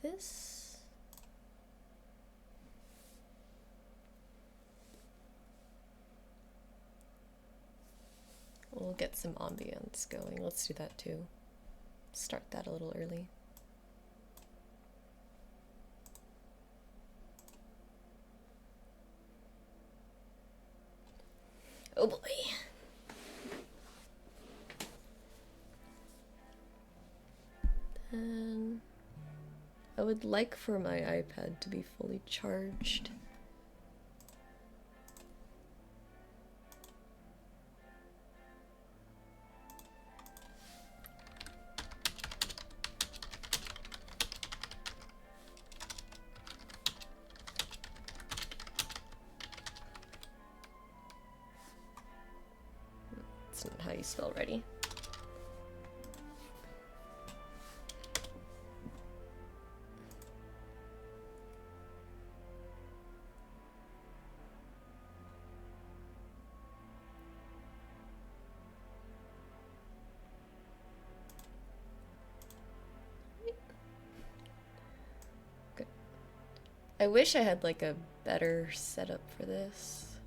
this. We'll get some ambience going. Let's do that too. Start that a little early. Oh boy. Then I would like for my iPad to be fully charged. That's not how you spell ready. I wish I had like a better setup for this.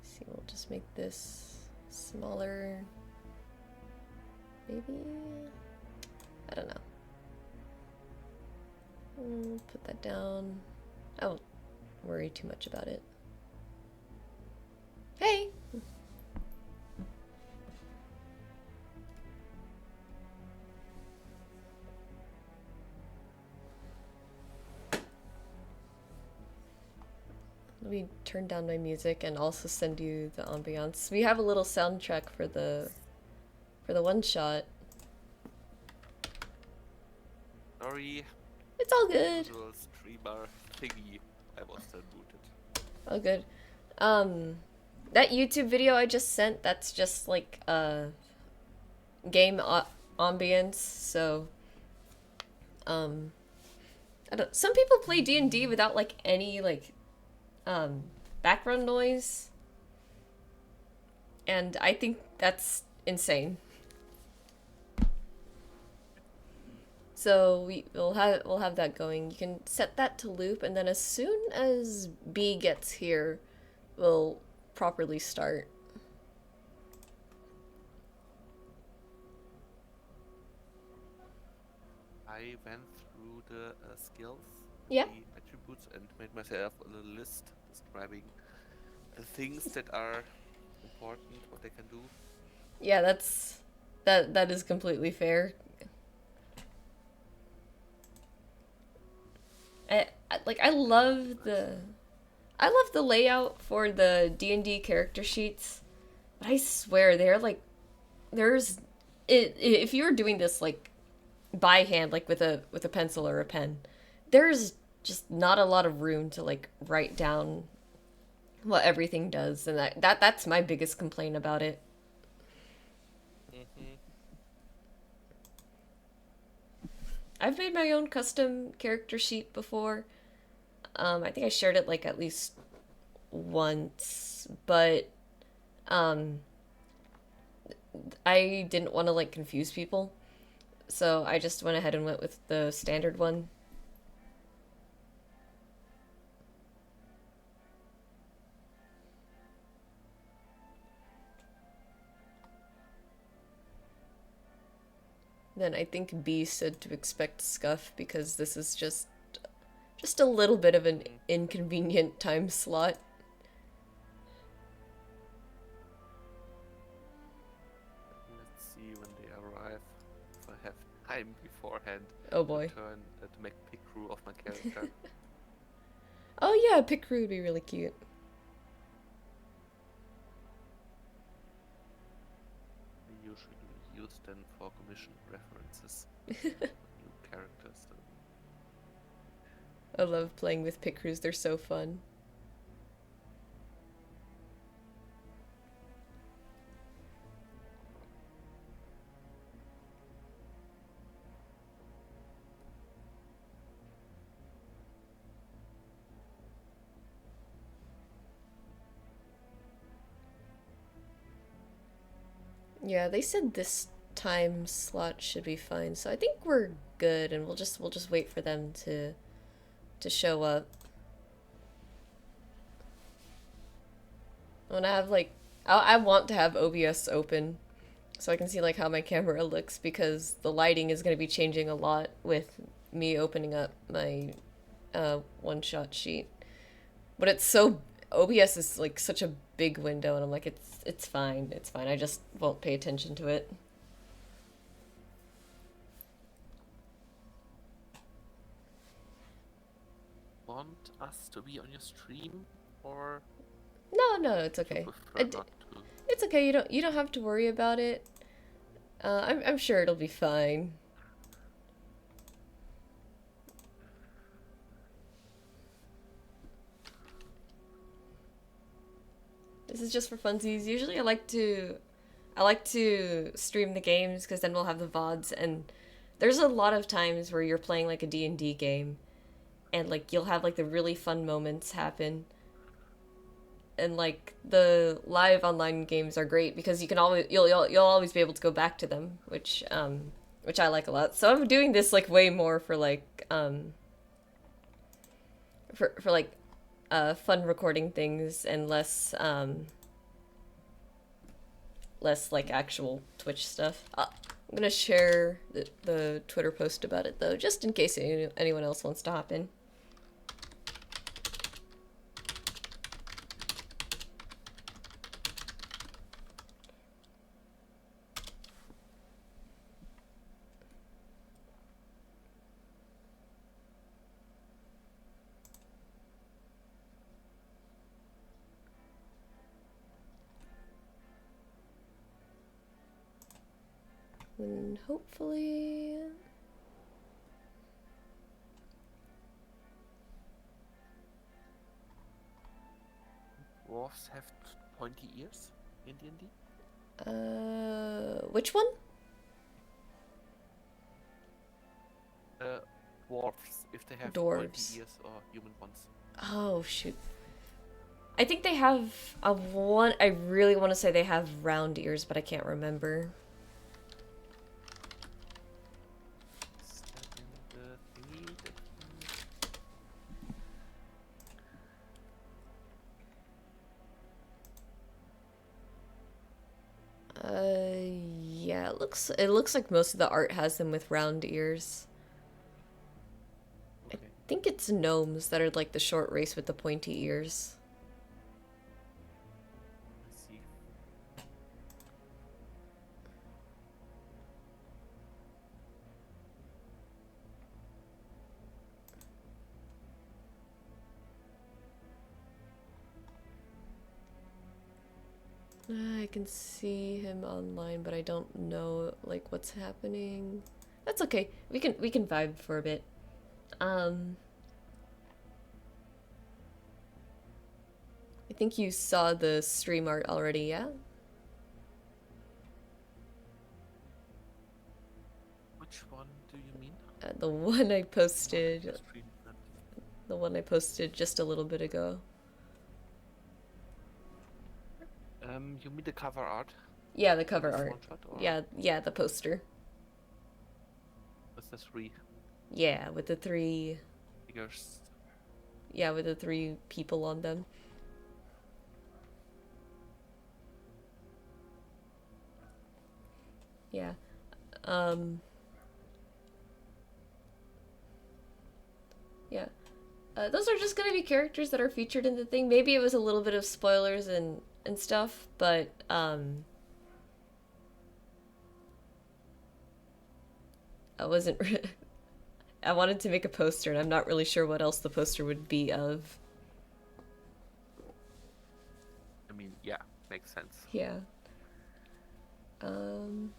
Let's see, we'll just make this smaller. Maybe? I don't know. Put that down. I won't worry too much about it. Hey! Let me turn down my music and also send you the ambiance. We have a little soundtrack for the one shot. Sorry. It's all good. Little streamer thingy. I was then booted. All good. That YouTube video I just sent, that's just like game ambience. So, I don't. Some people play D&D without like any like background noise, and I think that's insane. So we'll have that going. You can set that to loop, and then as soon as B gets here, we'll properly start. I went through the skills, Yeah. the attributes, and made myself a little list describing the things that are important, what they can do. Yeah, that is completely fair. I love the layout for the D&D character sheets, but I swear they're like if you were doing this like by hand, like with a pencil or a pen, there's just not a lot of room to like write down what everything does, and that's my biggest complaint about it. I've made my own custom character sheet before. I think I shared it like at least once, but I didn't want to like confuse people, so I just went ahead and went with the standard one. Then I think B said to expect scuff because this is just a little bit of an inconvenient time slot. Let's see when they arrive. If I have time beforehand. Oh boy. To make pick crew of my character. Oh yeah, pick crew would be really cute. We usually use them for commission references. New characters. I love playing with pick crews, they're so fun. Yeah, they said this time slot should be fine. So I think we're good, and we'll just wait for them to show up. I want to have like I want to have OBS open so I can see like how my camera looks because the lighting is going to be changing a lot with me opening up my one-shot sheet. But it's so OBS is like such a big window and I'm like it's fine. It's fine. I just won't pay attention to it. Want us to be on your stream, or No, it's would you okay. prefer not to? It's okay. You don't have to worry about it. I'm sure it'll be fine. This is just for funsies. Usually I like to stream the games because then we'll have the VODs and there's a lot of times where you're playing like a D&D game and like you'll have like the really fun moments happen. And like the live online games are great because you can always you'll always be able to go back to them, which I like a lot. So I'm doing this like way more for like for like fun recording things and less like actual Twitch stuff. I'm gonna share the Twitter post about it though, just in case anyone else wants to hop in. And hopefully... Dwarves have pointy ears in D&D? Which one? Dwarves, if they have pointy Dwarves. ears or human ones. Oh, shoot. I think they have a one... I really want to say they have round ears, but I can't remember. Is that in the thingy that Yeah, it looks like most of the art has them with round ears. okay. I think it's gnomes that are like the short race with the pointy ears. Let's see. I can see him online, but I don't know like what's happening. That's okay. We can vibe for a bit. I think you saw the stream art already, yeah? Which one do you mean? The one I The posted, stream that- the one I posted just a little bit ago. You mean the cover art? Yeah, the cover This art. one shot, or Yeah, the poster. with the three Yeah, with the three, figures? yeah, with the three people on them. Yeah. Um, yeah. Those are just gonna be characters that are featured in the thing. Maybe it was a little bit of spoilers and stuff, but I wasn't. I wanted to make a poster, and I'm not really sure what else the poster would be of. I mean, yeah, makes sense. Yeah. Um.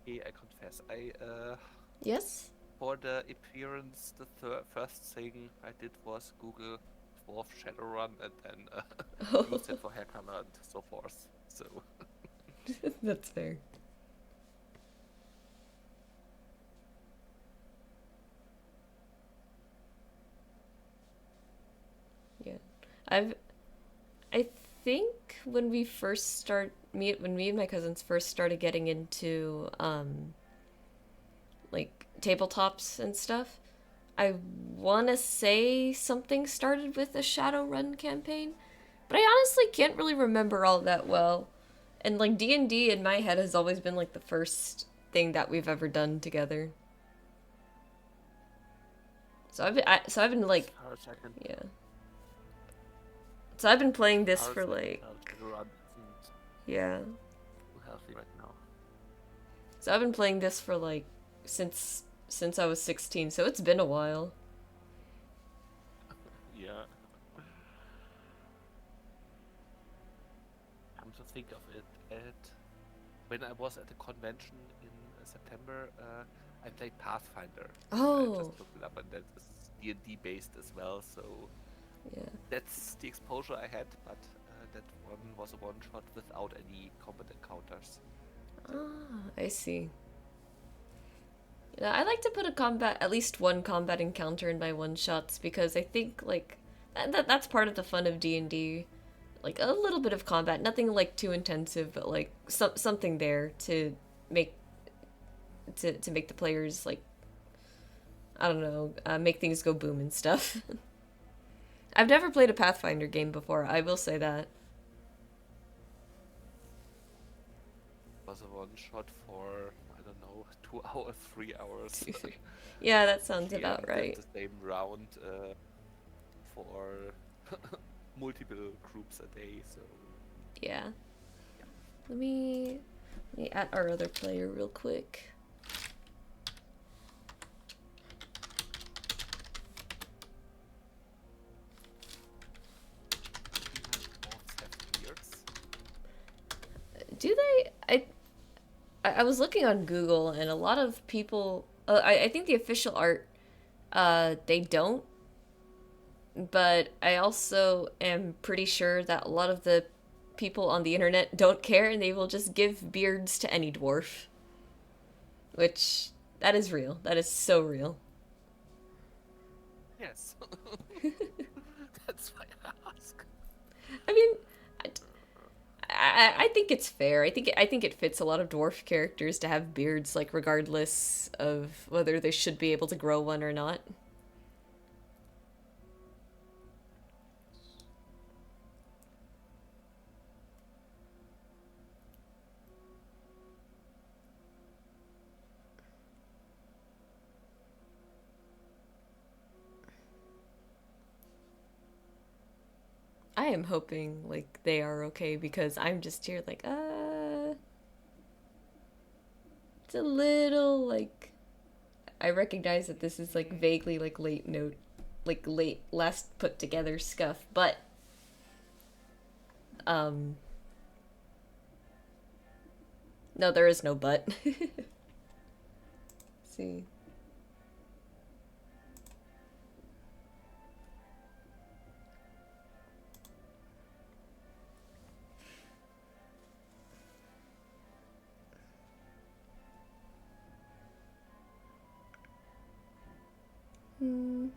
Okay, I confess, Yes. for the appearance, the first thing I did was Google Dwarf Shadowrun and then use it for hair color and so forth. So That's fair. Yeah. I've I think when we first start me when me and my cousins first started getting into like tabletops and stuff, I want to say something started with a Shadowrun campaign, but I honestly can't really remember all that well. And like D&D in my head has always been like the first thing that we've ever done together. So I've been As like, far as I can, yeah. So I've been as playing this far for as I can like, tell, Shadowrun isn't yeah. too healthy right now. So I've been playing this for like since I was 16, so it's been a while. Yeah. Come to think of it, when I was at a convention in September, I played Pathfinder. I Oh, just looked it up, and that is D&D based as well. So yeah. that's the exposure I had, but that one was a one shot without any combat encounters. Ah, I see. Yeah, I like to put a combat, at least one combat encounter in my one shots because I think like that's part of the fun of D&D. Like a little bit of combat, nothing like too intensive, but like something there make to make the players like I don't know, make things go boom and stuff. I've never played a Pathfinder game before. I will say that. Was a one shot for, I don't know, 2 hours, 3 hours. Yeah, that sounds Actually, about did right. the same round for multiple groups a day. So Yeah. yeah, Let me add our other player real quick. even dwarves have beards. Do they? I was looking on Google and a lot of people. I think the official art, they don't. But I also am pretty sure that a lot of the people on the internet don't care and they will just give beards to any dwarf. Which that is real. That is so real. Yes, that's why I ask. I mean, I think it's fair. I think it fits a lot of dwarf characters to have beards, like regardless of whether they should be able to grow one or not. I am hoping like they are okay because I'm just here like it's a little like I recognize that this is like vaguely like late note like late last put together scuff, but um no there is no but. See. Hmm.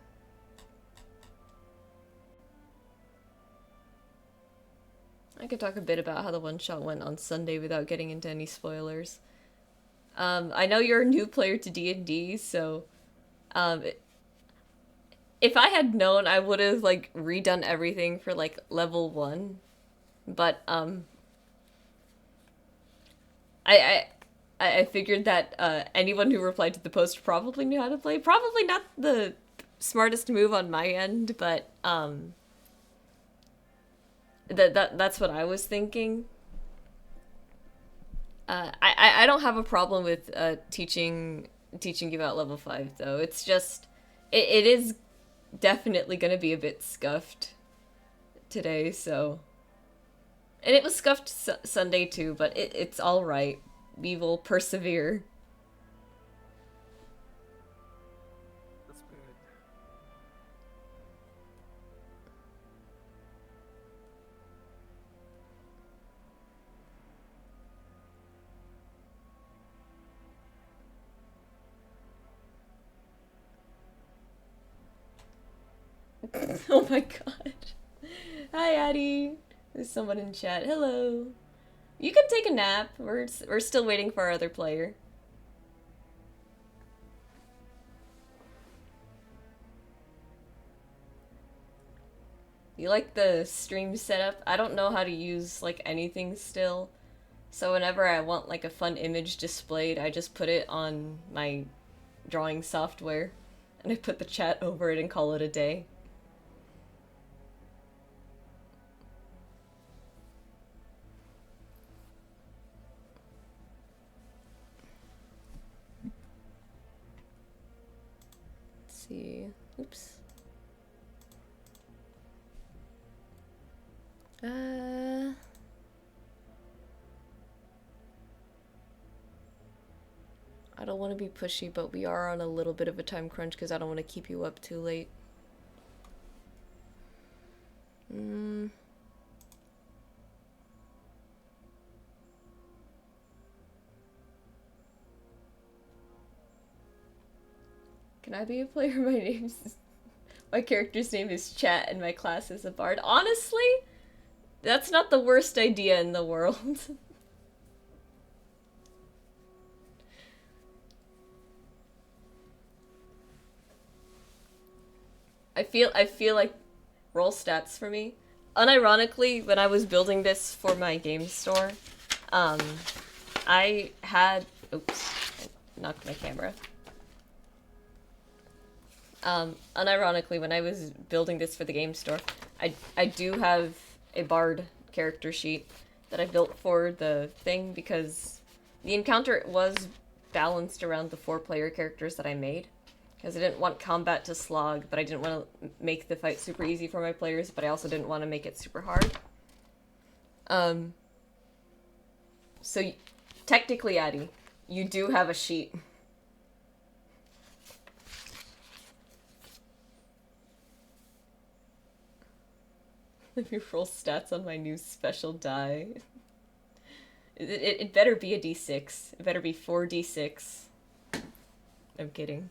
I could talk a bit about how the one shot went on Sunday without getting into any spoilers. I know you're a new player to D&D, so um, if I had known, I would have like redone everything for like level 1. But I I figured that anyone who replied to the post probably knew how to play. Probably not the smartest move on my end, but that's what I was thinking. I don't have a problem with teaching you about level 5 though. It's just it is definitely gonna be a bit scuffed today, so and it was scuffed Sunday too, but it's all right. We will persevere. The spirit. Oh my god. Hi, Addie. There's someone in chat. Hello. You can take a nap. We're still waiting for our other player. You like the stream setup? I don't know how to use like anything still. So whenever I want like a fun image displayed, I just put it on my drawing software and I put the chat over it and call it a day. Let's see. Oops. I don't want to be pushy, but we are on a little bit of a time crunch because I don't want to keep you up too late. Can I be a player? My character's name is Chat and my class is a bard. Honestly, that's not the worst idea in the world. I feel like roll stats for me. Unironically, when I was building this for my game store, I had oops, I knocked my camera. Unironically, when I was building this for the game store, I do have a bard character sheet that I built for the thing because the encounter was balanced around the 4-player characters that I made. Because I didn't want combat to slog, but I didn't want to make the fight super easy for my players, but I also didn't want to make it super hard. So technically, Addie, you do have a sheet. Let me roll stats on my new special die. It better be a d6. It better be 4d6. I'm kidding.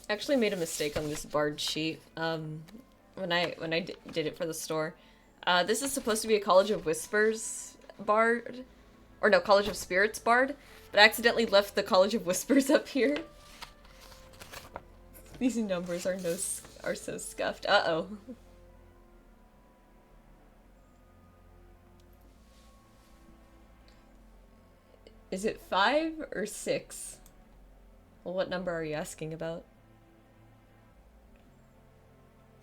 I actually made a mistake on this bard sheet when I did it for the store. This is supposed to be a College of Whispers bard, or no, College of Spirits bard, but I accidentally left the College of Whispers up here. These numbers are so scuffed. Uh-oh. Is it 5 or 6? Well, what number are you asking about?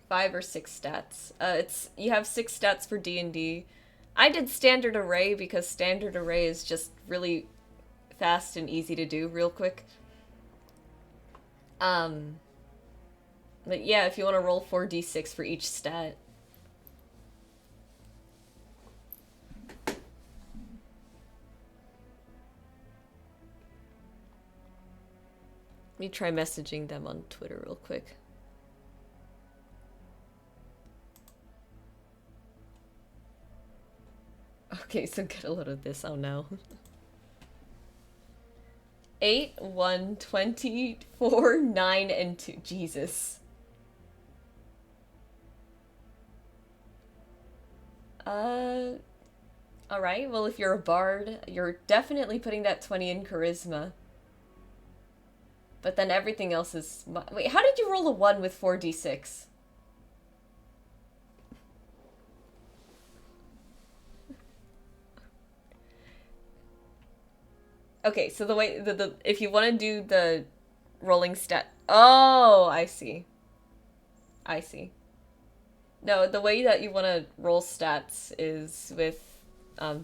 5 or 6 stats. You have 6 stats for D&D. I did standard array because standard array is just really fast and easy to do real quick. But yeah, if you want to roll 4d6 for each stat. Let me try messaging them on Twitter real quick. Okay, so get a load of this. Oh no. 8, 1, 20, 4, 9, and 2. Jesus. Alright, well if you're a bard, you're definitely putting that 20 in charisma. But then everything else is... Wait, how did you roll a 1 with 4d6? Okay, so the way... if you want to do the rolling stat... Oh, I see. I see. No, the way that you want to roll stats is with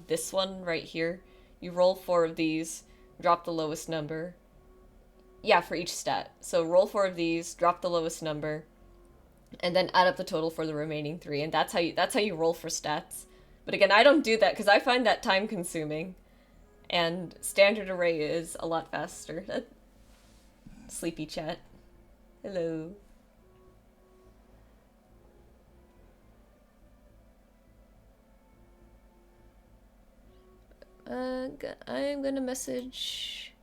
this one right here. You roll 4 of these, drop the lowest number. Yeah, for each stat. So roll 4 of these, drop the lowest number, and then add up the total for the remaining 3, and that's how you roll for stats. But again, I don't do that because I find that time consuming, and standard array is a lot faster. Sleepy chat. Hello. I'm gonna message.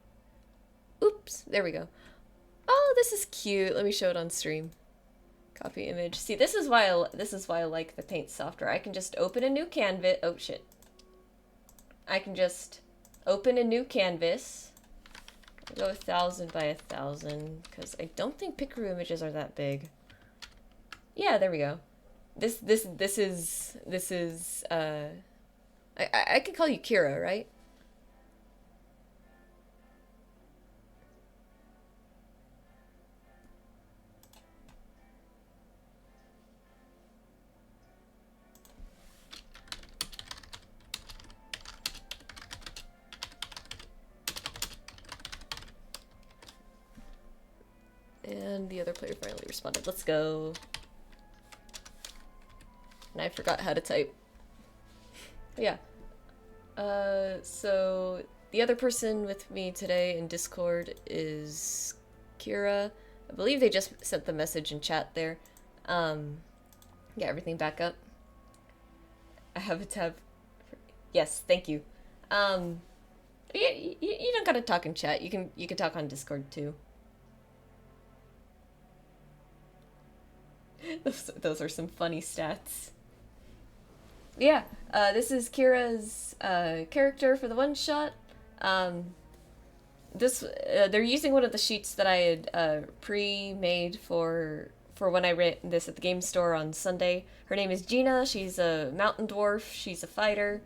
Oops, there we go. Oh, this is cute. Let me show it on stream. Copy image. See, this is why I like the Paint software. I can just open a new canvas. Oh shit. I can just open a new canvas. I'll go 1,000 by 1,000 because I don't think Pickaroo images are that big. Yeah, there we go. This is I could call you Kira, right? And the other player finally responded. Let's go. And I forgot how to type. Yeah. So the other person with me today in Discord is Kira. I believe they just sent the message in chat there. Get everything back up. I have a tab. Yes, thank you. You don't gotta talk in chat. You can talk on Discord too. Those are some funny stats. Yeah, this is Kira's character for the one shot. They're using one of the sheets that I had pre-made for when I ran this at the game store on Sunday. Her name is Gina. She's a mountain dwarf. She's a fighter.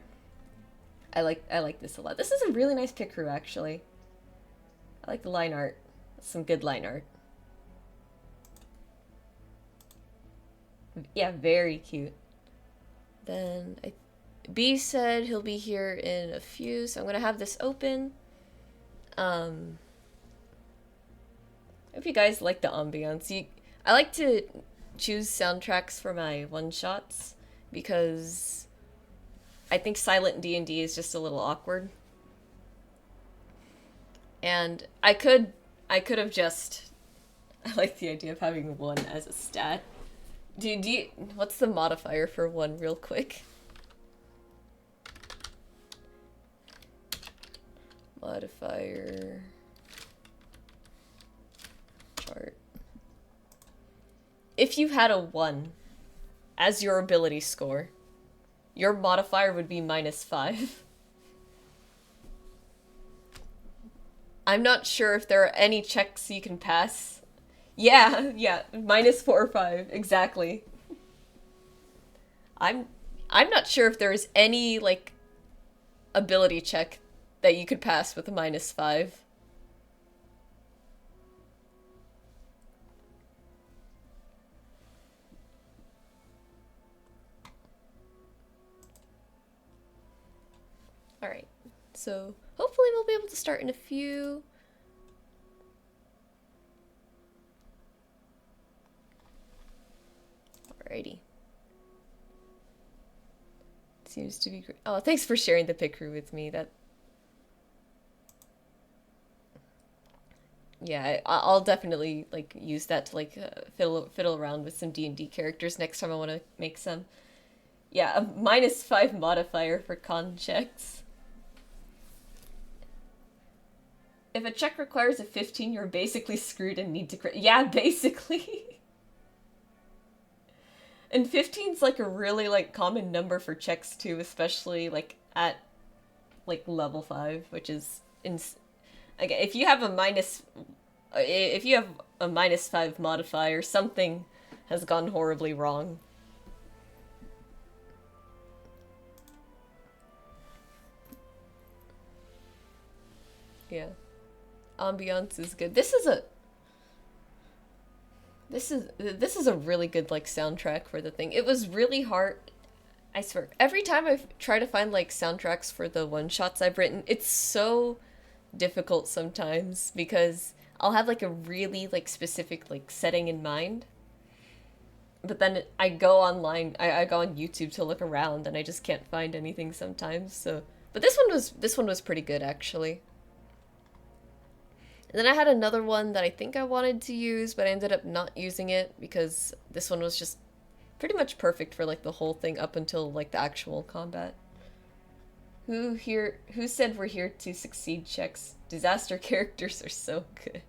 I like this a lot. This is a really nice pick crew, actually. I like the line art. Some good line art. Yeah, very cute. Then B said he'll be here in a few, so I'm gonna have this open. Hope you guys like the ambiance. I like to choose soundtracks for my one-shots because I think silent D&D is just a little awkward. And I could have just... I like the idea of having one as a stat. What's the modifier for one real quick? Modifier... chart. If you had a 1 as your ability score, your modifier would be -5. I'm not sure if there are any checks you can pass. Yeah, -4 or 5, exactly. I'm not sure if there is any, like, ability check that you could pass with a -5. Alright, so hopefully we'll be able to start in a few. Alrighty. Seems to be great. Oh, thanks for sharing the pick crew with me. Yeah, I'll definitely like use that to like fiddle around with some D&D characters next time I want to make some. Yeah, a -5 modifier for con checks. If a check requires a 15, you're basically screwed and need to crit. Yeah, basically. And 15's like a really like common number for checks too, especially like at like level 5, which is again, if you have a -5 modifier, something has gone horribly wrong. Yeah. Ambiance is good. This is a really good like soundtrack for the thing. It was really hard. I swear, every time I try to find like soundtracks for the one shots I've written, it's so difficult sometimes because I'll have like a really like specific like setting in mind. But then I go online, I go on YouTube to look around and I just can't find anything sometimes. So, but this one was pretty good actually. And then I had another one that I think I wanted to use, but I ended up not using it because this one was just pretty much perfect for like the whole thing up until like the actual combat. Who said we're here to succeed checks? Disaster characters are so good.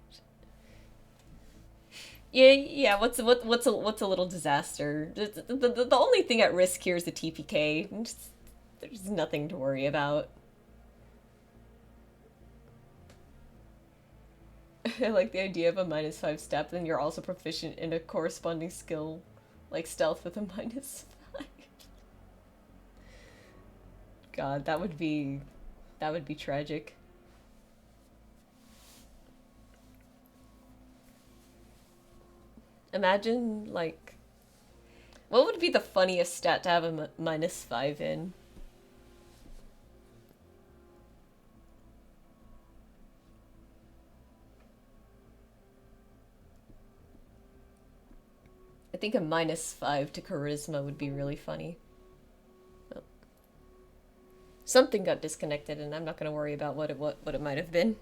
Yeah. What's a little disaster? The only thing at risk here is the TPK. There's nothing to worry about. I like the idea of a -5 step, then you're also proficient in a corresponding skill, like stealth with a -5. God, that would be tragic. Imagine, like, what would be the funniest stat to have a -5 in? I think a -5 to charisma would be really funny. Oh. Something got disconnected, and I'm not gonna worry about what it might have been.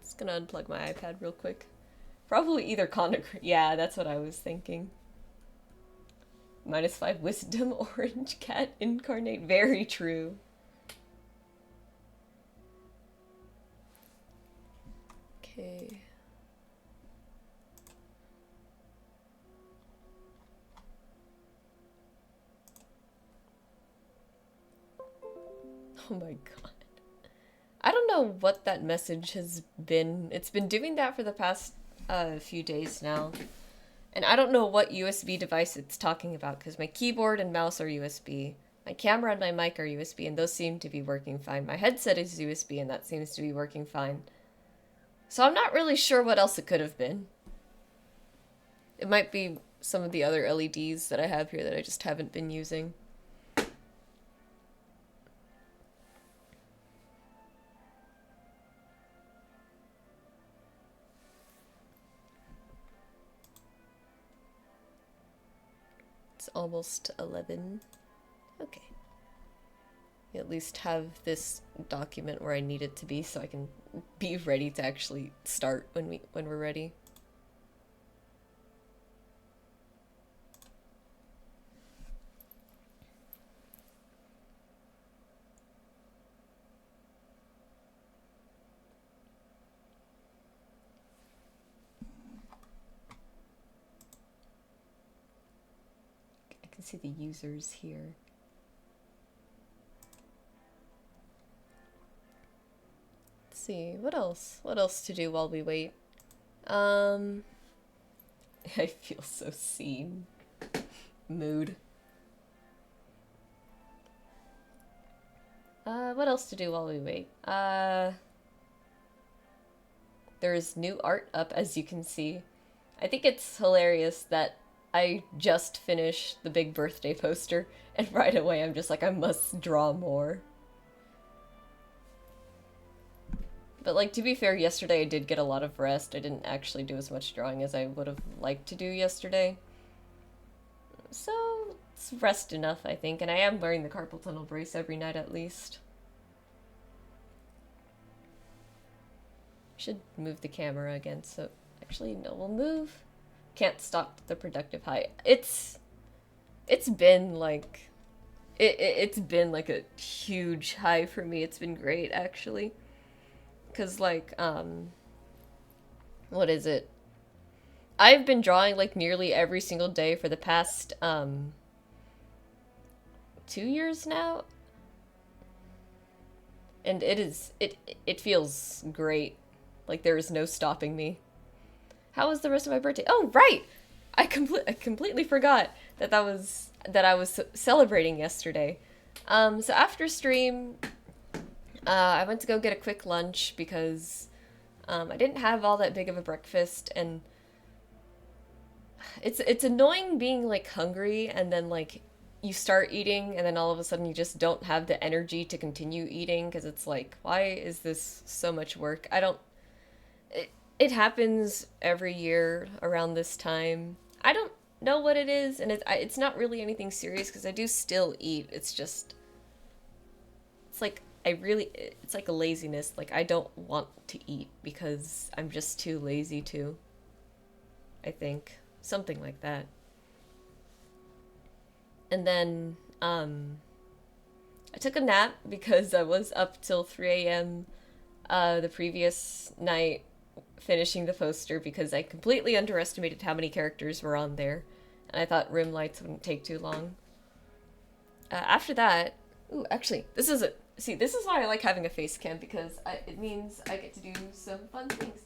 Just gonna unplug my iPad real quick. Probably either Connor. Yeah, that's what I was thinking. -5 wisdom, orange cat incarnate. Very true. Okay. Oh my god. I don't know what that message has been. It's been doing that for the past few days now. And I don't know what USB device it's talking about because my keyboard and mouse are USB. My camera and my mic are USB, and those seem to be working fine. My headset is USB, and that seems to be working fine. So I'm not really sure what else it could have been. It might be some of the other LEDs that I have here that I just haven't been using. It's almost 11. Okay. At least have this document where I need it to be so I can be ready to actually start when we're ready. I can see the users here. See, what else? What else to do while we wait? I feel so seen. Mood. What else to do while we wait? There's new art up, as you can see. I think it's hilarious that I just finished the big birthday poster, and right away I'm just like, I must draw more. But, like, to be fair, yesterday I did get a lot of rest. I didn't actually do as much drawing as I would have liked to do yesterday. So, it's rest enough, I think. And I am wearing the carpal tunnel brace every night at least. Should move the camera again, so... Actually, no, we'll move. Can't stop the productive high. It's been, like... It's been, like, a huge high for me. It's been great, actually. Because, like, what is it? I've been drawing, like, nearly every single day for the past, 2 years now. And it feels great. Like, there is no stopping me. How was the rest of my birthday? Oh, right! I completely forgot that I was celebrating yesterday. So after stream... I went to go get a quick lunch because I didn't have all that big of a breakfast, and it's annoying being, like, hungry and then, like, you start eating and then all of a sudden you just don't have the energy to continue eating because it's like, why is this so much work? It happens every year around this time. I don't know what it is, and it's not really anything serious because I do still eat. It's just, it's like, it's like a laziness. Like, I don't want to eat because I'm just too lazy to. I think. Something like that. And then I took a nap because I was up till 3 a.m. The previous night finishing the poster because I completely underestimated how many characters were on there. And I thought rim lights wouldn't take too long. After that, ooh, actually, this is a see. This is why I like having a face cam because it means I get to do some fun things.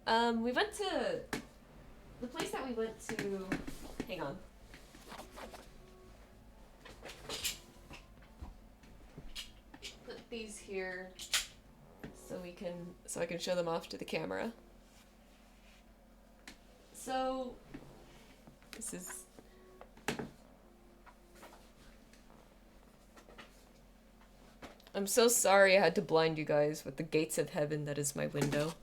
We went to the place that we went to. Hang on. Put these here so I can show them off to the camera. So this is I'm so sorry I had to blind you guys with the gates of heaven that is my window.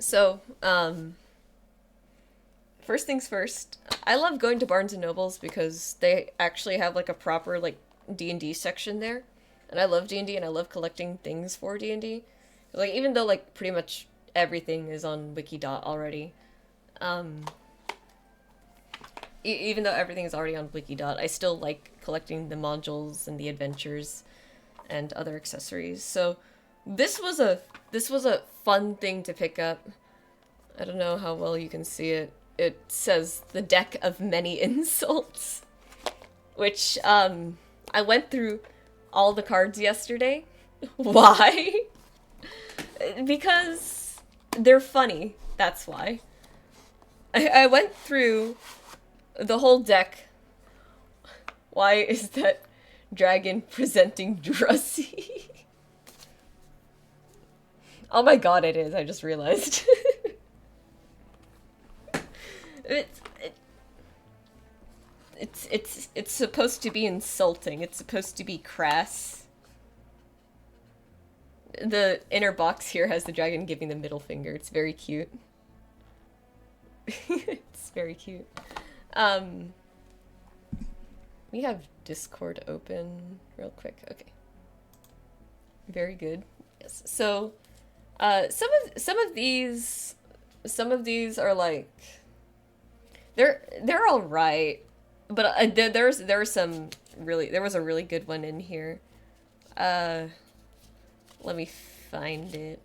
So, first things first, I love going to Barnes and Nobles because they actually have like a proper like D&D section there. And I love D&D and I love collecting things for D&D. Like even though like pretty much everything is on Wikidot already. Even though everything is already on Wikidot, I still like collecting the modules and the adventures and other accessories. So this was a fun thing to pick up. I don't know how well you can see it. It says the deck of many insults, which I went through all the cards yesterday. Why? Because they're funny. That's why. I went through the whole deck. Why is that dragon presenting Drusy? Oh my god, it is. I just realized. It's supposed to be insulting. It's supposed to be crass. The inner box here has the dragon giving the middle finger. It's very cute. It's very cute. We have Discord open real quick. Okay. Very good. Yes. So, some of these are like they're all right, but there was a really good one in here. Let me find it.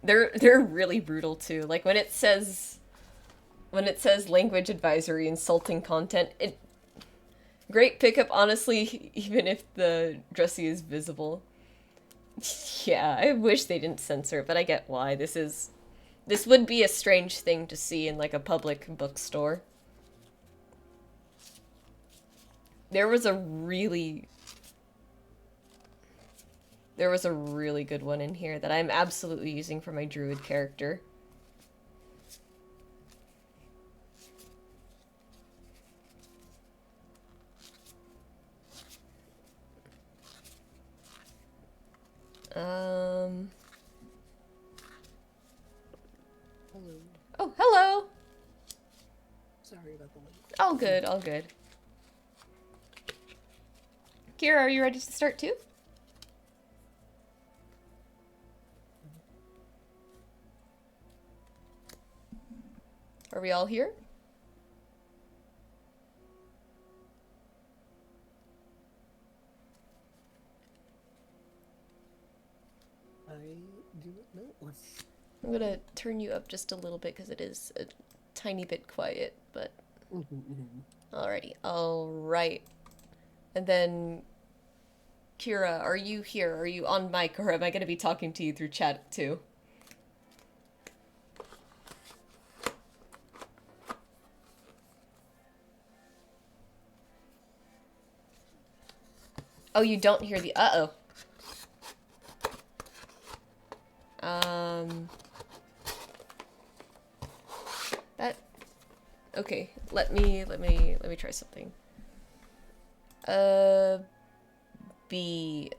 They're really brutal too. Like when it says language advisory, insulting content, great pickup honestly, even if the Dressy is visible. Yeah, I wish they didn't censor it, but I get why. This would be a strange thing to see in like a public bookstore. There was a really good one in here that I'm absolutely using for my druid character. Hello. Oh, hello! Sorry about the wait. All good, all good. Kira, are you ready to start too? Are we all here? I do not know. I'm gonna turn you up just a little bit because it is a tiny bit quiet, but alrighty. Alright. And then Kira, are you here? Are you on mic or am I gonna be talking to you through chat too? Oh, you don't hear the uh-oh. That okay, let me try something. Let me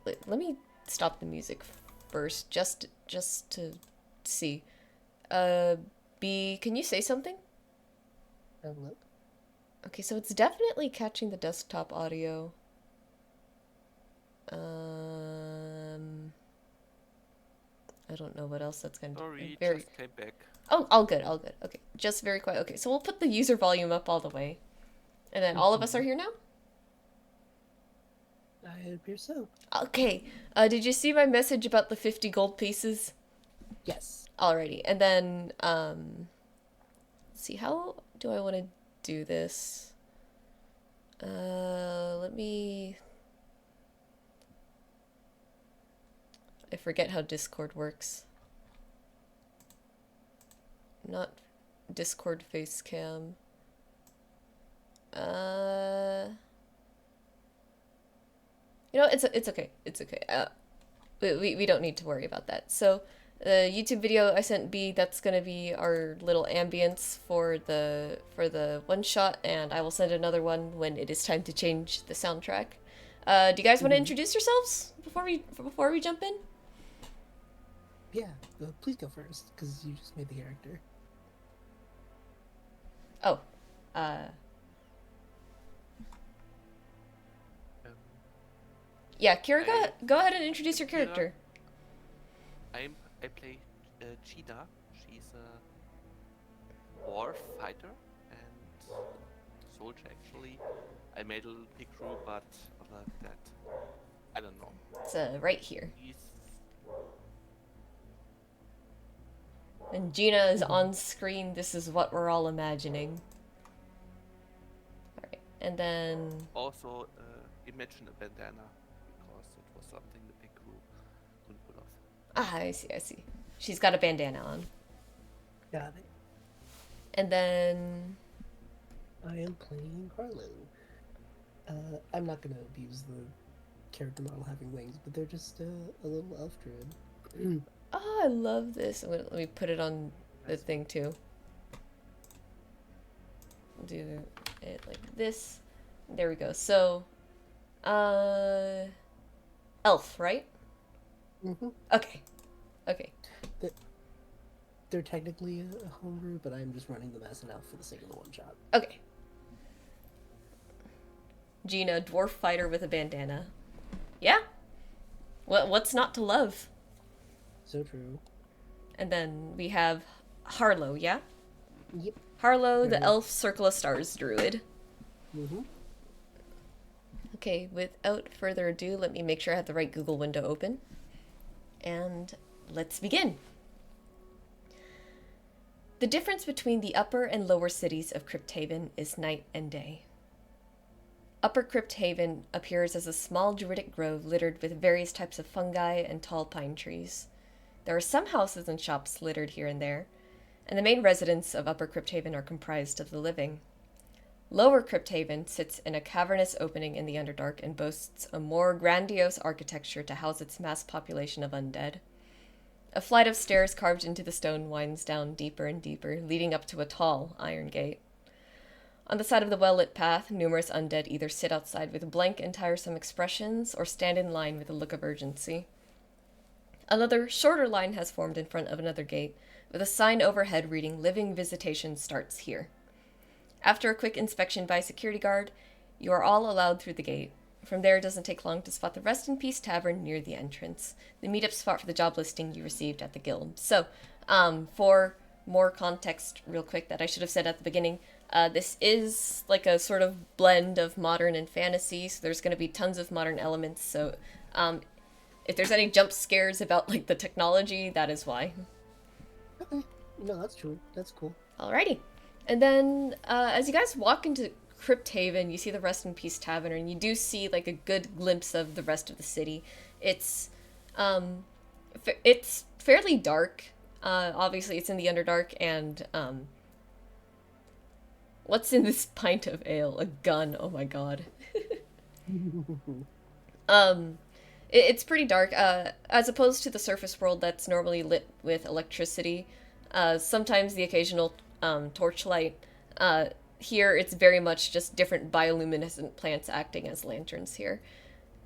stop the music first just to see. B, can you say something? Have a look. Okay, so it's definitely catching the desktop audio. I don't know what else that's gonna do. Sorry, Very. just came back. Oh, all good, all good. Okay, just very quiet. Okay, so we'll put the user volume up all the way, and then all of us are here now. I appear so. Okay. Did you see my message about the 50 gold pieces? Yes. Alrighty, and then let's see, how do I want to do this? Let me. I forget how Discord works. Not Discord face cam. You know, it's okay. It's okay. We don't need to worry about that. So, the YouTube video I sent B, that's gonna be our little ambience for the one shot, and I will send another one when it is time to change the soundtrack. Do you guys want to introduce yourselves before we jump in? Yeah, please go first, because you just made the character. Oh, yeah, Kira, go ahead and introduce your character. I play Gina. She's a war fighter and soldier actually. I made a little pig crew, but other than that, I don't know. It's right here. And Gina is on screen. This is what we're all imagining. Alright, and then... Also, imagine a bandana, because it was something the pig crew couldn't put off. Ah, I see. She's got a bandana on. Got it. And then... I am playing Harlow. I'm not gonna abuse the character model having wings, but they're just a little elf druid. Oh, I love this. Let me put it on the thing too. Do it like this. There we go. So, elf, right? Mm-hmm. Okay. They're technically a homebrew, but I'm just running them as an elf for the sake of the one shot. Okay. Gina, dwarf fighter with a bandana. Yeah? What's not to love? So true. And then we have Harlow, yeah? Yep. Harlow, the elf Circle of Stars druid. Mm-hmm. Okay, without further ado, let me make sure I have the right Google window open. And let's begin. The difference between the upper and lower cities of Crypthaven is night and day. Upper Crypthaven appears as a small druidic grove littered with various types of fungi and tall pine trees. There are some houses and shops littered here and there, and the main residents of Upper Crypthaven are comprised of the living. Lower Crypthaven sits in a cavernous opening in the Underdark and boasts a more grandiose architecture to house its mass population of undead. A flight of stairs carved into the stone winds down deeper and deeper, leading up to a tall iron gate. On the side of the well-lit path, numerous undead either sit outside with blank and tiresome expressions or stand in line with a look of urgency. Another, shorter line has formed in front of another gate, with a sign overhead reading "Living Visitation Starts Here." After a quick inspection by a security guard, you are all allowed through the gate. From there, it doesn't take long to spot the Rest in Peace Tavern near the entrance, the meetup spot for the job listing you received at the guild. So, for more context, real quick, that I should have said at the beginning, this is like a sort of blend of modern and fantasy, so there's going to be tons of modern elements, so, if there's any jump scares about, like, the technology, that is why. Okay. No, that's true. That's cool. Alrighty. And then, as you guys walk into Crypthaven, you see the Rest in Peace Tavern, and you do see, like, a good glimpse of the rest of the city. It's fairly dark. Obviously, it's in the Underdark, and, what's in this pint of ale? A gun. Oh my god. It's pretty dark, as opposed to the surface world that's normally lit with electricity. Sometimes the occasional torchlight. Here, it's very much just different bioluminescent plants acting as lanterns here.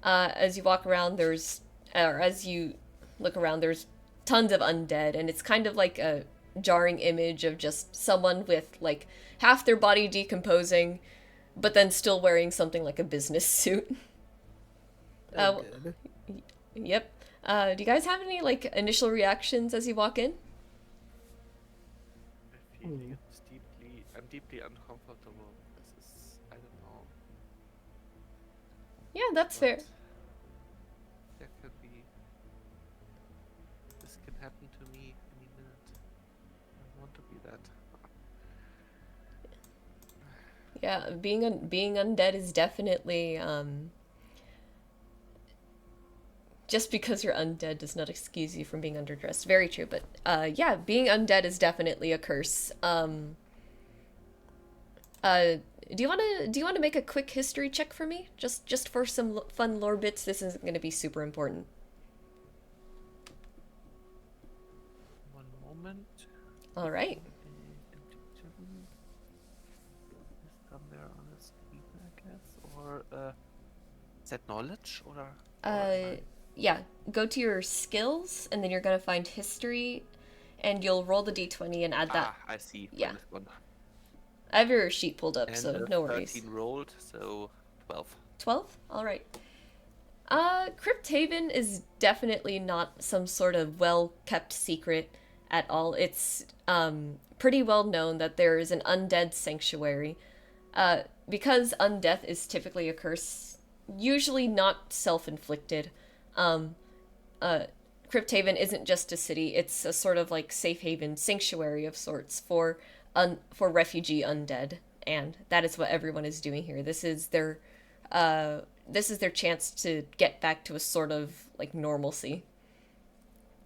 As you walk around, as you look around, there's tons of undead, and it's kind of like a jarring image of just someone with, like, half their body decomposing, but then still wearing something like a business suit. Good. Yep. Do you guys have any like initial reactions as you walk in? My feeling is I'm deeply uncomfortable. This is, I don't know, Yeah, that's what fair. there could be. This can happen to me any minute. I don't want to be that. Yeah, being undead is definitely just because you're undead does not excuse you from being underdressed. Very true, but yeah, being undead is definitely a curse. Uh, do you want to make a quick history check for me? Just for some fun lore bits. This isn't going to be super important. One moment. All right. Is somewhere on the screen, I guess, or is that knowledge or am Uh, I? yeah. Go to your skills, and then you're gonna find history, and you'll roll the d20 and add that. Ah, I see. Yeah, -1. I have your sheet pulled up, And so no worries. 13 rolled, so 12. 12. All right. Crypthaven is definitely not some sort of well kept secret at all. It's pretty well known that there is an undead sanctuary. Because undeath is typically a curse, usually not self inflicted. Um, uh, Crypthaven isn't just a city; it's a sort of like safe haven sanctuary of sorts for refugee undead, and that is what everyone is doing here. Uh, this is their chance to get back to a sort of like normalcy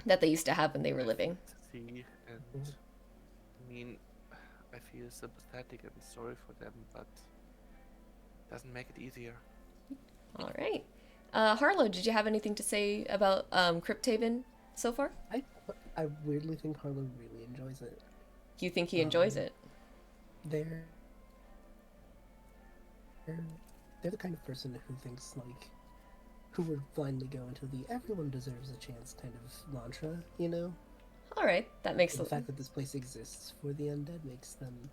that they used to have when they were I living. see, and I mean, I feel sympathetic and sorry for them, but doesn't make it easier. All right. Harlow, did you have anything to say about Crypthaven so far? I I weirdly think Harlan really enjoys it. You think he enjoys Um, it? they're they're they're the kind of person who thinks like who would blindly go into the everyone deserves a chance kind of mantra, you know? All right, that makes The fact that this place exists for the undead makes them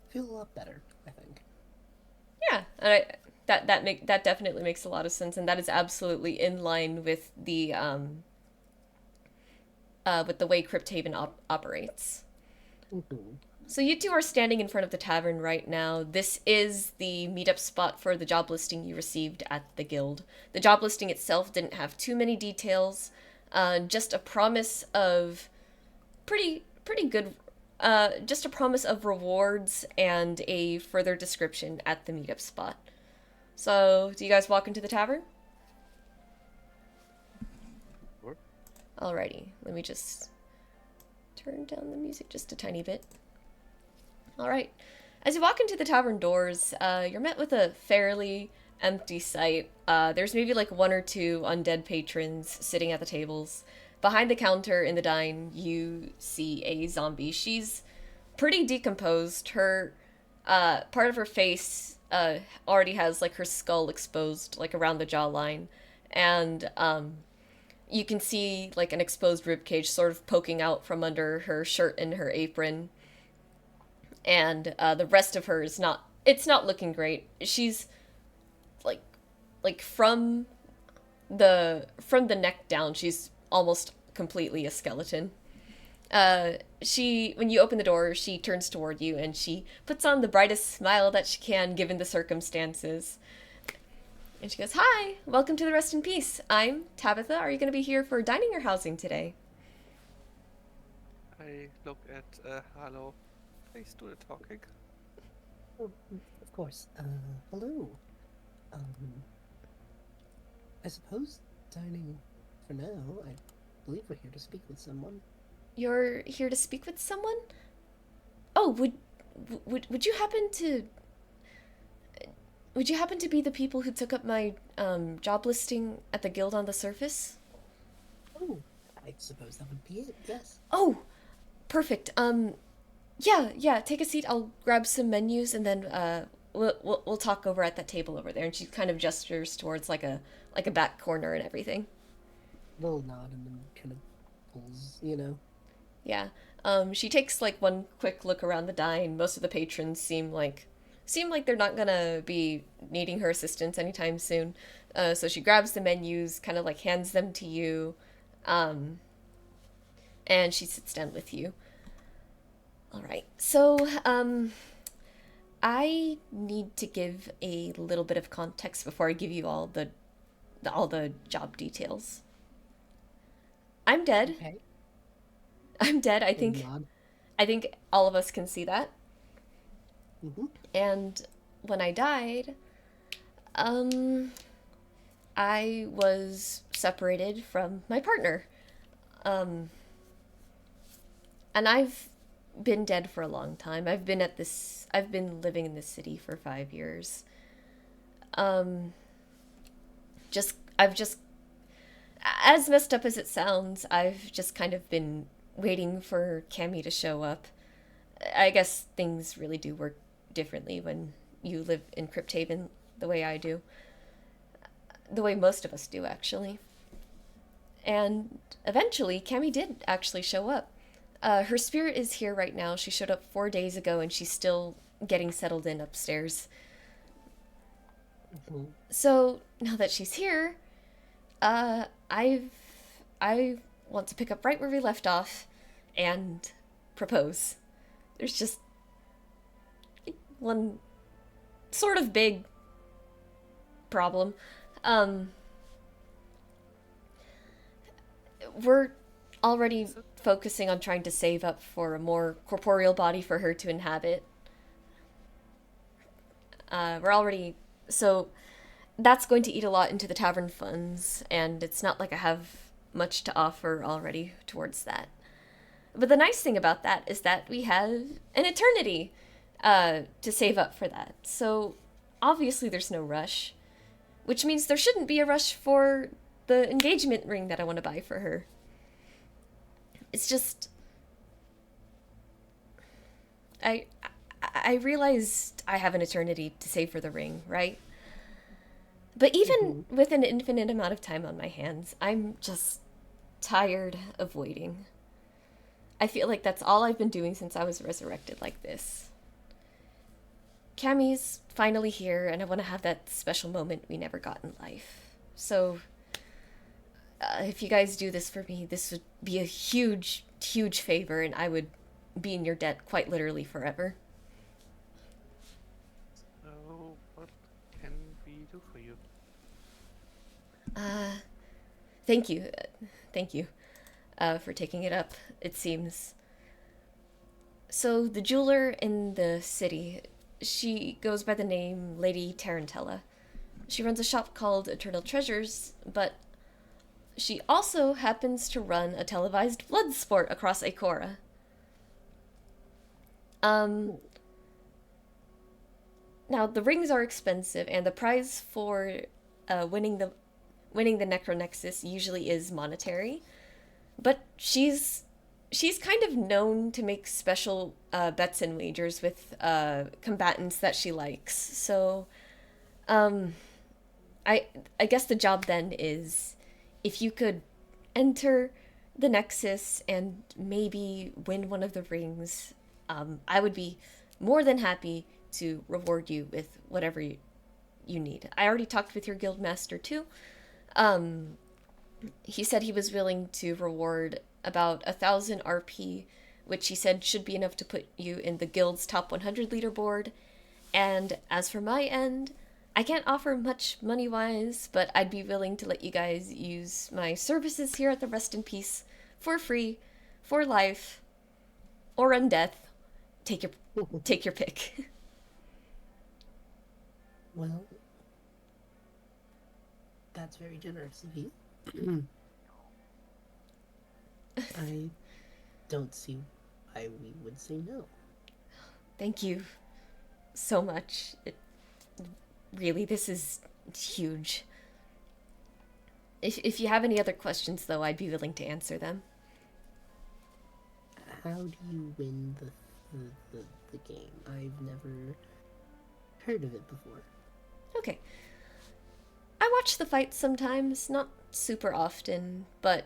feel a lot better, I think. yeah, and that definitely makes a lot of sense, and that is absolutely in line with the way Crypthaven operates. Mm-hmm. So you two are standing in front of the tavern right now. This is the meetup spot for the job listing you received at the guild. The job listing itself didn't have too many details, just a promise of pretty good, just a promise of rewards and a further description at the meetup spot. So do you guys walk into the tavern? Sure. Alrighty, let me just turn down the music just a tiny bit. All right. As you walk into the tavern doors, you're met with a fairly empty sight. There's maybe like one or two undead patrons sitting at the tables. Behind the counter in the dine, you see a zombie. She's pretty decomposed. Her part of her face already has like her skull exposed, like around the jawline, and you can see like an exposed rib cage sort of poking out from under her shirt and her apron, and the rest of her is not. It's not looking great. She's like from the neck down. She's almost completely a skeleton. She when you open the door, she turns toward you and she puts on the brightest smile that she can given the circumstances. And she goes, "Hi, welcome to the Rest in Peace. I'm Tabitha. Are you going to be here for dining or housing today?" I look at Harlow. Please do the talking. Oh, of course. Hello. Um, I suppose dining for now. I believe we're here to speak with someone. You're here to speak with someone? Oh, would you happen to be the people who took up my job listing at the guild on the surface? Oh, I suppose that would be it. Yes. Oh, perfect. Yeah. Take a seat. I'll grab some menus and then we'll talk over at that table over there. And she kind of gestures towards like a back corner and everything. Little nod and then kind of pulls, you know. Yeah. She takes like one quick look around the dine. Most of the patrons seem like they're not gonna be needing her assistance anytime soon. So she grabs the menus, kind of like hands them to you, Um, and she sits down with you. All right. So, I need to give a little bit of context before I give you all the job details. I'm dead. Okay. I'm dead. They nod. I think all of us can see that. Mm-hmm. And when I died, um I was separated from my partner. Um and I've been dead for a long time. I've been living in this city for 5 years. Um I've just, as messed up as it sounds, I've just kind of been waiting for Cammy to show up. I guess things really do work differently when you live in Crypthaven the way I do. The way most of us do, actually. And eventually, Cammy did actually show up. Her spirit is here right now. She showed up 4 days ago, and she's still getting settled in upstairs. Mm-hmm. So now that she's here, uh, I've I want to pick up right where we left off, and propose. There's just one sort of big problem. Um, we're already Is it? focusing on trying to save up for a more corporeal body for her to inhabit. We're already so that's going to eat a lot into the tavern funds, and it's not like I have much to offer already towards that. But the nice thing about that is that we have an eternity to save up for that. So obviously there's no rush, which means there shouldn't be a rush for the engagement ring that I want to buy for her. It's just I I realized I have an eternity to save for the ring, right? But even Mm-hmm. with an infinite amount of time on my hands, I'm just tired of waiting. I feel like that's all I've been doing since I was resurrected like this. Cammy's finally here, and I want to have that special moment we never got in life. So, if you guys do this for me, this would be a huge, huge favor, and I would be in your debt quite literally forever. So, what can we do for you? Uh, thank you. Thank you for taking it up, it seems. So, the jeweler in the city, she goes by the name Lady Tarantella. She runs a shop called Eternal Treasures, but she also happens to run a televised blood sport across Akora. Um, Now the rings are expensive, and the prize for winning the Necronexus usually is monetary. But she's kind of known to make special bets and wagers with combatants that she likes. So, um, I I guess the job then is if you could enter the Nexus and maybe win one of the rings, I would be more than happy to reward you with whatever you need. I already talked with your guild master too. Um, he said he was willing to reward about 1,000 RP, which he said should be enough to put you in the guild's top 100 leaderboard. And as for my end, I can't offer much money wise, but I'd be willing to let you guys use my services here at the Rest in Peace for free, for life, or in death. Take your take your pick. Well, that's very generous of you. I don't see why we would say no. Thank you so much. Really, this is huge. If you have any other questions, though, I'd be willing to answer them. How do you win the game? I've never heard of it before. Okay. I watch the fights sometimes, not super often, but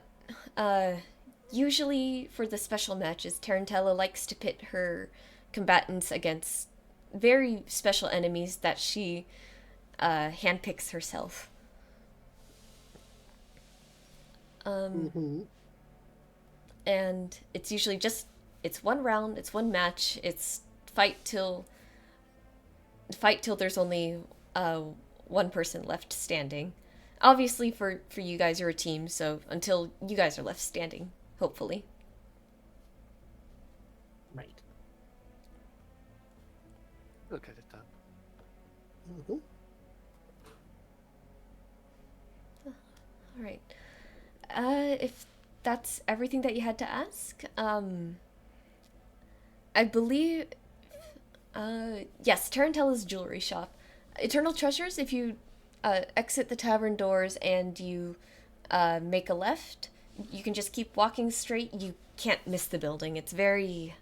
usually for the special matches, Tarantella likes to pit her combatants against very special enemies that she handpicks herself. Mm-hmm. And it's usually just it's one round, it's one match, it's fight till there's only uh, one person left standing. Obviously, for you guys, you're a team, so until you guys are left standing, hopefully. Right. We'll get it done. Mm-hmm. All right. If that's everything that you had to ask, I believe. Yes, Tarantella's jewelry shop. Eternal Treasures. If you exit the tavern doors and you make a left, you can just keep walking straight. You can't miss the building. It's very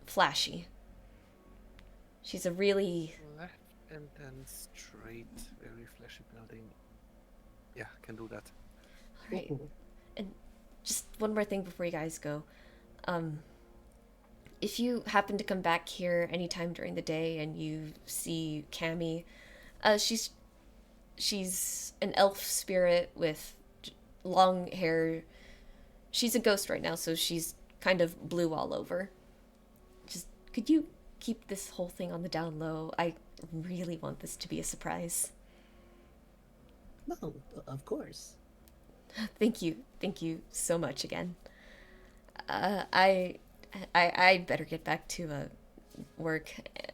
flashy. She's a really Left and then straight, very flashy building. Yeah, can do that. all right. And just one more thing before you guys go. Um, if you happen to come back here anytime during the day and you see Cammy, she's an elf spirit with long hair. She's a ghost right now, so she's kind of blue all over. Just could you keep this whole thing on the down low? I really want this to be a surprise. No, of course. Thank you so much again. Uh, I, I better get back to work.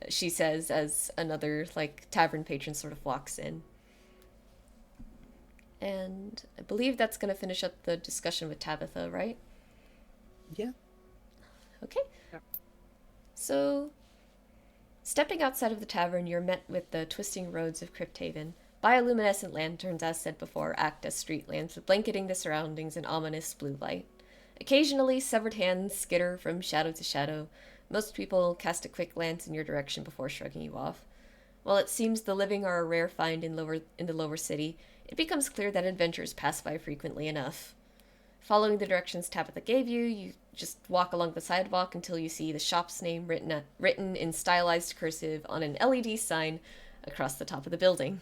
She says as another like tavern patron sort of walks in. And I believe that's going to finish up the discussion with Tabitha, right? Yeah. Okay. Yeah. So, stepping outside of the tavern, you're met with the twisting roads of Crypthaven. Bioluminescent lanterns, as said before, act as street lamps, blanketing the surroundings in ominous blue light. Occasionally, severed hands skitter from shadow to shadow. Most people cast a quick glance in your direction before shrugging you off. While it seems the living are a rare find in the lower city, it becomes clear that adventurers pass by frequently enough. Following the directions Tabitha gave you, you just walk along the sidewalk until you see the shop's name written in stylized cursive on an LED sign across the top of the building.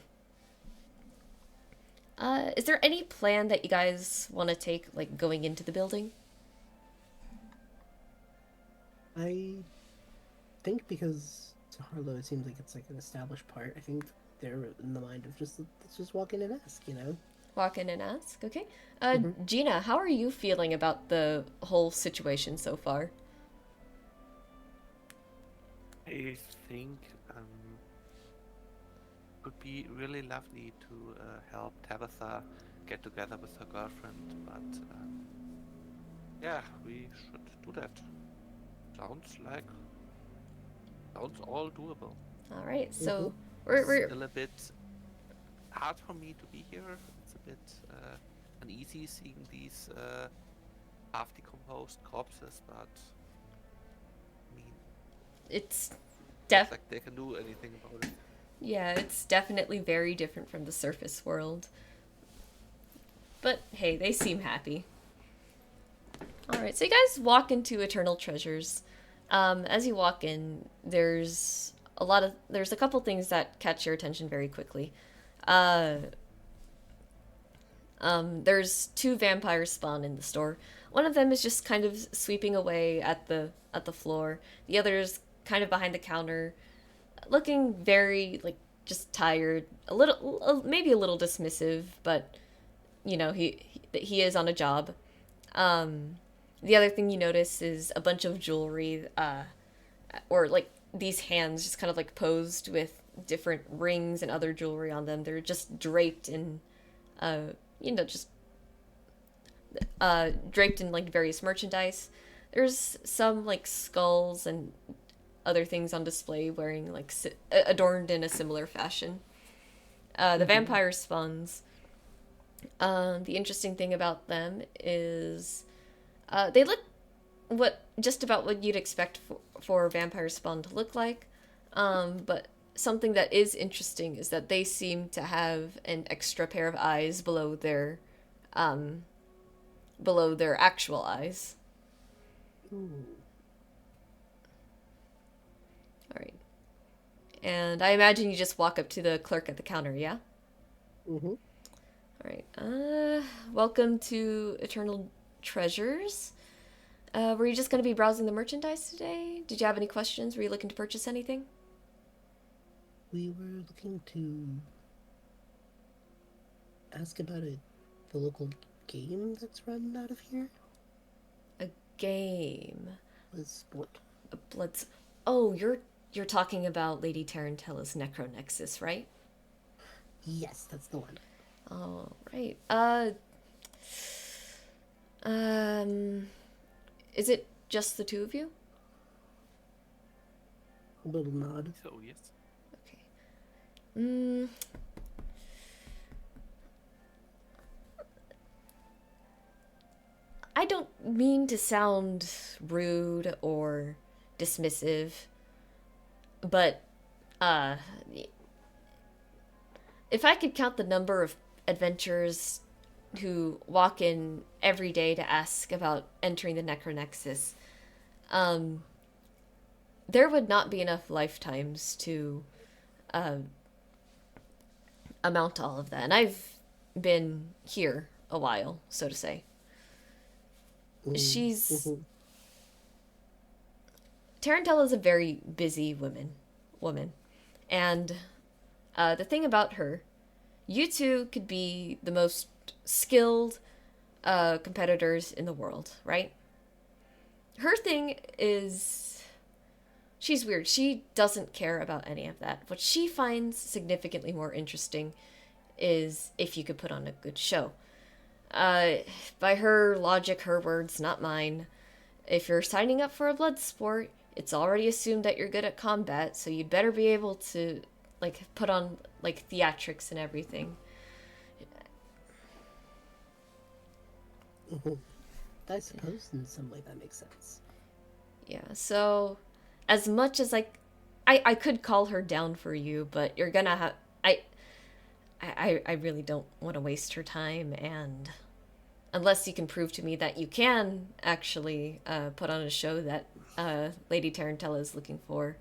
Is there any plan that you guys want to take, like going into the building? I think because to Harlow it seems like it's like an established part. I think they're in the mind of just let's just walk in and ask, you know? Walk in and ask, okay? Mhm. Gina, how are you feeling about the whole situation so far? I think would be really lovely to help Tabitha get together with her girlfriend, but yeah, we should do that. Sounds like sounds all doable. All right, Mhm. so we're Still a bit hard for me to be here. It's a bit uneasy seeing these half decomposed corpses, but I mean, it's not def like they can do anything about it. yeah, it's definitely very different from the surface world. But hey, they seem happy. All right, so you guys walk into Eternal Treasures. As you walk in, there's a couple things that catch your attention very quickly. Uh, there's two vampires spawn in the store. One of them is just kind of sweeping away at the floor. The other's kind of behind the counter, looking very like just tired, a little maybe a little dismissive, but you know he is on a job. Um, the other thing you notice is a bunch of jewelry, or like these hands just kind of like posed with different rings and other jewelry on them. They're just draped in, uh, just draped in like various merchandise. There's some like skulls and other things on display wearing like adorned in a similar fashion. The Mhm. vampire spawns. The interesting thing about them is they look what just about what you'd expect for vampire spawn to look like. But something that is interesting is that they seem to have an extra pair of eyes um, below their actual eyes. Ooh. All right. And I imagine you just walk up to the clerk at the counter, yeah? Mhm. Alright, welcome to Eternal Treasures. Were you just going to be browsing the merchandise today? Did you have any questions? Were you looking to purchase anything? We were looking to ask about the local game that's run out of here. A game. The sport. A blood... Oh, you're talking about Lady Tarantella's Necronexus, right? Yes, that's the one. Oh, right. Is it just the two of you? A little nod. So yes. Okay. I don't mean to sound rude or dismissive, but, if I could count the number of adventurers who walk in every day to ask about entering the Necronexus, there would not be enough lifetimes to amount to all of that. And I've been here a while, so to say. She's... Tarantella's a very busy woman. And the thing about her, you two could be the most skilled competitors in the world, right? Her thing is... She's weird. She doesn't care about any of that. What she finds significantly more interesting is if you could put on a good show. By her logic, her words, not mine. If you're signing up for a blood sport, it's already assumed that you're good at combat, so you'd better be able to, like, put on, like, theatrics and everything. I suppose in some way that makes sense. Yeah, so as much as I could call her down for you, but you're gonna have... I really don't want to waste her time, and unless you can prove to me that you can actually put on a show that Lady Tarantella is looking for,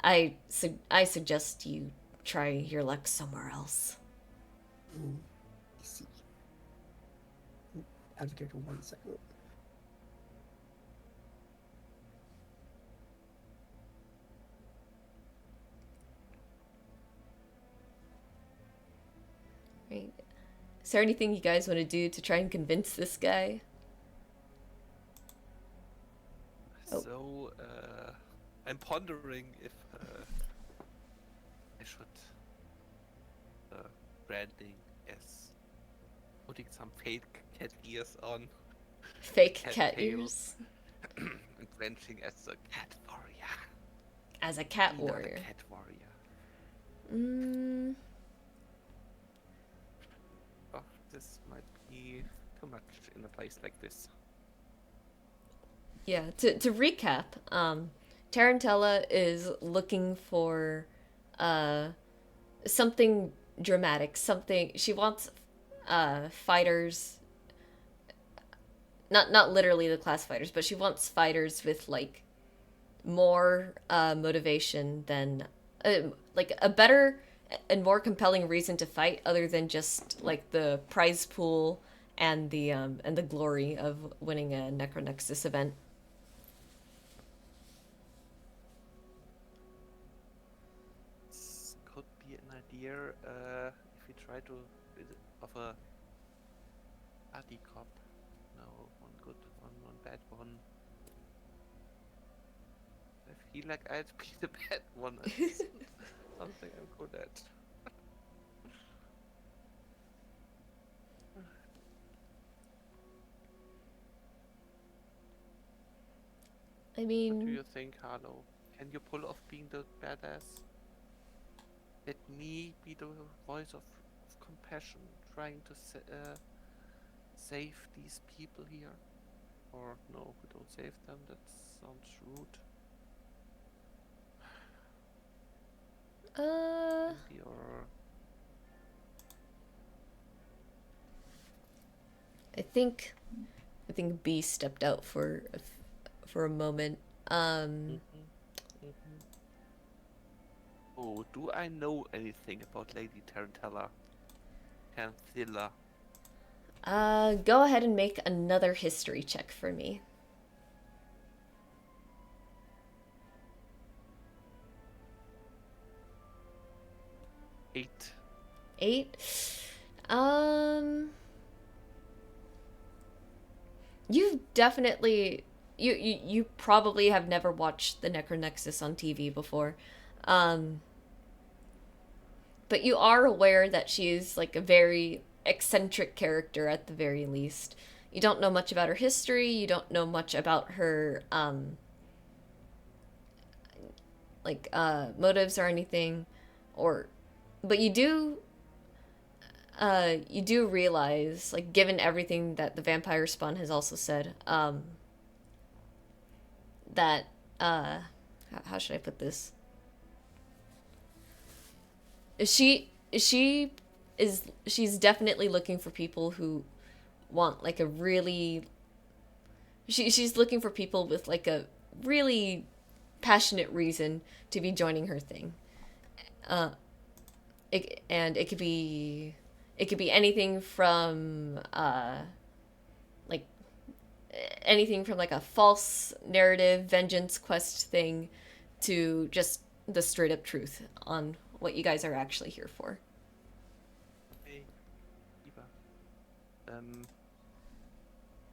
I suggest you try your luck somewhere else. I see. Out of character 1 second. Right. Is there anything you guys want to do to try and convince this guy? Oh. So, I'm pondering if I should branding as putting some fake cat ears on, Fake cat cat tail. ears? and branching as a cat warrior. As a cat Tina the warrior. cat warrior. Oh, this might be too much in a place like this. Yeah, to recap, Tarantella is looking for something dramatic, something... She wants fighters... Not literally the class fighters, but she wants fighters with, like, more motivation than... like, a better and more compelling reason to fight other than just, like, the prize pool and the glory of winning a Necronexus event. This could be an idea if we try to offer party cop. No, one good one bad one. I feel like I'd be the bad one. It's something I'm good at. I What do mean, you think, Harlow? Can you pull off being the badass? Let me be the voice of compassion, trying to save these people here. Or no, we don't save them, that sounds rude. Maybe, or... I think B stepped out for a moment. Oh, do I know anything about Lady Tarantella? Canthilla. Go ahead and make another history check for me. 8. 8. You've definitely you probably have never watched the Necronexus on TV before. Um but you are aware that she's like a very eccentric character at the very least. You don't know much about her history, you don't know much about her motives or anything, or but you do realize, like, given everything that the vampire spawn has also said, that how should I put this? She's definitely looking for people who want like a really she's looking for people with like a really passionate reason to be joining her thing. It could be anything from like anything from like a false narrative vengeance quest thing to just the straight up truth on what you guys are actually here for. Hey, Eva.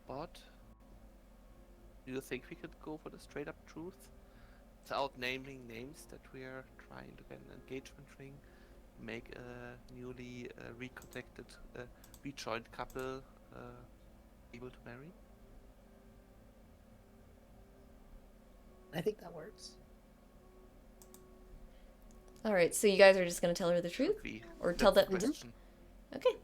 But do you think we could go for the straight up truth without naming names that we are trying to get an engagement ring, make a newly reconnected, rejoined couple able to marry? I think that works. All right, so you guys are just gonna tell her the truth, or tell that? Question. Okay.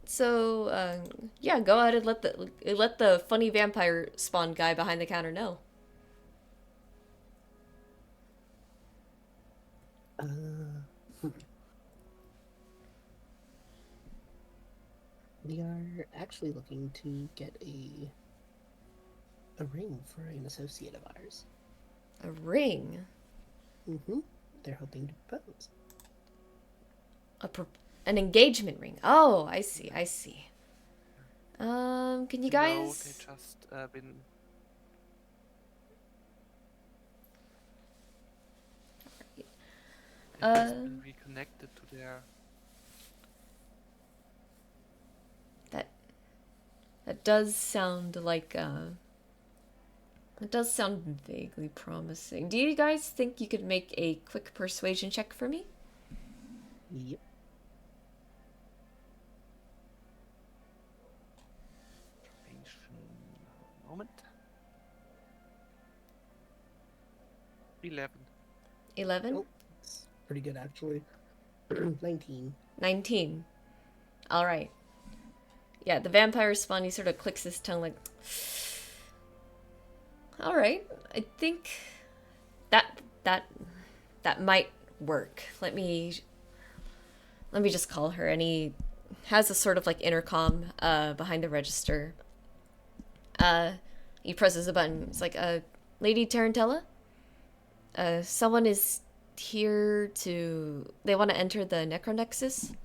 So yeah, go ahead and let the funny vampire spawn guy behind the counter know. We are actually looking to get a ring for an associate of ours. A ring? Mm-hmm. They're hoping to propose. An engagement ring. Oh, I see. I see. Can you guys? No, they just been. They've just been reconnected to their. That does sound like It does sound vaguely promising. Do you guys think you could make a quick persuasion check for me? Yep. Moment. 11. 11? Oh, it's pretty good actually. 19. 19. Alright. Yeah, the vampire spawn, he sort of clicks his tongue like... Alright, I think that might work. Let me just call her, and he has a sort of like intercom behind the register. He presses a button. It's like, Lady Tarantella? Someone is here to... They want to enter the Necronexus.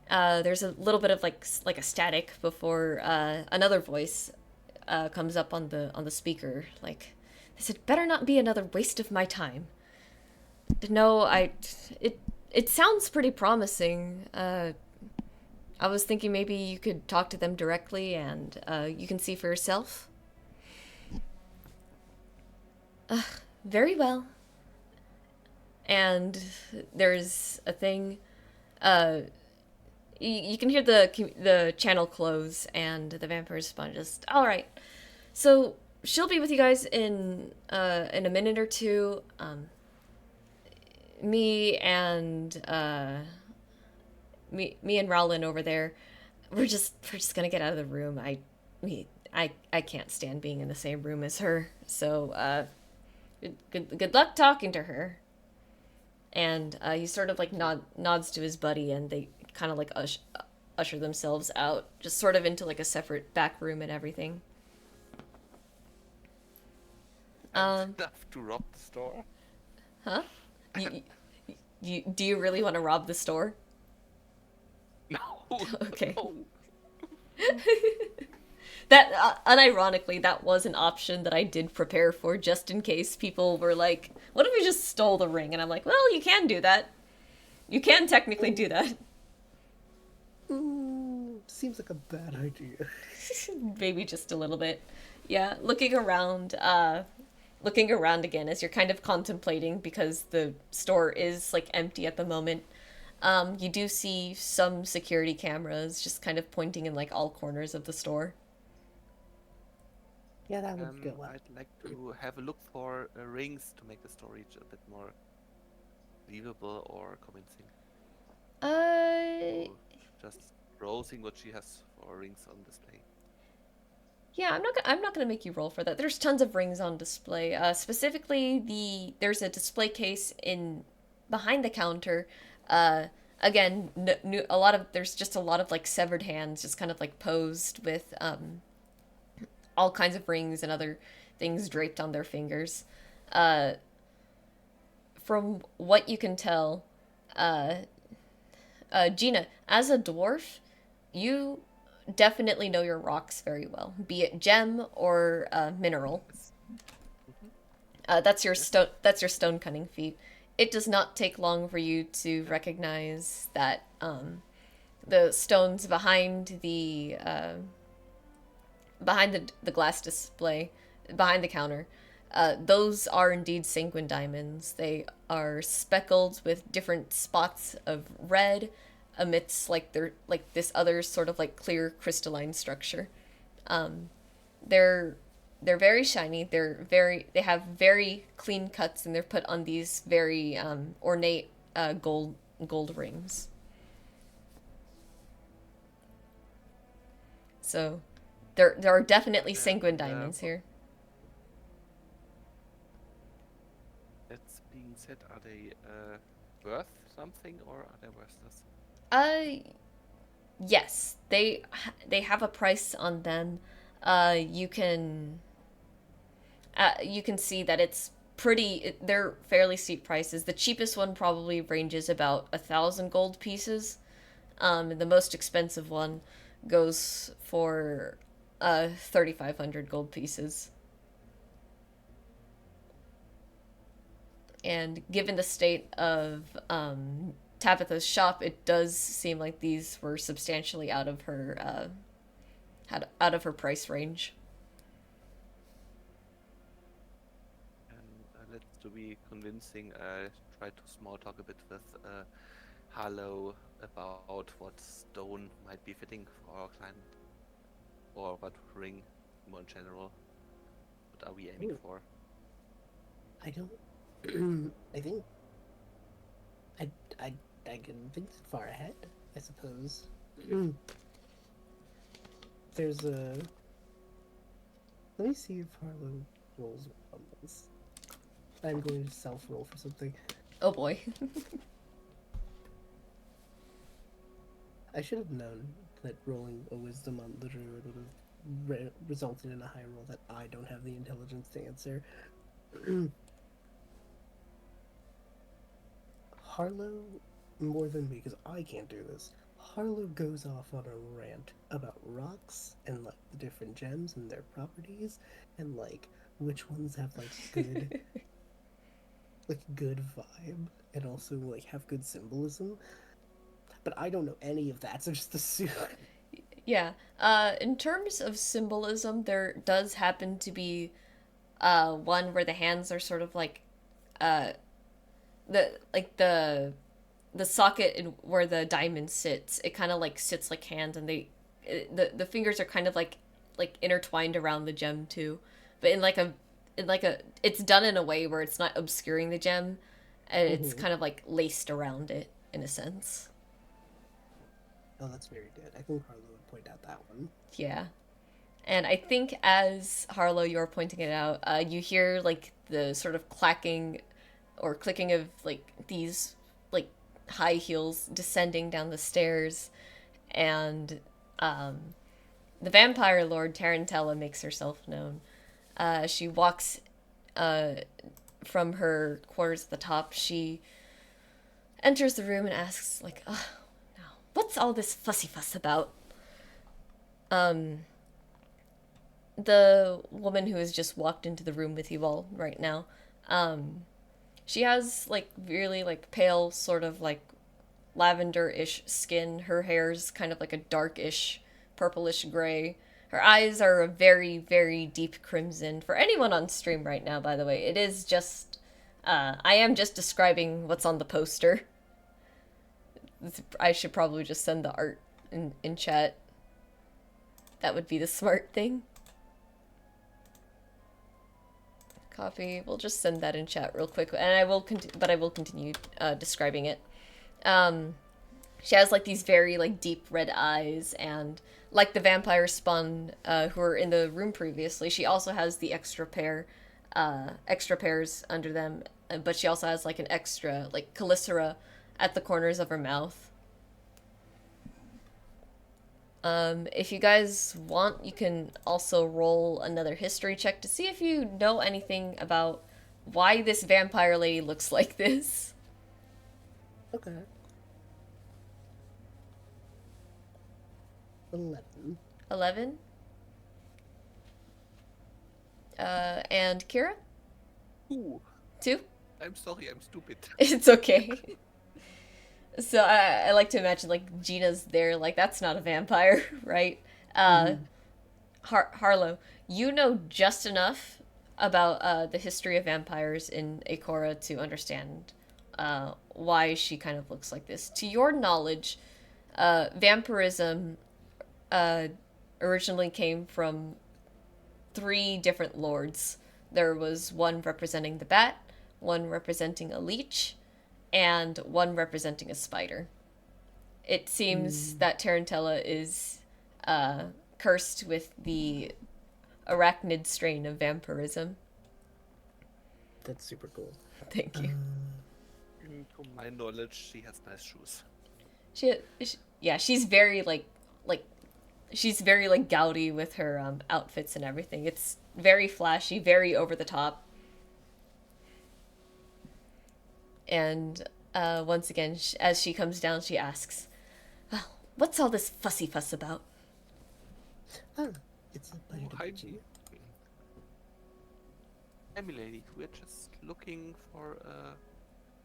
There's a little bit of like a static before another voice comes up on the speaker. Like, they said, better not be another waste of my time. No, it sounds pretty promising. I was thinking maybe you could talk to them directly and you can see for yourself. Very well. And there's a thing. You can hear the channel close, and the vampire spawn just... Alright. So, she'll be with you guys in a minute or two. Me and Rowlin over there, we're just gonna get out of the room. I can't stand being in the same room as her. So, good luck talking to her. And he sort of like nods to his buddy, and they kind of like usher themselves out, just sort of into like a separate back room and everything. Enough to rob the store. Huh? Do you really want to rob the store? No, Okay. no. That unironically, that was an option that I did prepare for just in case people were like, "What if we just stole the ring?" And I'm like, "Well, you can do that. You can technically do that." Seems like a bad idea. Maybe just a little bit. Yeah, looking around again as you're kind of contemplating because the store is like empty at the moment. You do see some security cameras just kind of pointing in like all corners of the store. Yeah, that would go well. I'd like to have a look for rings to make the story a bit more believable or convincing. Uh, So just browsing what she has for rings on display. yeah, I'm not gonna make you roll for that. There's tons of rings on display. Specifically, there's a display case in behind the counter. Uh, again, a lot of there's just a lot of like severed hands, just kind of like posed with all kinds of rings and other things draped on their fingers. Uh, from what you can tell, uh, Gina, as a dwarf, you definitely know your rocks very well, be it gem or mineral. Yes. Hmm. That's your Yes. stone. That's your stone cutting feat. It does not take long for you to recognize that the stones behind the glass display, behind the counter, those are indeed sanguine diamonds. They are speckled with different spots of red, amidst like their like this other sort of like clear crystalline structure. Um, they're they're very shiny. They have very clean cuts, and they're put on these very ornate gold rings. So there are Are definitely there, sanguine diamonds here. that's being said, are they worth something or are they worthless? Uh, yes, they have a price on them. You can you can see that it's they're fairly steep prices. The cheapest one probably ranges about 1,000 gold pieces. And the most expensive one goes for 3,500 gold pieces. And given the state of Tabitha's shop, it does seem like these were substantially out of her price range. And let's to be convincing, try to small talk a bit with Harlow about what stone might be fitting for our client or what ring more in general. What are we aiming Ooh, for? I don't. I think I I I can think far ahead. I suppose. There's a. Let me see if Harlow rolls on this. I'm going to self roll for something. Oh boy. I should have known that rolling a wisdom on the druid would have resulted in a high roll that I don't have the intelligence to answer. Harlow, more than me, because I can't do this. Harlow goes off on a rant about rocks and like the different gems and their properties and like which ones have like good vibe and also like have good symbolism. But I don't know any of that, so just assume. Yeah. In terms of symbolism, there does happen to be one where the hands are sort of like uh the like the socket where the diamond sits. It kind of like sits like hands, and the fingers are kind of like intertwined around the gem too, but in like a it's done in a way where it's not obscuring the gem, and it's Mm-hmm. kind of like laced around it in a sense. Oh, that's very good. I think Harlow would point out that one. Yeah. And I think as Harlow, you're pointing it out, you hear like the sort of clacking or clicking of like these like high heels descending down the stairs, and um, the vampire lord Tarantella makes herself known. She walks uh, from her quarters at the top. enters the room and asks, like, oh, no, what's all this fussy fuss about? Um, the woman who has just walked into the room with you all right now, um, she has, like, really, like, pale, sort of, like, lavender-ish skin. Her hair's kind of like a darkish, purplish gray. Her eyes are a very, very deep crimson. For anyone on stream right now, by the way, it is just... I am just describing what's on the poster. I should probably just send the art in chat. That would be the smart thing. Copy. We'll just send that in chat real quick, and I will continue describing it. She has like these very like deep red eyes, and like the vampire spawn who were in the room previously, she also has the extra pairs under them, but she also has like an extra like chelicera at the corners of her mouth. If you guys want, you can also roll another history check to see if you know anything about why this vampire lady looks like this. Okay. 11. 11. And Kira? Ooh, 2? I'm sorry, I'm stupid. It's okay. So I like to imagine like Gina's there, like that's not a vampire, right? Harlow, you know just enough about the history of vampires in Akora to understand why she kind of looks like this. To your knowledge, vampirism originally came from 3 different lords. There was one representing the bat, one representing a leech, and one representing a spider. It seems that Tarantella is cursed with the arachnid strain of vampirism. That's super cool. Thank you. To my knowledge, she has nice shoes. She's very like she's very like gaudy with her outfits and everything. It's very flashy, very over the top. And once again, as she comes down, she asks, "Well, what's all this fussy fuss about?" Oh, it's a pleasure to Hi, meet you. Hi, milady. We're just looking for a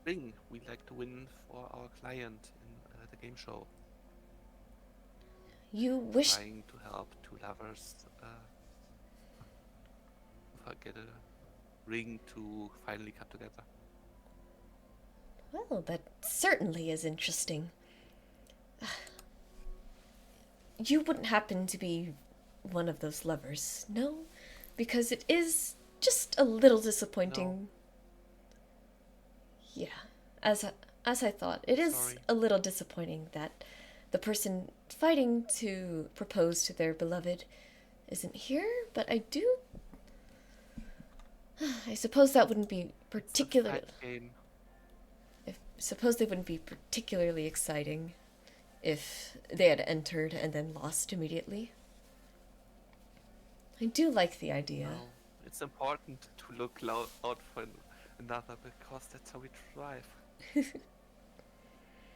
ring we'd like to win for our client in the game show. You wish... Trying to help 2 lovers get a ring to finally come together. Well, that certainly is interesting. You wouldn't happen to be one of those lovers, no? Because it is just a little disappointing. No. Yeah, as I thought, it is Sorry. a little disappointing that the person fighting to propose to their beloved isn't here, but I do... I suppose that wouldn't be particularly... Game. Suppose they wouldn't be particularly exciting if they had entered and then lost immediately. I do like the idea. No, it's important to look out for another because that's how we thrive.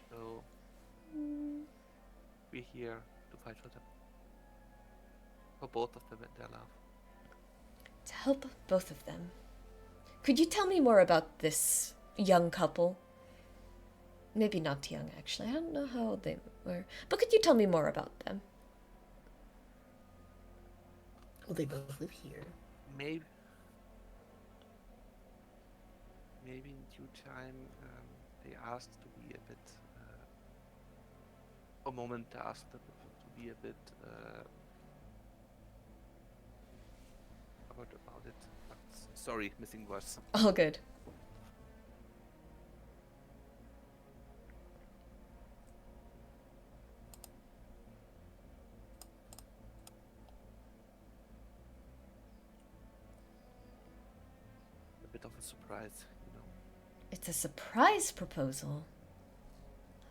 So we're here to fight for them, for both of them and their love. To help both of them. Could you tell me more about this young couple? Maybe not young, actually. I don't know how old they were. But could you tell me more about them? Well, they both live here. Maybe in due time they asked to be a bit. For a moment, they asked them to be a bit. About it. But sorry, missing words. All good. A bit of a surprise, you know. It's a surprise proposal.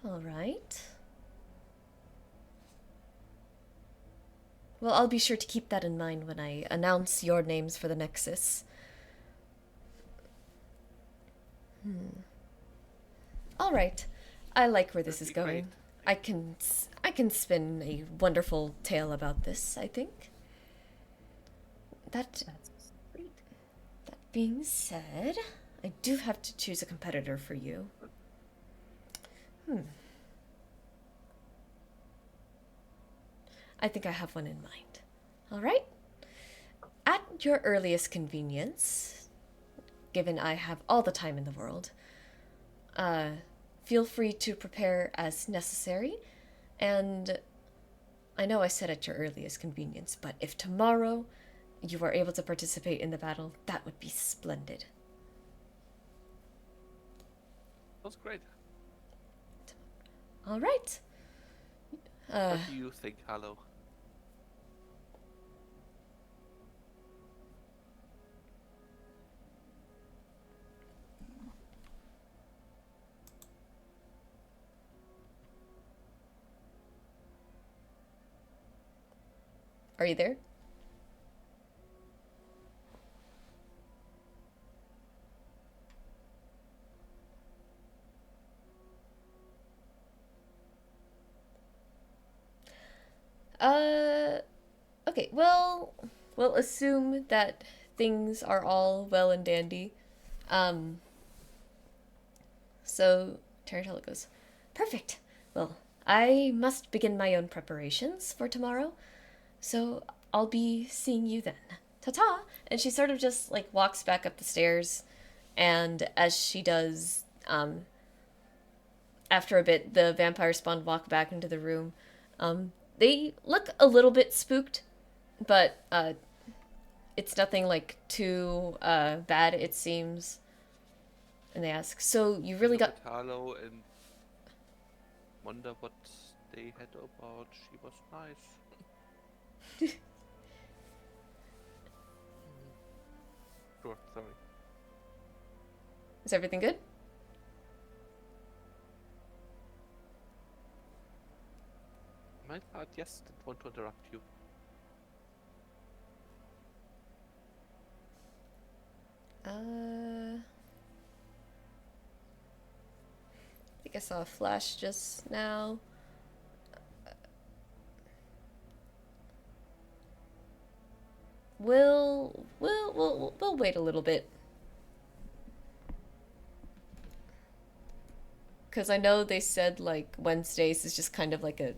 All right. Well, I'll be sure to keep that in mind when I announce your names for the Nexus. All right. I like where this That'd is be great. going. I can spin a wonderful tale about this, I think. That That's great. that being said, I do have to choose a competitor for you. I think I have one in mind. All right? At your earliest convenience, given I have all the time in the world, uh, feel free to prepare as necessary. And I know I said at your earliest convenience, but if tomorrow you are able to participate in the battle, that would be splendid. That's great. All right. What do you think, Hello? Are you there? Uh, okay. Well, we'll assume that things are all well and dandy. Um, so Tarantella goes, perfect. Well, I must begin my own preparations for tomorrow, so I'll be seeing you then. Ta ta! And she sort of just like walks back up the stairs, and as she does, after a bit, the vampire spawn walk back into the room. They look a little bit spooked, but it's nothing like too bad, it seems. And they ask, so you I really look got. at Harlow and wonder what they had about. She was nice. Sure, sorry. Is everything good? My part, yes, didn't want to interrupt you. I think I saw a flash just now. We'll wait a little bit. Because I know they said like Wednesdays is just kind of like a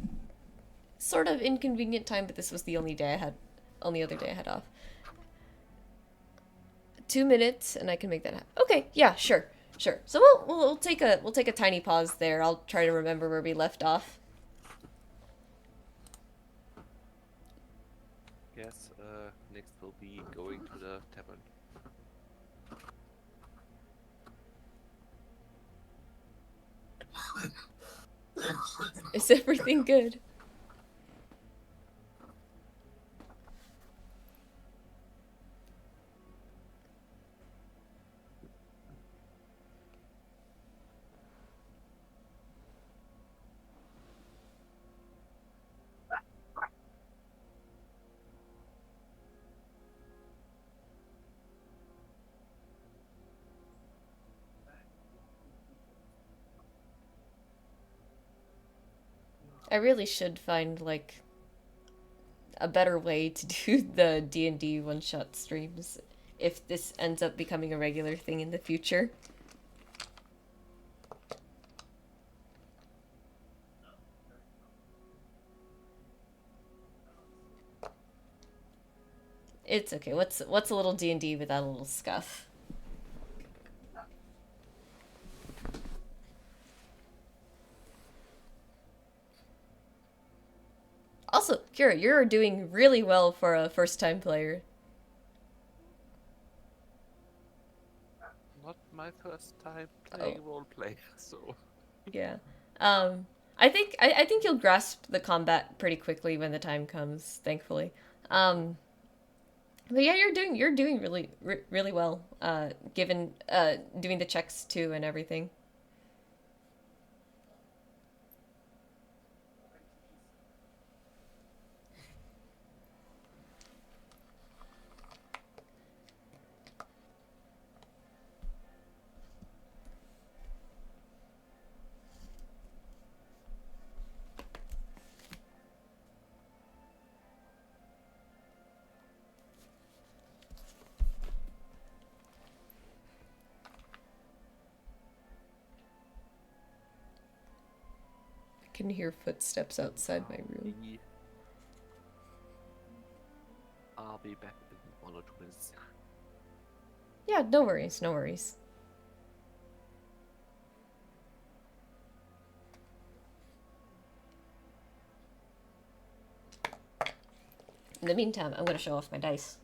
sort of inconvenient time, but this was the only other day I had off. 2 minutes, and I can make that happen. Okay, yeah, sure, sure. So we'll take a tiny pause there. I'll try to remember where we left off. Yes, next will be going to the tavern. Is everything good? I really should find like a better way to do the D&D one-shot streams if this ends up becoming a regular thing in the future. It's okay. What's a little D&D without a little scuff? Also, Kira, you're doing really well for a first-time player. Not my first time Oh, playing roleplay, so yeah. I think you'll grasp the combat pretty quickly when the time comes, thankfully. Um, but yeah, you're doing really well. Given doing the checks too and everything. can hear footsteps outside my room. I'll be back in 1 or 2 minutes. Yeah, no worries, no worries. In the meantime, I'm gonna show off my dice.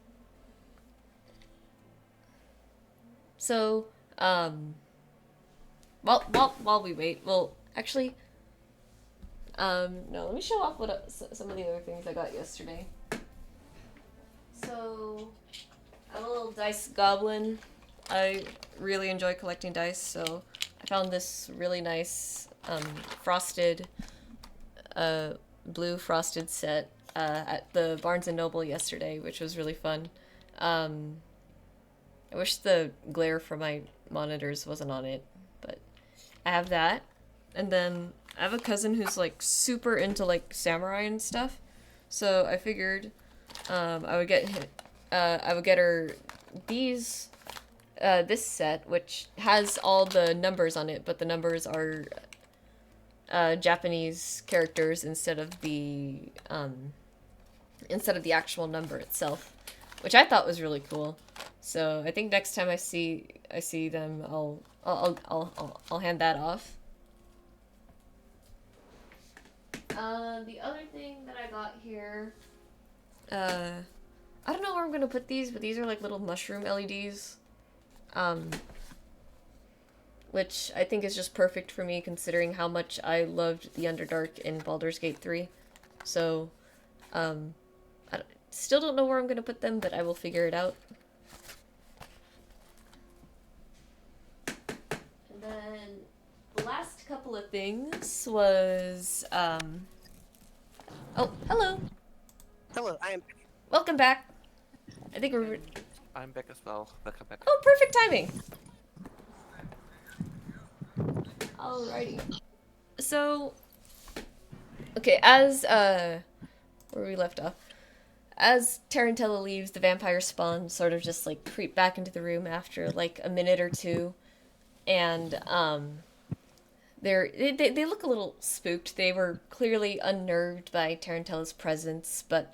So, while we wait, well, actually, no, let me show off some of the other things I got yesterday. So, I'm a little dice goblin. I really enjoy collecting dice, so I found this really nice, frosted, blue frosted set, at the Barnes & Noble yesterday, which was really fun. I wish the glare from my monitors wasn't on it, but I have that. And then I have a cousin who's like super into like samurai and stuff. So I figured I would get her these this set, which has all the numbers on it, but the numbers are Japanese characters instead of the actual number itself, which I thought was really cool. So I think next time I see them, I'll hand that off. The other thing that I got here, I don't know where I'm gonna put these, but these are like little mushroom LEDs, which I think is just perfect for me considering how much I loved the Underdark in Baldur's Gate 3. So, I still don't know where I'm gonna put them, but I will figure it out. And then the last couple of things was, oh, hello. Hello, I am. Welcome back. I think we're... I'm back as well. Welcome back. Oh, perfect timing. Alrighty. So, okay, as, where we left off. As Tarantella leaves, the vampire spawn sort of just, like, creep back into the room after, like, a minute or two. And, they look a little spooked. They were clearly unnerved by Tarantella's presence, but,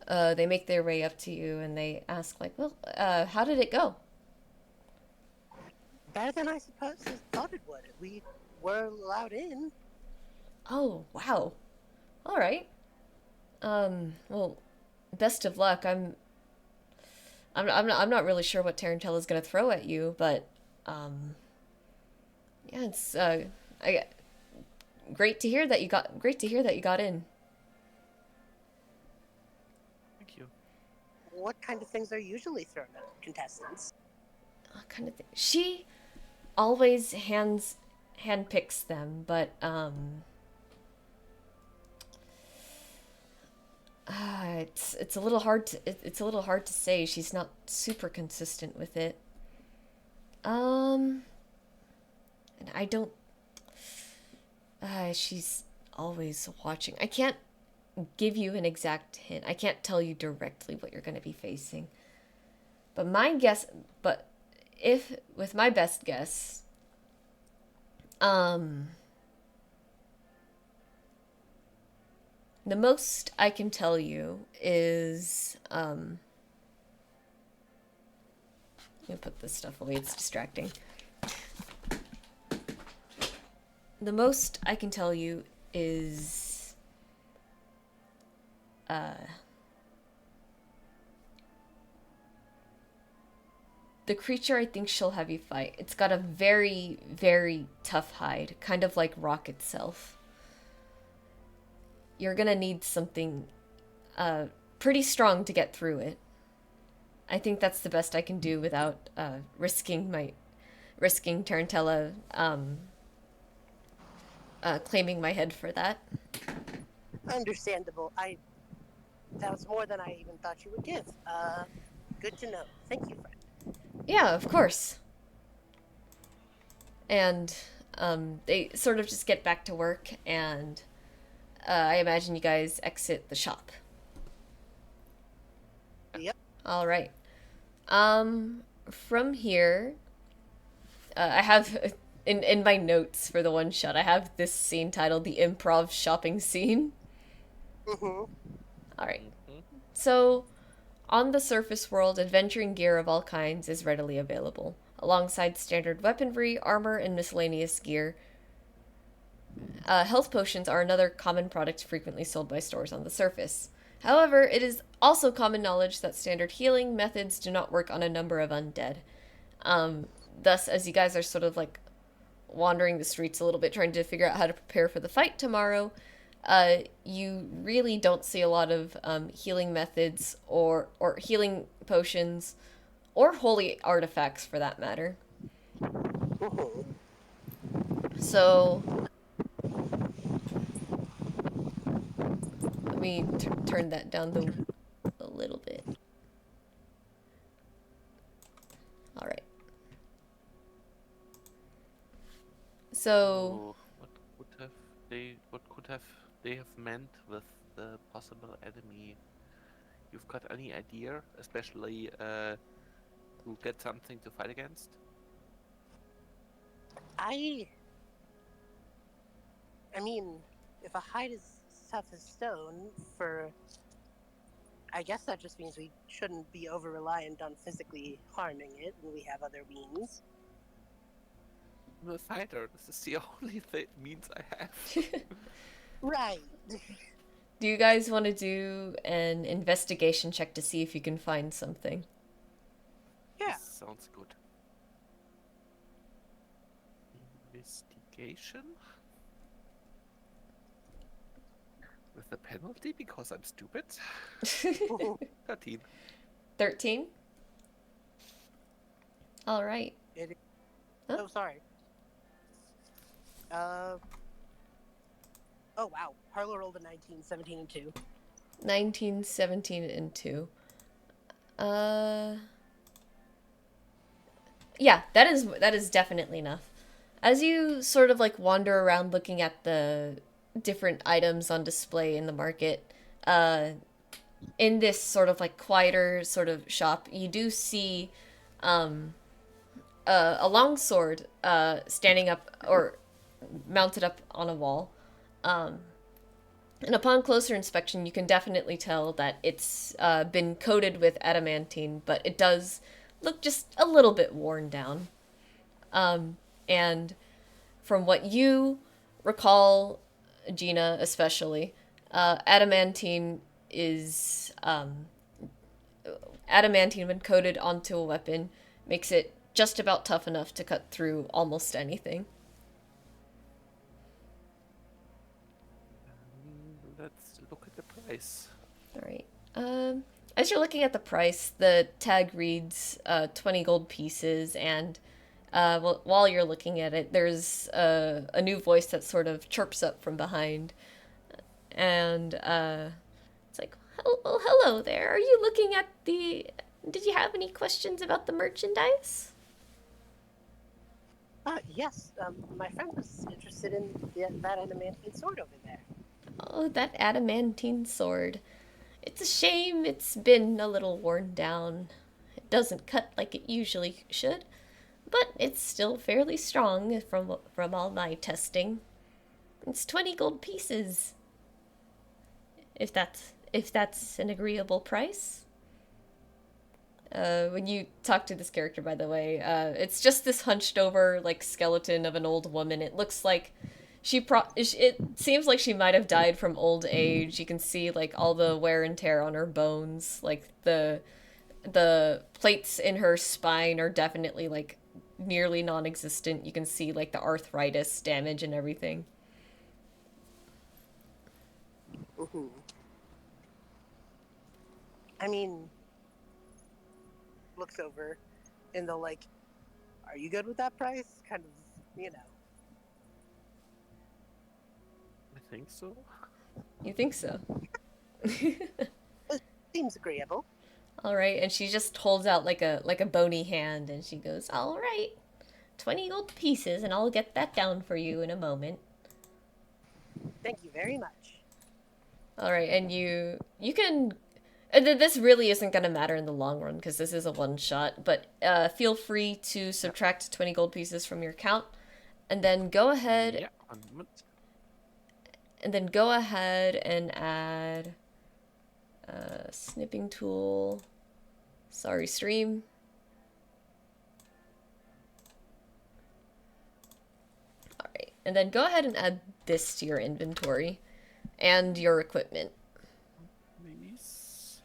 they make their way up to you and they ask, like, well, how did it go? Better than I suppose I thought it would. We were allowed in. Oh, wow. Alright. Well, best of luck. I'm not really sure what Tarantella's gonna throw at you, but, yeah, it's, great to hear that you got in. Thank you. What kind of things are usually thrown at contestants? Kind of thing. She always handpicks them, but it's a little hard to say. She's not super consistent with it. And I don't. She's always watching. I can't give you an exact hint. I can't tell you directly what you're going to be facing. But with my best guess, the most I can tell you is, let me put this stuff away, it's distracting. The most I can tell you is, the creature I think she'll have you fight. It's got a very, very tough hide, kind of like rock itself. You're gonna need something pretty strong to get through it. I think that's the best I can do without risking Tarantella claiming my head for that. Understandable. That was more than I even thought you would give. Good to know. Thank you, friend. Yeah, of course. And they sort of just get back to work, and I imagine you guys exit the shop. Yep. All right. From here, I have in my notes for the one shot, I have this scene titled "The Improv Shopping Scene." Mm-hmm. All right. Mhm. So, on the surface world, adventuring gear of all kinds is readily available, alongside standard weaponry, armor, and miscellaneous gear. Health potions are another common product frequently sold by stores on the surface. However, it is also common knowledge that standard healing methods do not work on a number of undead. Thus, as you guys are sort of like wandering the streets a little bit, trying to figure out how to prepare for the fight tomorrow, you really don't see a lot of healing methods or healing potions or holy artifacts for that matter. Mm-hmm. So let me turn that down a little bit. All right. So What could have they have meant with the possible enemy? You've got any idea, especially to get something to fight against? I mean, if a hide is tough as stone, I guess that just means we shouldn't be over reliant on physically harming it when we have other means. I'm a fighter. This is the only means I have. Right. do you guys want to do an investigation check to see if you can find something? Yeah. This sounds good. Investigation? With a penalty because I'm stupid? 13. 13? All right. It, Huh? Oh, sorry. Oh, wow. Harlow rolled a 19, 17, and 2. 19, 17, and 2. Yeah, that is definitely enough. As you sort of like wander around looking at the different items on display in the market, in this sort of like quieter sort of shop, you do see a longsword standing up or mounted up on a wall. And upon closer inspection, you can definitely tell that it's been coated with adamantine, but it does look just a little bit worn down. And from what you recall, Gina especially, adamantine is adamantine when coated onto a weapon makes it just about tough enough to cut through almost anything. Let's look at the price. All right. As you're looking at the price, the tag reads 20 gold pieces, and while you're looking at it, there's a new voice that sort of chirps up from behind, and it's like, "Oh, hello there. Are you looking at the? Did you have any questions about the merchandise?" Yes. My friend was interested in that adamantine sword over there. Oh, that adamantine sword. It's a shame it's been a little worn down. It doesn't cut like it usually should, but it's still fairly strong from all my testing. It's 20 gold pieces. If that's an agreeable price. When you talk to this character, by the way, it's just this hunched over like skeleton of an old woman. It looks like it seems like she might have died from old age. You can see like all the wear and tear on her bones. Like the plates in her spine are definitely like nearly non-existent. You can see like the arthritis damage and everything. Mm-hmm. I mean, looks over and they'll like, are you good with that price? Kind of, you know. I think so. You think so? Seems agreeable. All right, and she just holds out like a bony hand, and she goes, "All right, 20 gold pieces, and I'll get that down for you in a moment." Thank you very much. All right, and you can. This really isn't gonna matter in the long run because this is a one shot. But feel free to subtract 20 gold pieces from your account, And then go ahead Yeah, 1 moment. and add snipping tool. Sorry, stream. Alright, and then go ahead and add this to your inventory and your equipment. Please.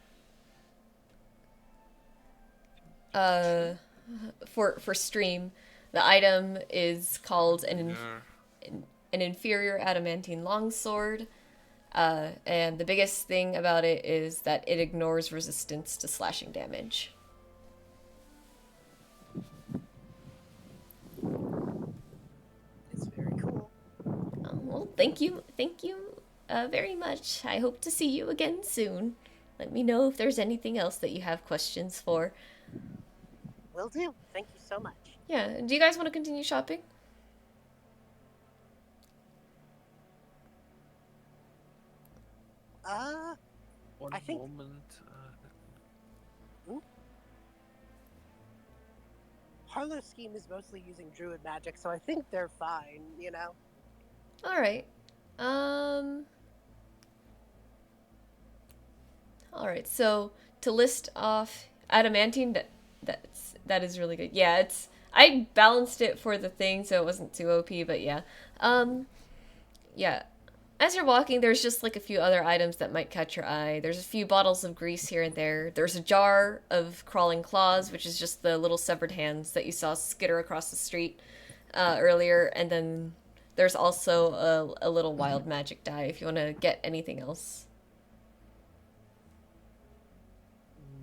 For stream, the item is called Yeah. an inferior adamantine longsword. And the biggest thing about it is that it ignores resistance to slashing damage. It's very cool. Oh, well, thank you very much. I hope to see you again soon. Let me know if there's anything else that you have questions for. Will do. Thank you so much. Yeah, do you guys want to continue shopping? One I think- moment. Harlow's scheme is mostly using druid magic, so I think they're fine, you know? Alright. Alright, so to list off adamantine, that is really good. Yeah, I balanced it for the thing so it wasn't too OP, but yeah. Yeah. As you're walking, there's just like a few other items that might catch your eye. There's a few bottles of grease here and there. There's a jar of crawling claws, which is just the little severed hands that you saw skitter across the street earlier. And then there's also a little wild magic die if you want to get anything else.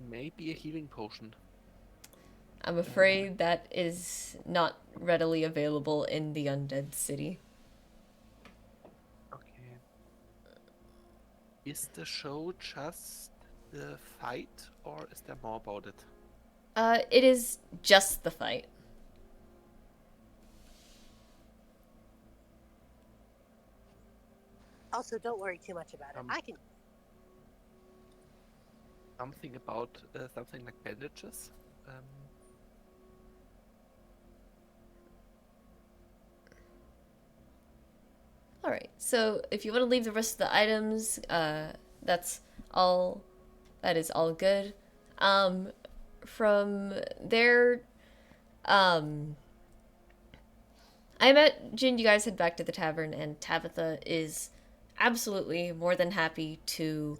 Maybe a healing potion. I'm afraid that is not readily available in the Undead City. Okay. Is the show just the fight, or is there more about it? It is just the fight. Also, don't worry too much about it. I can. Something about something like bandages? Alright, so if you want to leave the rest of the items, that's all. That is all good. From there, I imagine you guys head back to the tavern, and Tabitha is absolutely more than happy to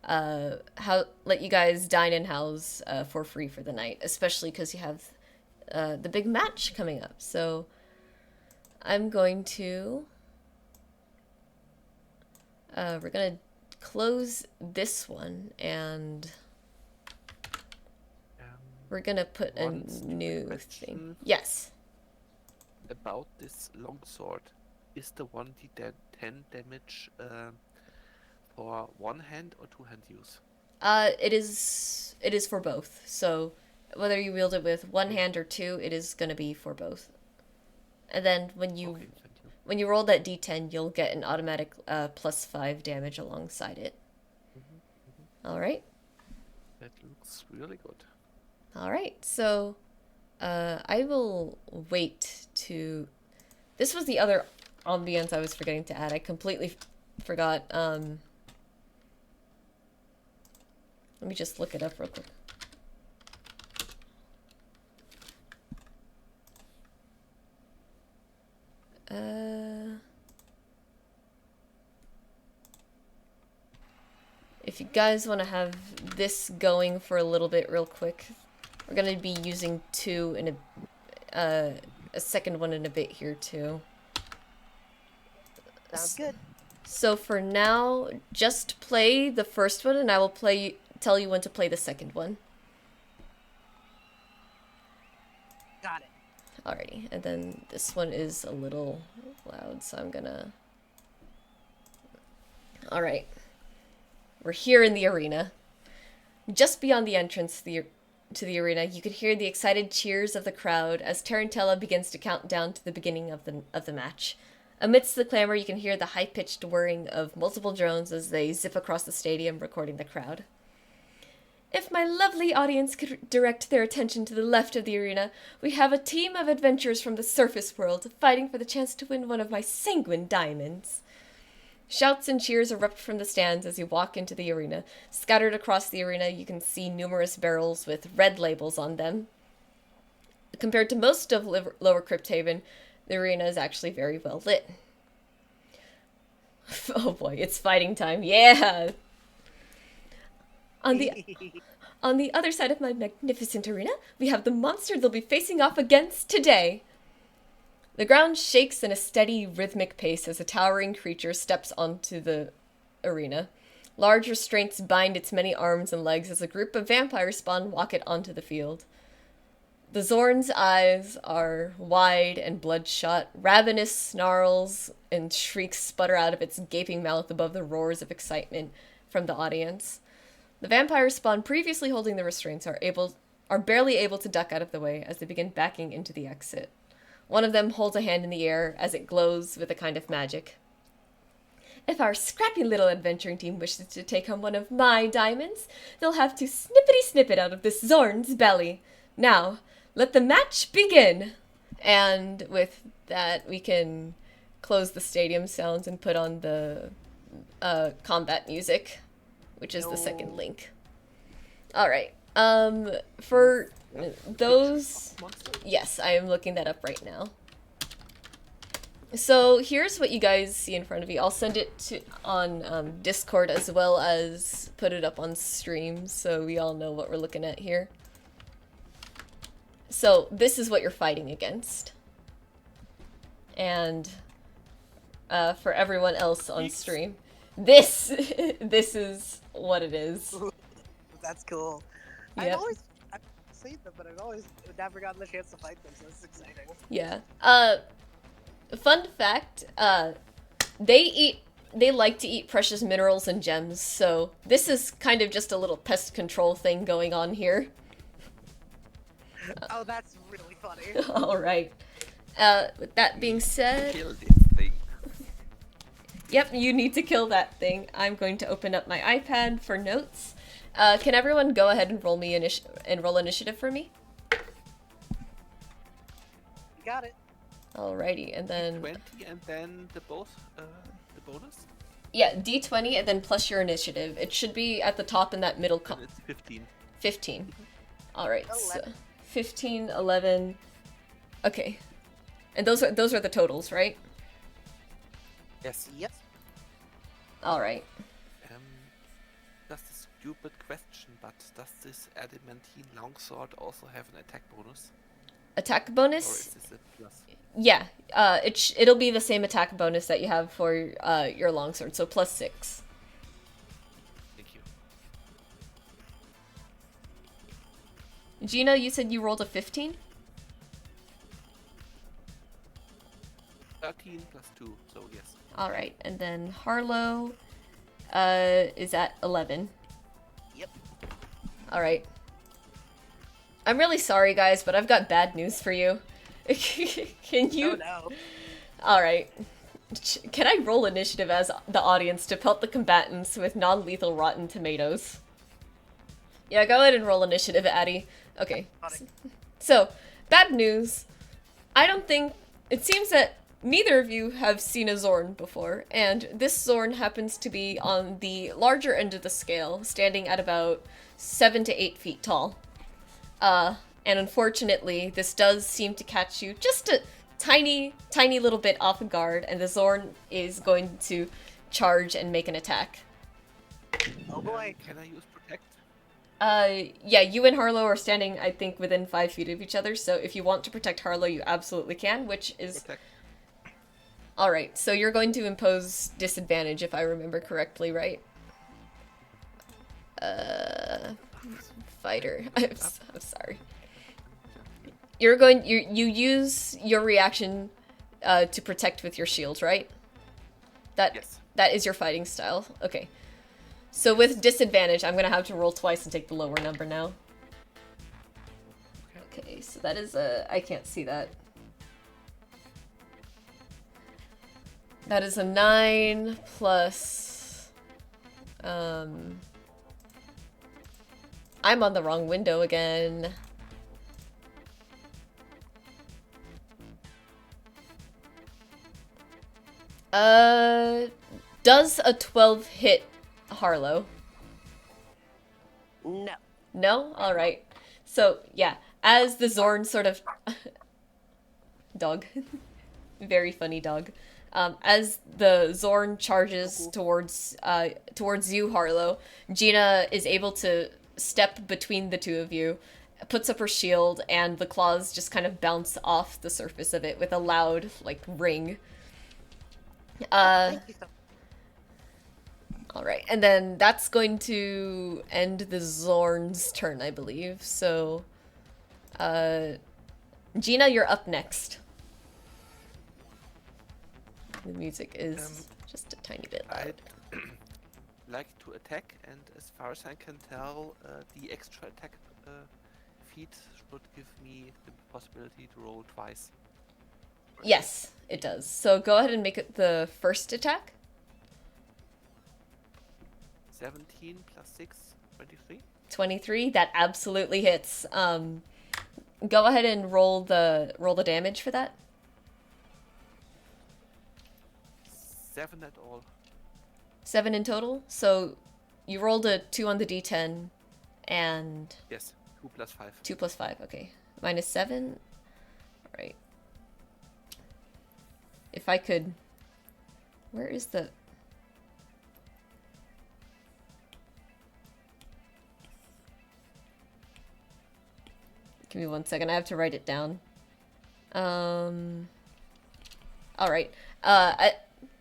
let you guys dine and house for free for the night, especially because you have the big match coming up. So I'm going to. We're gonna close this one, and we're gonna put a one stupid new question. thing. Yes. About this longsword, is the 1d10 damage for one hand or two hand use? It is for both. So whether you wield it with one hand or two, it is gonna be for both. And then when you Okay, thank you. when you roll that d10, you'll get an automatic +5 damage alongside it. All right. That looks really good. All right. So I will wait to. This was the other ambience I was forgetting to add. I completely forgot. Let me just look it up real quick. If you guys want to have this going for a little bit real quick, we're going to be using two in a second one in a bit here too. Sounds good. So for now, just play the first one and I will tell you when to play the second one. Got it. Alrighty, and then this one is a little loud, so I'm gonna... Alright. We're here in the arena. Just beyond the entrance to the arena, you can hear the excited cheers of the crowd as Tarantella begins to count down to the beginning of the match. Amidst the clamor, you can hear the high-pitched whirring of multiple drones as they zip across the stadium, recording the crowd. If my lovely audience could direct their attention to the left of the arena, we have a team of adventurers from the surface world fighting for the chance to win one of my sanguine diamonds. Shouts and cheers erupt from the stands as you walk into the arena. Scattered across the arena, you can see numerous barrels with red labels on them. Compared to most of Lower Crypthaven, the arena is actually very well lit. Oh boy, it's fighting time. Yeah! On the other side of my magnificent arena, we have the monster they'll be facing off against today. The ground shakes in a steady, rhythmic pace as a towering creature steps onto the arena. Large restraints bind its many arms and legs as a group of vampires spawn walk it onto the field. The Zorn's eyes are wide and bloodshot. Ravenous snarls and shrieks sputter out of its gaping mouth above the roars of excitement from the audience. The vampires spawn previously holding the restraints are barely able to duck out of the way as they begin backing into the exit. One of them holds a hand in the air as it glows with a kind of magic. If our scrappy little adventuring team wishes to take home one of my diamonds, they'll have to snippety snip it out of this Zorn's belly. Now, let the match begin! And with that, we can close the stadium sounds and put on the combat music, which is the second link. Alright, for those... Yes, I am looking that up right now. So here's what you guys see in front of you. I'll send it on Discord as well as put it up on stream so we all know what we're looking at here. So this is what you're fighting against. And for everyone else on stream, this is what it is. That's cool. Yep. I've seen them, but I've always never gotten the chance to fight them, so this is exciting. Yeah. Fun fact, they like to eat precious minerals and gems, so this is kind of just a little pest control thing going on here. Oh, that's really funny. Alright. With that being said... Kill this thing. Yep, you need to kill that thing. I'm going to open up my iPad for notes. Can everyone go ahead and roll initiative for me? You got it. Alrighty, and then... 20 and then the bonus? Yeah, D20 and then plus your initiative. It should be at the top in that middle And it's 15. 15. Alright, so 11. 15, 11... Okay. And those are the totals, right? Yes. Yep. Alright. Just a stupid question, but does this adamantine longsword also have an attack bonus? Attack Or bonus? is this a plus? Yeah. It'll be the same attack bonus that you have for your longsword, so plus 6. Thank you. Gina, you said you rolled a 15? 13 plus 2, so yes. Alright, and then Harlow is at 11. Yep. Alright. I'm really sorry, guys, but I've got bad news for you. Can you... Oh no. Alright. Can I roll initiative as the audience to pelt the combatants with non-lethal rotten tomatoes? Yeah, go ahead and roll initiative, Addie. Okay. So, bad news. I don't think... It seems that neither of you have seen a Zorn before, and this Zorn happens to be on the larger end of the scale, standing at about 7 to 8 feet tall. And unfortunately, this does seem to catch you just a tiny little bit off guard, and the Zorn is going to charge and make an attack. Oh boy. Can I use protect? Yeah, you and Harlow are standing, I think, within 5 feet of each other, so if you want to protect Harlow, you absolutely can, which is... Protect. Alright, so you're going to impose disadvantage, if I remember correctly, right? Fighter. I'm sorry. You use your reaction to protect with your shield, right? Yes. That is your fighting style. Okay. So with disadvantage, I'm gonna have to roll twice and take the lower number now. Okay, so that is I can't see that. That is a 9 plus I'm on the wrong window again. Does a 12 hit Harlow? No. No? Alright. So, yeah, as the Zorn sort of... dog. Very funny dog. As the Zorn charges towards you, Harlow, Gina is able to step between the two of you, puts up her shield, and the claws just kind of bounce off the surface of it with a loud, like, ring. Thank you so Alright, and then that's going to end the Zorn's turn, I believe. So, Gina, you're up next. The music is just a tiny bit loud. I'd like to attack, and as far as I can tell, the extra attack feat should give me the possibility to roll twice. Yes, it does. So go ahead and make it the first attack. 17 plus 6, 23. 23, that absolutely hits. Go ahead and roll the damage for that. 7 at all. 7 in total. So you rolled a 2 on the d10 and Yes, 2 plus 5. 2 plus 5, okay. Minus 7. Alright. If I could... Where is the... Give me 1 second, I have to write it down. Alright.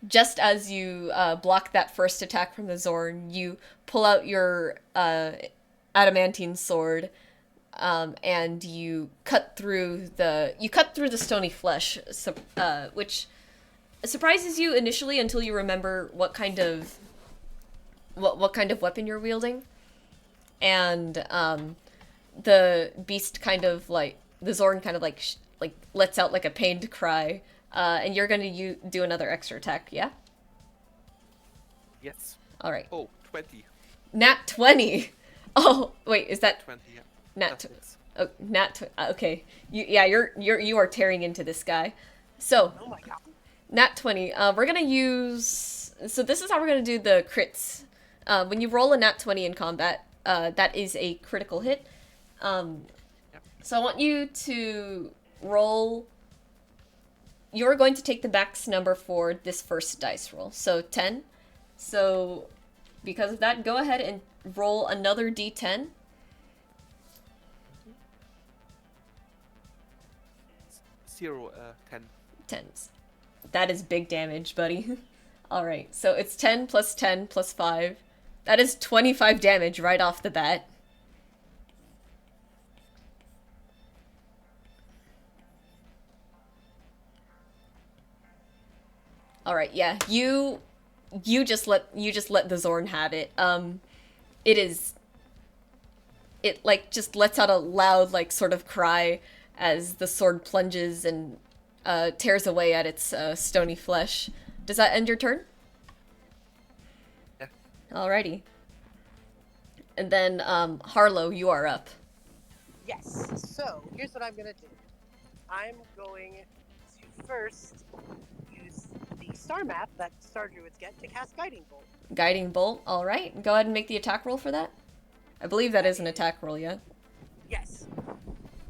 Just as you block that first attack from the Zorn, you pull out your adamantine sword, and you cut through the stony flesh, which surprises you initially until you remember what kind of weapon you're wielding, and the beast kind of like the Zorn kind of like lets out like a pained cry. And you're gonna do another extra attack, yeah? Yes. Alright. Oh, 20. Nat 20! Oh, wait, is that... 20, yeah. Nat... Yes. Oh, okay. You are tearing into this guy. So, Oh my god. Nat 20. We're gonna use... So this is how we're gonna do the crits. When you roll a Nat 20 in combat, that is a critical hit. So I want you to roll... You're going to take the max number for this first dice roll. So 10. So because of that, go ahead and roll another d10. 10. 10s. That is big damage, buddy. Alright, so it's 10 plus 10 plus 5. That is 25 damage right off the bat. Alright, yeah. You just let the Zorn have it. It like just lets out a loud like sort of cry as the sword plunges and tears away at its stony flesh. Does that end your turn? Yeah. Alrighty. And then Harlow, you are up. Yes. So here's what I'm gonna do. I'm going to first use the star map that Star Druids get to cast Guiding Bolt. Guiding Bolt, alright. Go ahead and make the attack roll for that. I believe that is an attack roll, yeah? Yes.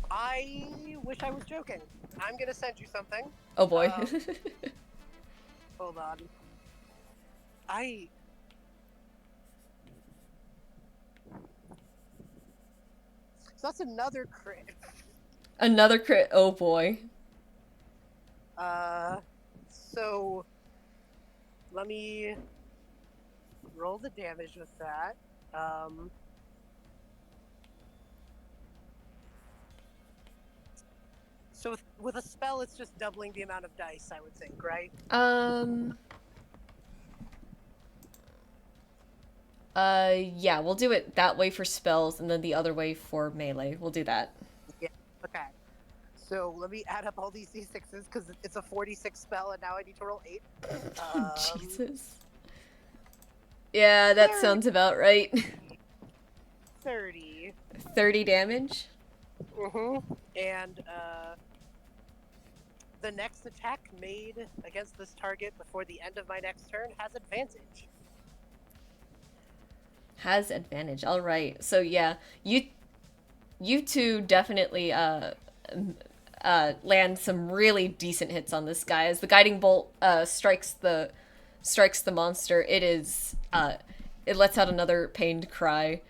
I wish I was joking. I'm gonna send you something. Oh boy. Hold on. So that's another crit. Another crit, oh boy. So let me roll the damage with that. So with a spell, it's just doubling the amount of dice, I would think, right? Yeah, we'll do it that way for spells, and then the other way for melee. We'll do that. Yeah. Okay. So let me add up all these d6s because it's a 46 spell, and now I need to roll 8. Jesus. Yeah, that 30. sounds about right. 30. 30 damage. And the next attack made against this target before the end of my next turn has advantage. Has advantage. All right. So yeah, you two definitely land some really decent hits on this guy as the guiding bolt strikes the monster. It is it lets out another pained cry.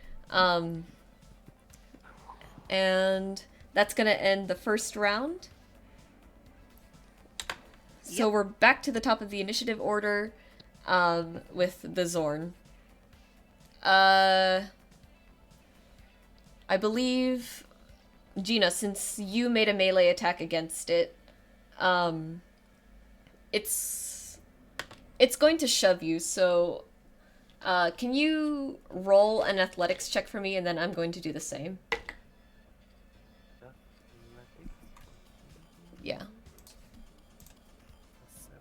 And that's gonna end the first round. So Yep. we're back to the top of the initiative order with the Zorn. I believe, Gina, since you made a melee attack against it, it's going to shove you. So, can you roll an athletics check for me, and then I'm going to do the same. Athletics. Yeah. 7,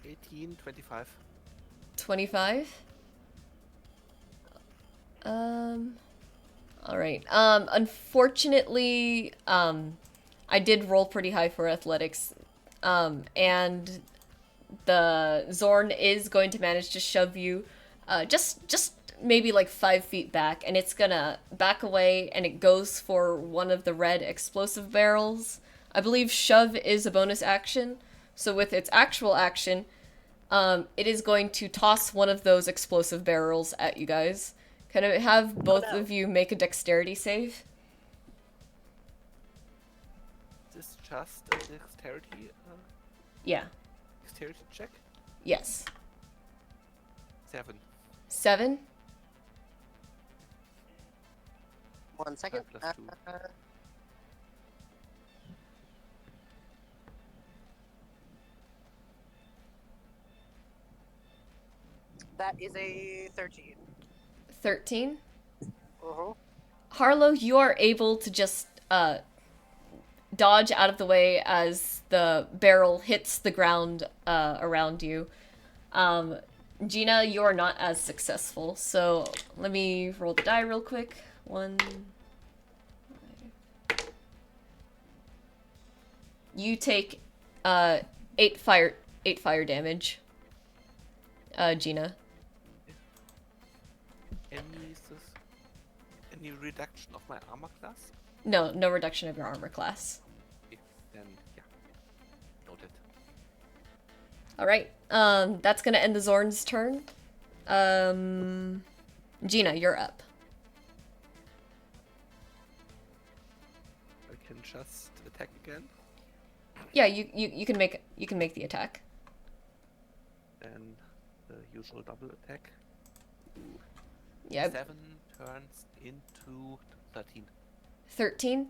18, 25. 25. All right. Unfortunately, I did roll pretty high for athletics, and the Zorn is going to manage to shove you, just maybe like 5 feet back, and it's gonna back away, and it goes for one of the red explosive barrels. I believe shove is a bonus action, so with its actual action, it is going to toss one of those explosive barrels at you guys. Can I have both no. of you make a dexterity save? This just a dexterity Yeah. check. Yes. 7. 7? 1 second. 5 + 2. That is a 13. 13? Uh-huh. Harlow, you are able to just dodge out of the way as the barrel hits the ground around you. Gina, you are not as successful. So let me roll the die real quick. 1. 5. You take 8 fire damage. Gina. Any reduction of my armor class? No reduction of your armor class. Okay, then yeah. Noted. All right. That's gonna end the Zorn's turn. Gina, you're up. I can just attack again. Yeah, you can make the attack. Then the usual double attack. Yeah. 7 turns into 13. 13.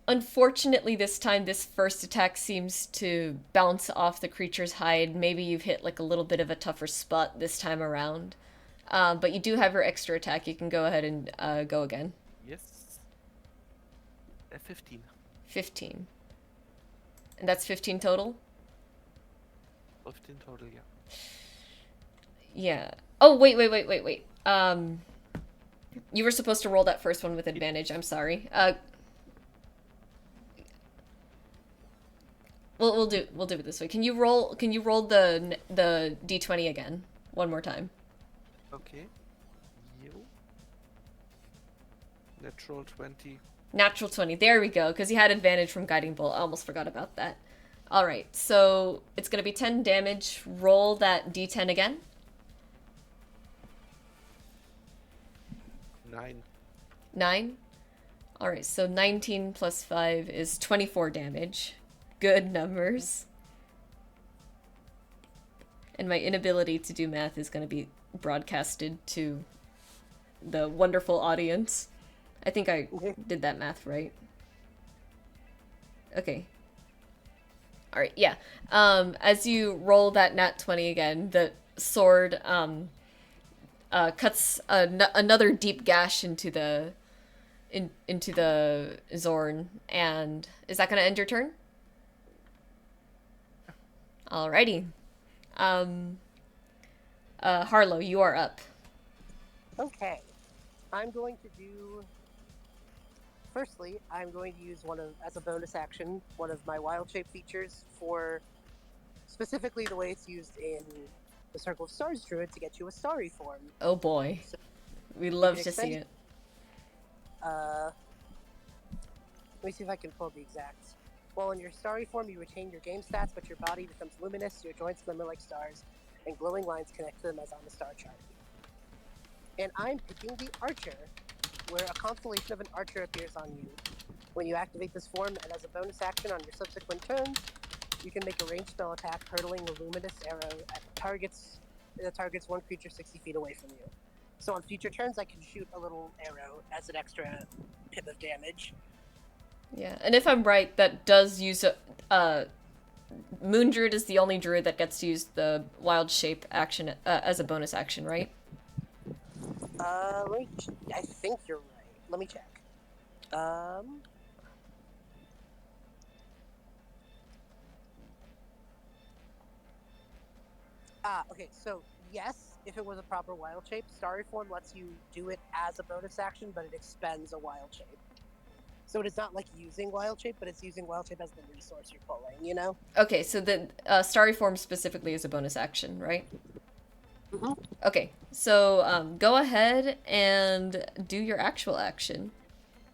Unfortunately, this time, this first attack seems to bounce off the creature's hide. Maybe you've hit like a little bit of a tougher spot this time around. But you do have your extra attack. You can go ahead and go again. Yes. 15. 15. And that's 15 total? 15 total, yeah. Yeah. Oh, wait. You were supposed to roll that first one with advantage. I'm sorry. We'll do it this way. Can you roll the d20 again one more time? Okay. You. Natural 20. Natural 20. There we go, because he had advantage from Guiding Bolt. I almost forgot about that. All right. So, it's going to be 10 damage. Roll that d10 again. 9. 9. All right. So 19 plus 5 is 24 damage. Good numbers. And my inability to do math is going to be broadcasted to the wonderful audience. I think I did that math right. Okay. All right, yeah. As you roll that nat 20 again, the sword cuts another deep gash into the Zorn, and is that going to end your turn? Alrighty. Harlow, you are up. Okay. I'm going to do. Firstly, I'm going to use as a bonus action, one of my wild shape features for specifically the way it's used in the Circle of Stars Druid to get you a starry form. Oh boy. So We'd you love can to see extend it. Let me see if I can pull the exact. While in your starry form, you retain your game stats, but your body becomes luminous, your joints glimmer like stars, and glowing lines connect to them as on the star chart. And I'm picking the Archer, where a constellation of an archer appears on you. When you activate this form, and as a bonus action on your subsequent turns, you can make a ranged spell attack hurtling a luminous arrow at targets one creature 60 feet away from you. So on future turns, I can shoot a little arrow as an extra pip of damage. Yeah, and if I'm right, that does use a Moon Druid is the only druid that gets to use the wild shape action as a bonus action, right? I think you're right. Let me check. Okay, so yes, if it was a proper wild shape, Starry Form lets you do it as a bonus action, but it expends a wild shape. So it is not like using wild shape, but it's using wild shape as the resource you're pulling, you know? Okay, so the starry form specifically is a bonus action, right? Mm-hmm. Okay, so go ahead and do your actual action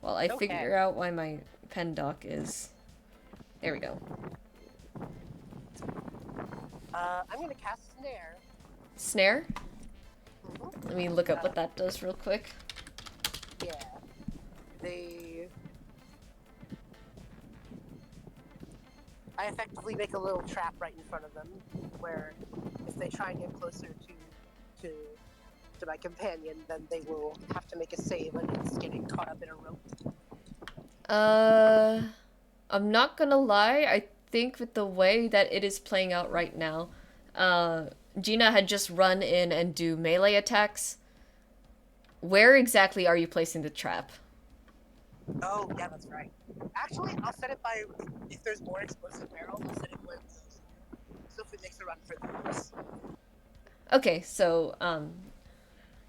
while I Okay. figure out why my pen doc is. There we go. I'm going to cast Snare. Snare? Mm-hmm. Let me look up what that does real quick. Yeah. I effectively make a little trap right in front of them, where if they try and get closer to my companion, then they will have to make a save against getting caught up in a rope. I'm not gonna lie, I think with the way that it is playing out right now, Gina had just run in and do melee attacks. Where exactly are you placing the trap? Oh, yeah, that's right. Actually, I'll set it by, if there's more explosive barrels, I'll set it where Sophie makes a run for those. Okay, so,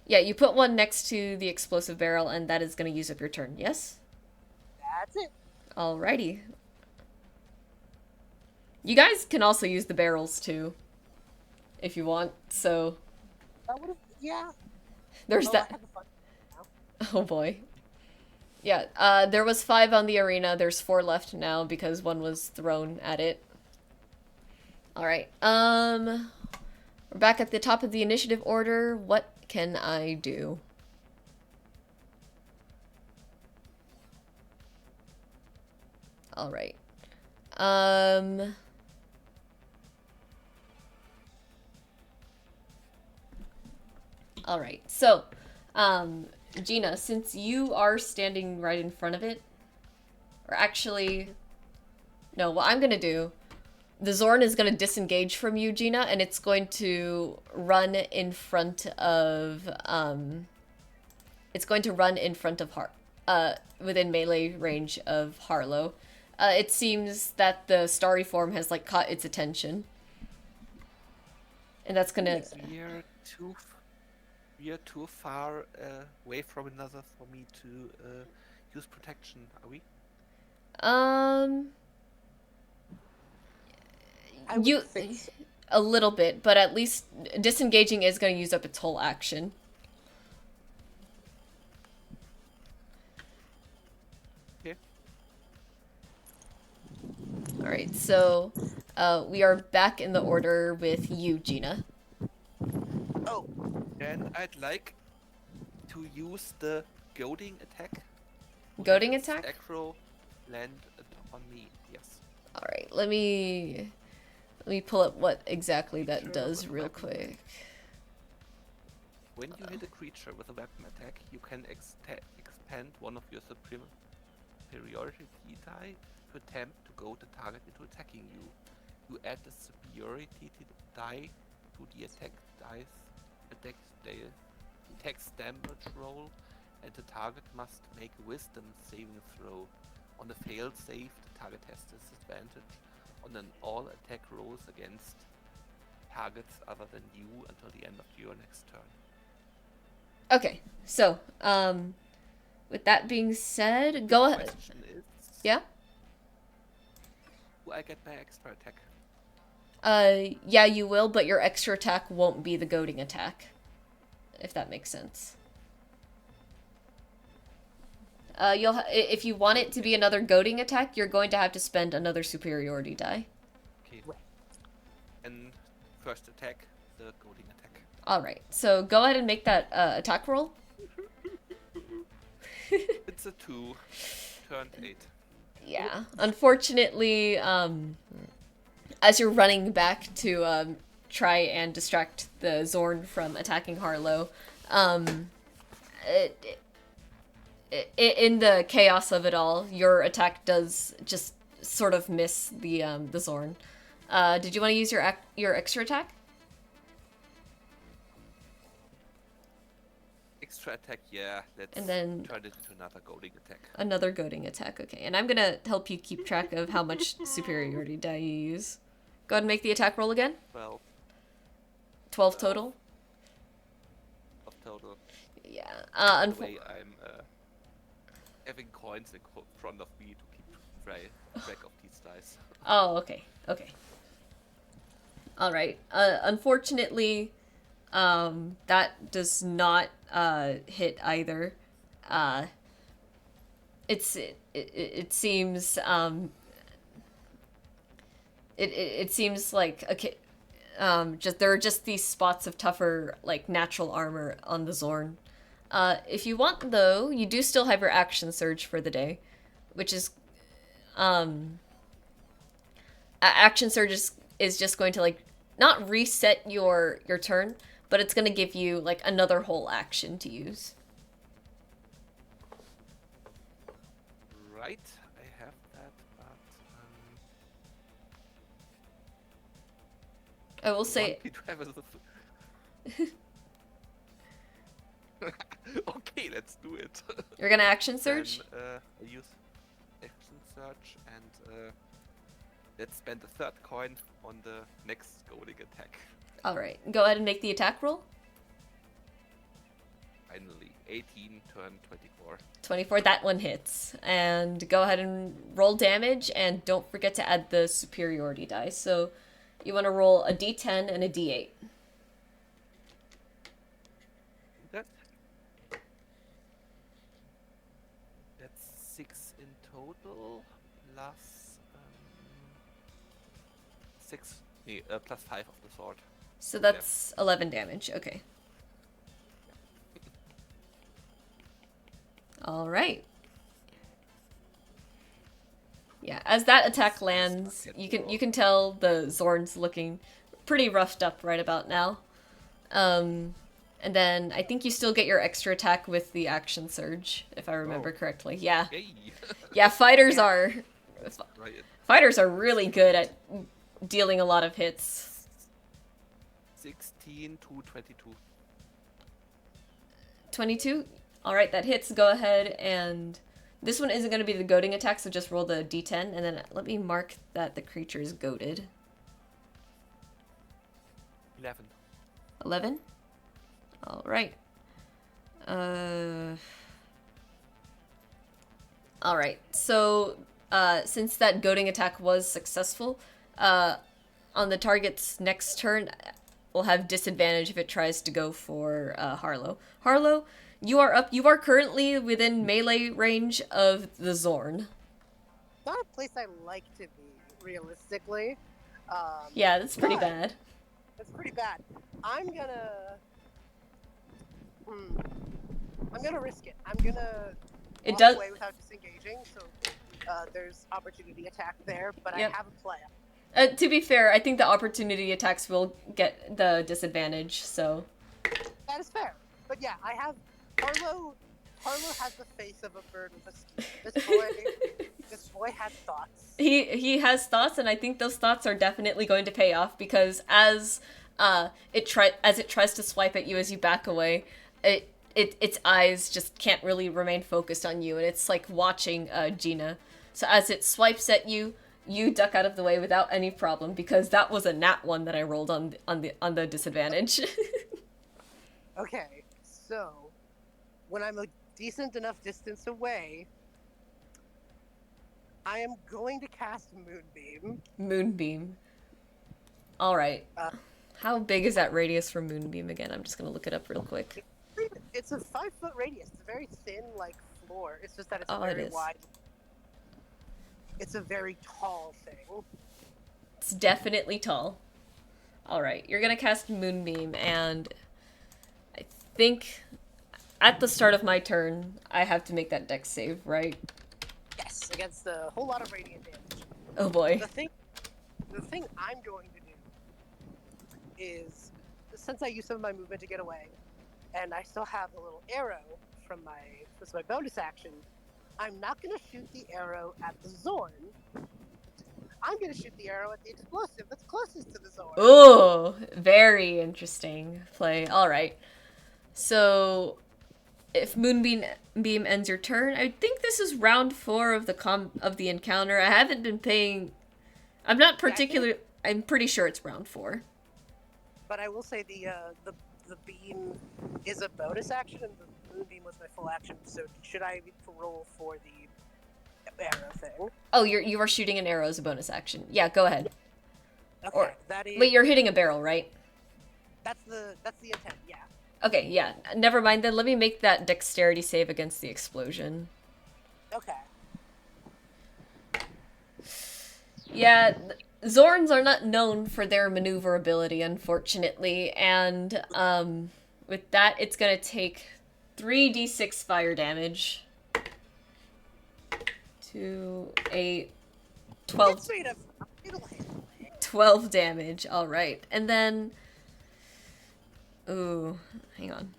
yeah, you put one next to the explosive barrel, and that is gonna use up your turn, yes? That's it. Alrighty. You guys can also use the barrels, too, if you want, so... That would have, yeah. There's that... I have a fun now. Oh boy. Yeah, there was 5 on the arena. There's 4 left now because one was thrown at it. Alright, we're back at the top of the initiative order. What can I do? Alright. Alright, so, Gina, since you are standing right in front of it, or actually, no, what I'm gonna do, the Zorn is gonna disengage from you, Gina, and it's going to run in front of, within melee range of Harlow. It seems that the starry form has, like, caught its attention. And that's gonna... We are too far away from another for me to use protection, are we? You think so. a little bit, but at least disengaging is going to use up its whole action. Okay. All right, so we are back in the order with you, Gina. Oh. Then I'd like to use the goading attack. Goading attack? Aggro land on me, yes. All right, let me pull up what exactly that does real quick. When you hit a creature with a weapon attack, you can expend one of your superiority die to attempt to goad the target into attacking you. You add the superiority die to the attack damage roll, and the target must make a wisdom saving throw. On a failed save, the target has disadvantage on all attack rolls against targets other than you until the end of your next turn. Okay, so, with that being said, go ahead. Question is, Yeah? do I get my extra attack? Yeah, you will, but your extra attack won't be the goading attack. If that makes sense. If you want it to be another goading attack, you're going to have to spend another superiority die. Okay. And first attack, the goading attack. Alright, so go ahead and make that attack roll. It's a 2. Turned 8. Yeah, unfortunately, as you're running back to try and distract the Zorn from attacking Harlow, in the chaos of it all, your attack does just sort of miss the Zorn. Did you want to use your extra attack? Extra attack, yeah. Let's And then- turn it into another goading attack. Another goading attack, okay. And I'm gonna help you keep track of how much superiority die you use. Go ahead and make the attack roll again. 12 12 total. of total. Yeah. By the way, I'm having coins in front of me to keep track of these dice. Oh, okay. Okay. All right. Unfortunately, that does not hit either. It seems it seems like just there are just these spots of tougher like natural armor on the Zorn. If you want though, you do still have your action surge for the day, which is action surge is just going to like not reset your turn, but it's going to give you like another whole action to use. Right, I have that, but I will say want me to have okay, let's do it. you're going to action surge. Then, I use action surge and let's spend the third coin on the next goading attack. All right. Go ahead and make the attack roll. Finally, 18 turn 24. 24, that one hits. And go ahead and roll damage, and don't forget to add the superiority die. So you want to roll a d10 and a d8. That. That's 6 in total, plus 6, plus 5 of the sword. So that's 11 damage. Okay. All right. Yeah, as that attack lands, you can tell the Zorn's looking pretty roughed up right about now. And then I think you still get your extra attack with the action surge, if I remember correctly. Yeah. Yay! Yeah, fighters are Right. really good at dealing a lot of hits. 16 to 22. 22? Alright, that hits. Go ahead and... This one isn't going to be the goading attack, so just roll the d10, and then let me mark that the creature is goaded. 11. 11? Alright. Alright, so since that goading attack was successful, on the target's next turn, will have disadvantage if it tries to go for Harlow. Harlow, you are up. You are currently within melee range of the Zorn. Not a place I like to be, realistically. Yeah, that's pretty but bad. That's pretty bad. I'm gonna risk it. I'm gonna It walk does. away without disengaging, so there's opportunity attack there, but Yep. I have a plan. To be fair, I think the opportunity attacks will get the disadvantage. So That is fair. But yeah, I have Harlow has the face of a bird with a skeet. This boy has thoughts. he has thoughts, and I think those thoughts are definitely going to pay off because as it tries to swipe at you as you back away, its eyes just can't really remain focused on you, and it's like watching Gina. So as it swipes at you, you duck out of the way without any problem because that was a nat 1 that I rolled on the disadvantage. Okay, so when I'm a decent enough distance away, I am going to cast Moonbeam. Moonbeam. Alright. Uh, How big is that radius for Moonbeam again? I'm just gonna look it up real quick. It's a 5-foot radius. It's a very thin, like, floor. It's just that it's Oh, a it very is. wide. It's a very tall thing. It's definitely tall. Alright, you're gonna cast Moonbeam, and I think at the start of my turn, I have to make that dex save, right? Yes, against a whole lot of radiant damage. Oh boy. The thing I'm going to do is, since I used some of my movement to get away, and I still have a little arrow from my bonus action, I'm not going to shoot the arrow at the Zorn. I'm going to shoot the arrow at the explosive that's closest to the Zorn. Ooh, very interesting play. Alright. So, if Moonbeam ends your turn, I think this is round 4 of the encounter. I haven't been paying... I'm not particular... I'm pretty sure it's round 4. But I will say the beam is a bonus action, and the Moonbeam was my full action, so should I roll for the arrow thing? Oh, you are shooting an arrow as a bonus action. Yeah, go ahead. Okay, Or- that is... Wait, you're hitting a barrel, right? That's the intent, yeah. Okay, yeah. Never mind then. Let me make that dexterity save against the explosion. Okay. Yeah, Zorns are not known for their maneuverability, unfortunately, and with that, it's gonna take 3d6 fire damage. 2, 8, 12, It's made of... It'll handle it. 12 damage. Alright, and then... Ooh, hang on.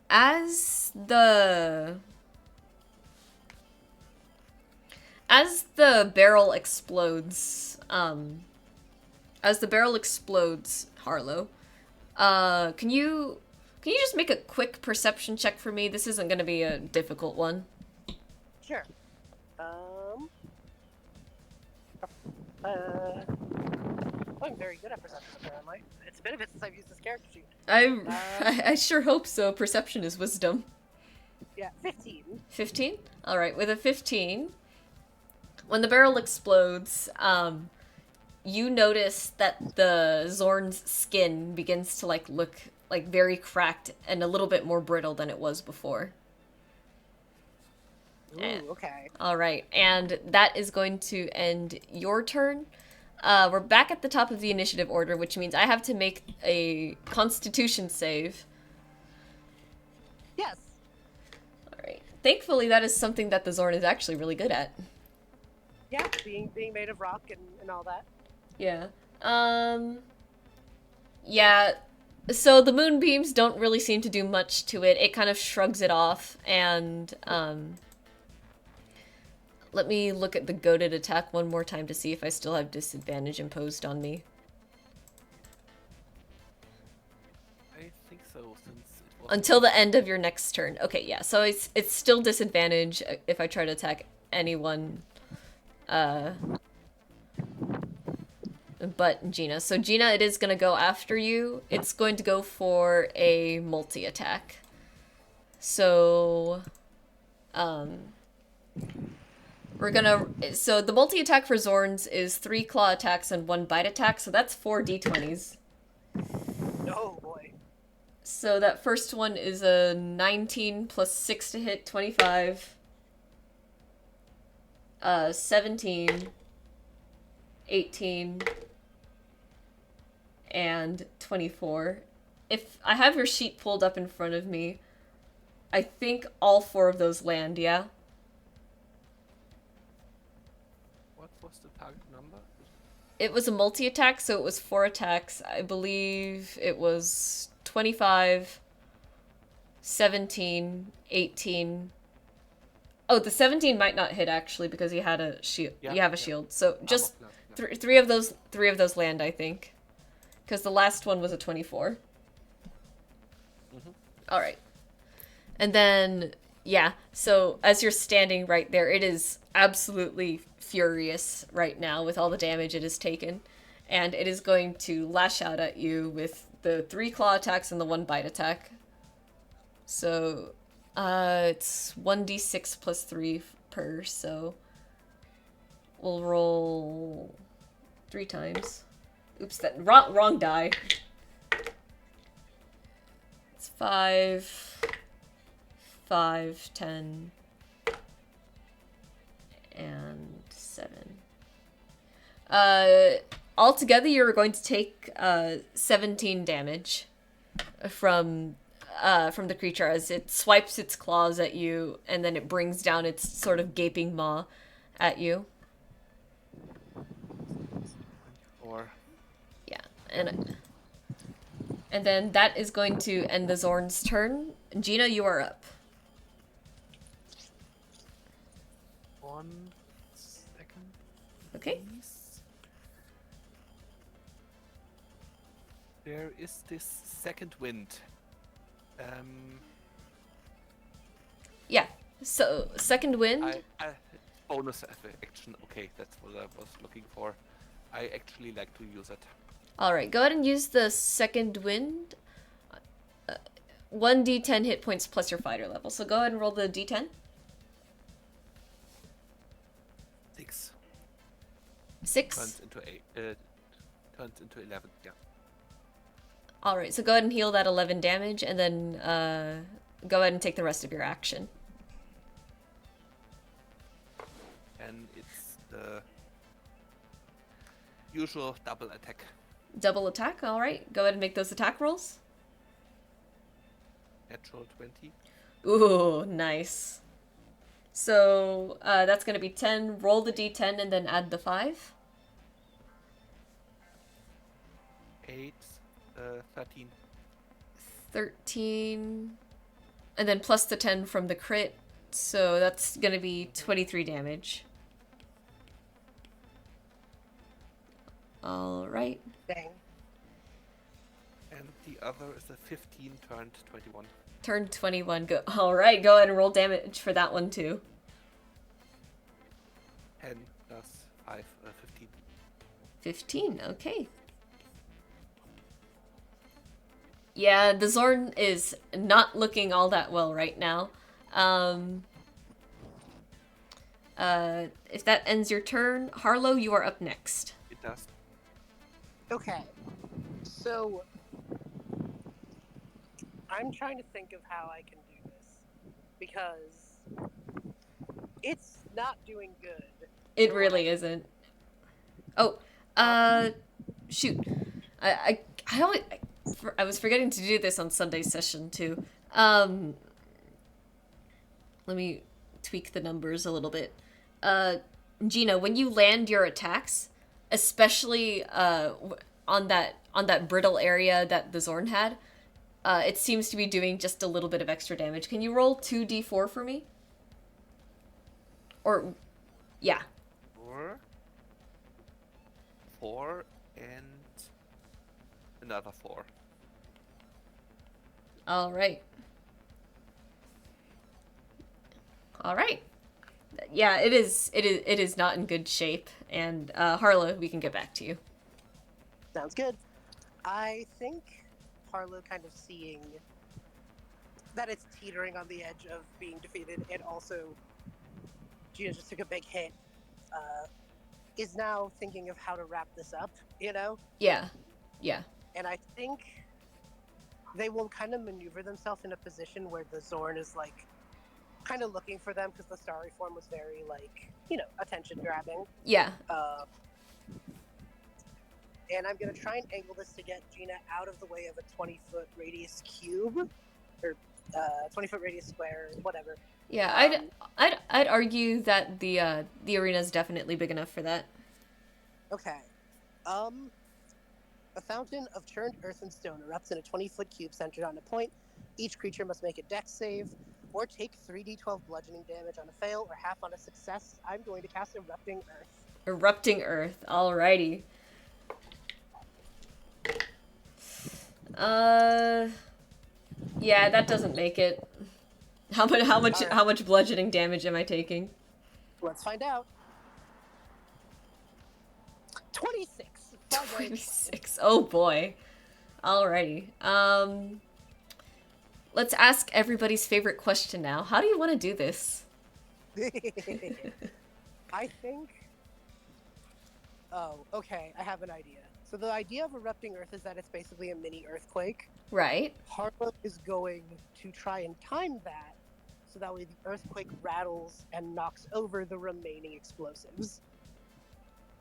As the barrel explodes, Harlow, can you just make a quick perception check for me? This isn't gonna be a difficult one. Sure. I'm very good at perception, apparently. It's been a bit since I've used this character sheet. I sure hope so. Perception is wisdom. Yeah, 15. 15? Alright, with a 15, when the barrel explodes, you notice that the Zorn's skin begins to, look, very cracked and a little bit more brittle than it was before. Ooh, okay. Alright, and that is going to end your turn. We're back at the top of the initiative order, which means I have to make a Constitution save. Yes. Alright. Thankfully, that is something that the Zorn is actually really good at. Yeah, being made of rock and all that. Yeah. Yeah. So the moonbeams don't really seem to do much to it. It kind of shrugs it off, and, let me look at the goaded attack one more time to see if I still have disadvantage imposed on me. I think so, since it was... Until the end of your next turn. Okay, yeah, so it's still disadvantage if I try to attack anyone, but Gina. So Gina, it is gonna go after you. It's going to go for a multi-attack. So, so the multi-attack for Zorns is 3 claw attacks and 1 bite attack, so that's 4 d20s. Oh boy. So that first one is a 19 plus 6 to hit, 25. 17, 18, and 24. If I have your sheet pulled up in front of me, I think all 4 of those land, yeah? What was the target number? It was a multi-attack, so it was 4 attacks. I believe it was 25, 17, 18. Oh, the 17 might not hit actually because you had a shield. Yeah, you have a yeah. shield. So just Armor class, yeah. three of those land, I think. Because the last one was a 24. Mhm. All right. And then yeah, so as you're standing right there, it is absolutely furious right now with all the damage it has taken. and it is going to lash out at you with the 3 claw attacks and the 1 bite attack. So, it's 1d6 plus 3 per, so we'll roll 3 times. Oops, that wrong die. It's 5, 10, and 7. Altogether, you're going to take 17 damage from the creature as it swipes its claws at you, and then it brings down its sort of gaping maw at you. Or Yeah, and then that is going to end the Zorn's turn. Gina, you are up. 1 second. Okay. Please. There is this second wind. Yeah. So second wind. I bonus action. Okay, that's what I was looking for. I actually like to use it. All right, go ahead and use the second wind. 1d10 hit points plus your fighter level. So go ahead and roll the d10. 6 6. turns into 11. Yeah. All right, so go ahead and heal that 11 damage, and then go ahead and take the rest of your action. And it's the usual double attack. Double attack. All right, go ahead and make those attack rolls. Natural 20. Ooh, nice. So that's going to be 10. Roll the d10 and then add the 5. 8, 13. 13. And then plus the 10 from the crit. So that's going to be 23 damage. All right. Dang. And the other is a 15 turned 21. Turn 21. Go. All right, go ahead and roll damage for that one too. 10 plus 5, 15. 15. Okay. Yeah, the Zorn is not looking all that well right now. If that ends your turn, Harlow, you are up next. It does. Okay. So I'm trying to think of how I can do this because it's not doing good. It really isn't. Oh, shoot. I was forgetting to do this on Sunday session too. Let me tweak the numbers a little bit. Gina, when you land your attacks, especially on that brittle area that the Zorn had, it seems to be doing just a little bit of extra damage. Can you roll 2d4 for me? Or, yeah. 4, and another 4. All right. Yeah, it is not in good shape. And Harlow, we can get back to you. Sounds good. I think Harlow kind of seeing that it's teetering on the edge of being defeated, and also Gina just took a big hit, is now thinking of how to wrap this up, you know? Yeah. And I think they will kind of maneuver themselves in a position where the Zorn is, like, kind of looking for them, because the starry form was very, like, attention grabbing. Yeah. And I'm going to try and angle this to get Gina out of the way of a 20-foot radius cube, or 20-foot radius square, whatever. Yeah, I'd argue that the arena is definitely big enough for that. Okay. A fountain of churned earth and stone erupts in a 20-foot cube centered on a point. Each creature must make a dex save or take 3d12 bludgeoning damage on a fail or half on a success. I'm going to cast Erupting Earth. Erupting Earth. Alrighty. Yeah, that doesn't make it. How much bludgeoning damage am I taking? Let's find out. 26 Bye, guys. 26. Oh boy. Alrighty. Let's ask everybody's favorite question now. How do you want to do this? I think. Oh, okay. I have an idea. So the idea of erupting Earth is that it's basically a mini earthquake. Right. Harlow is going to try and time that, so that way the earthquake rattles and knocks over the remaining explosives.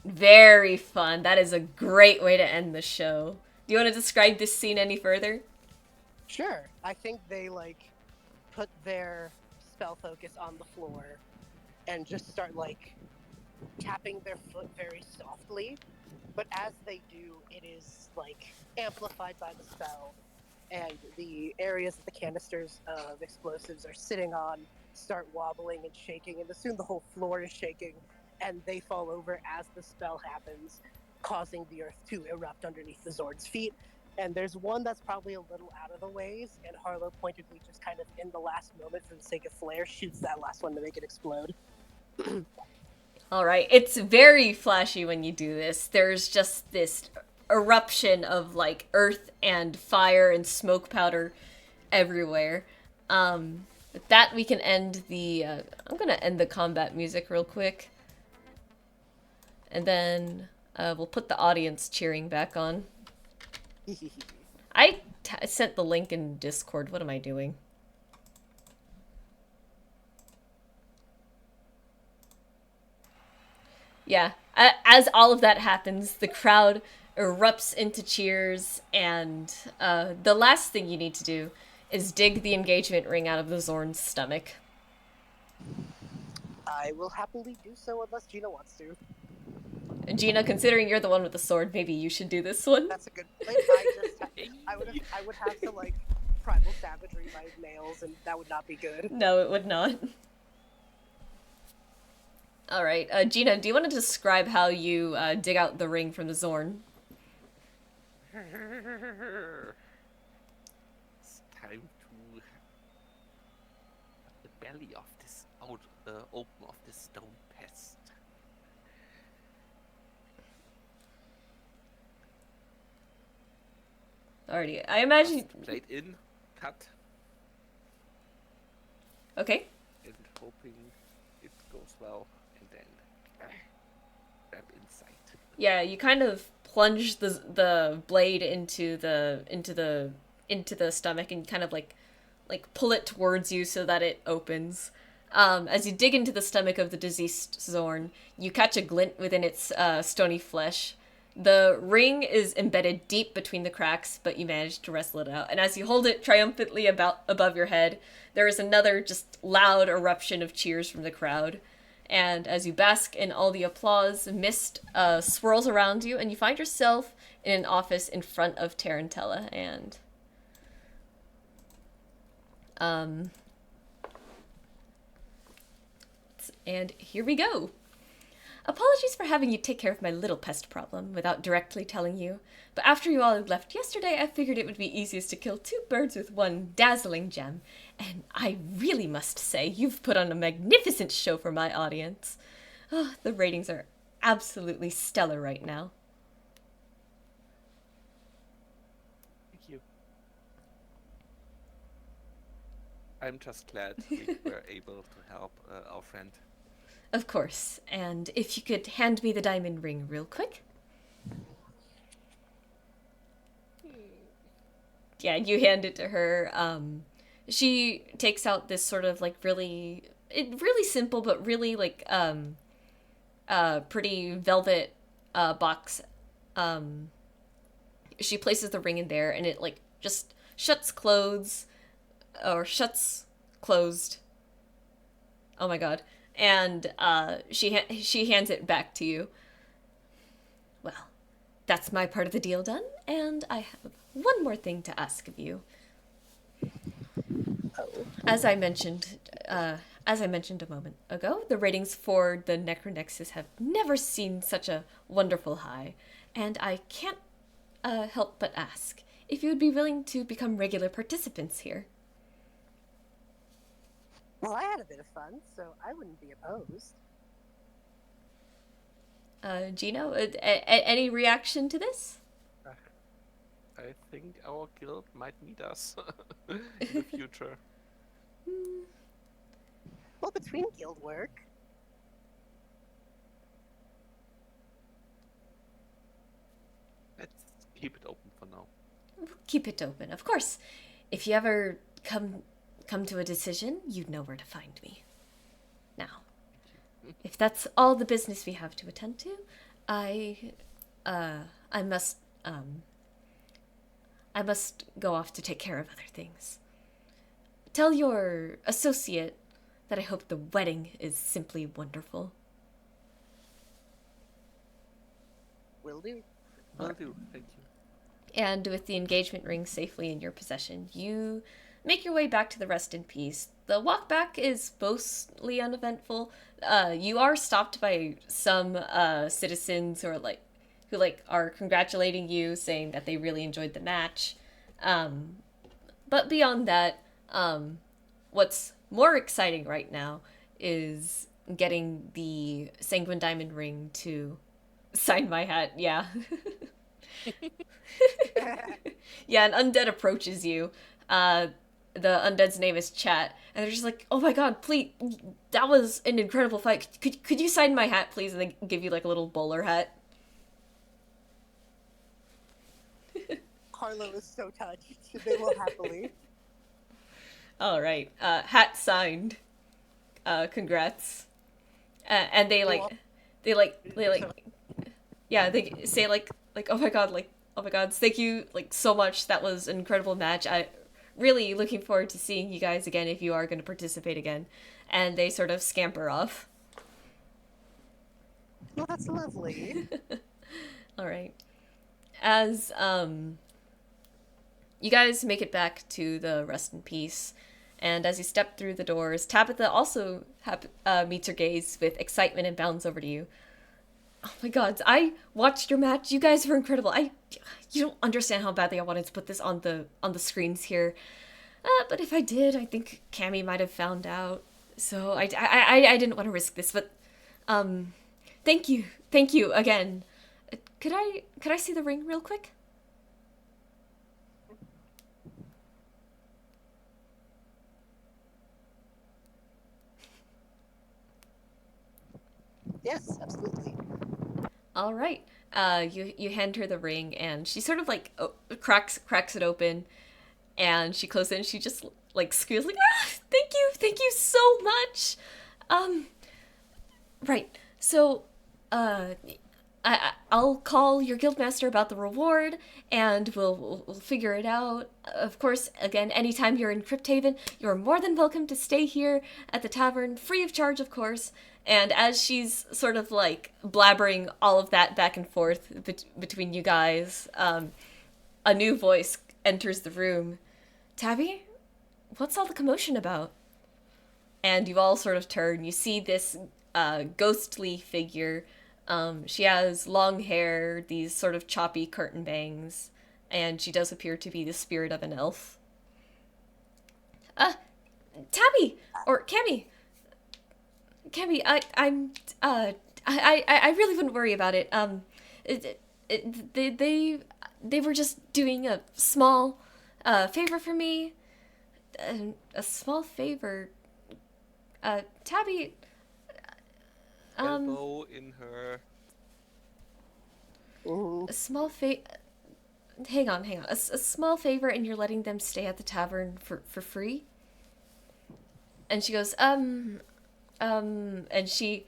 Very fun. That is a great way to end the show. Do you want to describe this scene any further? Sure. I think they put their spell focus on the floor and just start tapping their foot very softly. But as they do, it is amplified by the spell, and the areas that the canisters of explosives are sitting on start wobbling and shaking, and soon the whole floor is shaking, and they fall over as the spell happens, causing the earth to erupt underneath the Zord's feet. And there's one that's probably a little out of the ways, and Harlow pointedly just kind of in the last moment, for the sake of flair, shoots that last one to make it explode. Alright, it's very flashy when you do this. There's just this eruption of earth and fire and smoke powder everywhere. With that, we can end the. I'm gonna end the combat music real quick. And then we'll put the audience cheering back on. I sent the link in Discord. What am I doing? Yeah, as all of that happens, the crowd erupts into cheers, and the last thing you need to do is dig the engagement ring out of the Zorn's stomach. I will happily do so unless Gina wants to. Gina, considering you're the one with the sword, maybe you should do this one. That's a good point. I would have to primal savagery my nails, and that would not be good. No, it would not. Alright, Gina, do you want to describe how you dig out the ring from the Zorn? It's time to cut the belly of this open of this stone pest. Alrighty, I imagine... Just blade in, cut, Okay. and hoping it goes well, and then grab inside. Yeah, you kind of plunge the blade into the stomach and kind of like pull it towards you so that it opens. As you dig into the stomach of the deceased Zorn, you catch a glint within its stony flesh. The ring is embedded deep between the cracks, but you manage to wrestle it out. And as you hold it triumphantly above your head, there is another just loud eruption of cheers from the crowd. And as you bask in all the applause, mist swirls around you, and you find yourself in an office in front of Tarantella. And here we go. Apologies for having you take care of my little pest problem without directly telling you, but after you all had left yesterday, I figured it would be easiest to kill two birds with one dazzling gem, and I really must say you've put on a magnificent show for my audience. Oh, the ratings are absolutely stellar right now. Thank you. I'm just glad we were able to help our friend. Of course, and if you could hand me the diamond ring real quick. Yeah, you hand it to her. She takes out this sort of really simple but really pretty velvet box. She places the ring in there, and it just shuts closed. Oh my god. And she hands it back to you. Well, that's my part of the deal done, and I have one more thing to ask of you. Oh. As I mentioned a moment ago, the ratings for the Necronexus have never seen such a wonderful high, and I can't help but ask if you would be willing to become regular participants here. Well, I had a bit of fun, so I wouldn't be opposed. Gino, any reaction to this? I think our guild might need us in the future. Well, between guild work, Let's keep it open for now. Keep it open, of course. If you ever come to a decision, you'd know where to find me. Now, if that's all the business we have to attend to, I I must I must go off to take care of other things. Tell your associate that I hope the wedding is simply wonderful. will do. Will do. Thank you. And with the engagement ring safely in your possession, you make your way back to the rest in peace. The walk back is mostly uneventful. You are stopped by some citizens who are congratulating you, saying that they really enjoyed the match. But beyond that, what's more exciting right now is getting the Sanguine Diamond ring to sign my hat. Yeah. Yeah, an undead approaches you. The undead's name is Chat, and they're just like, "Oh my god, please, that was an incredible fight. Could you sign my hat, please?" And they give you like a little bowler hat. Harlow is so touched. They will happily. All right, hat signed. Congrats. And yeah, they say oh my god, oh my god, thank you so much. That was an incredible match. I really looking forward to seeing you guys again if you are going to participate again. And they sort of scamper off. Well, that's lovely. All right. As you guys make it back to the rest in peace, and as you step through the doors, Tabitha also meets her gaze with excitement and bounds over to you. Oh my god, I watched your match. You guys were incredible. You don't understand how badly I wanted to put this on the screens here. But if I did, I think Cammy might have found out. So I didn't want to risk this, but thank you again. Could I see the ring real quick? Yes, absolutely. All right. You hand her the ring, and she sort of cracks it open, and she closes it, and she just squeals thank you so much. Right. So, I'll call your guildmaster about the reward, and we'll figure it out. Of course, again, anytime you're in Crypthaven, you're more than welcome to stay here at the tavern, free of charge, of course. And as she's sort of blabbering all of that back and forth between you guys, a new voice enters the room. Tabby, what's all the commotion about? And you all sort of turn. You see this ghostly figure. She has long hair, these sort of choppy curtain bangs, and she does appear to be the spirit of an elf. Tabby! Or Cammy! Cammy, I really wouldn't worry about it. They were just doing a small favor for me. A small favor. Tabby. Elbow in her. A small Hang on. A small favor, and you're letting them stay at the tavern for free? And she goes, and she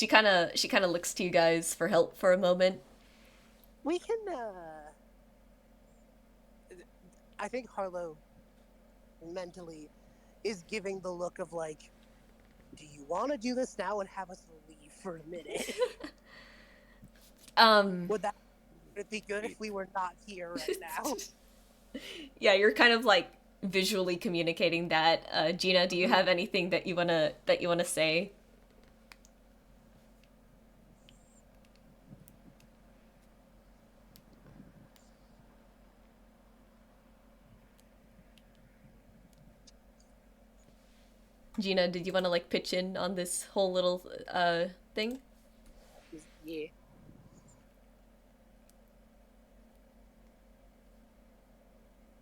kind of looks to you guys for help for a moment. We can, I think Harlow mentally is giving the look of do you want to do this now and have us leave for a minute? Would it be good if we were not here right now? Yeah, you're kind of visually communicating that. Gina, do you have anything that you wanna say? Gina, did you want to pitch in on this whole little thing? Yeah.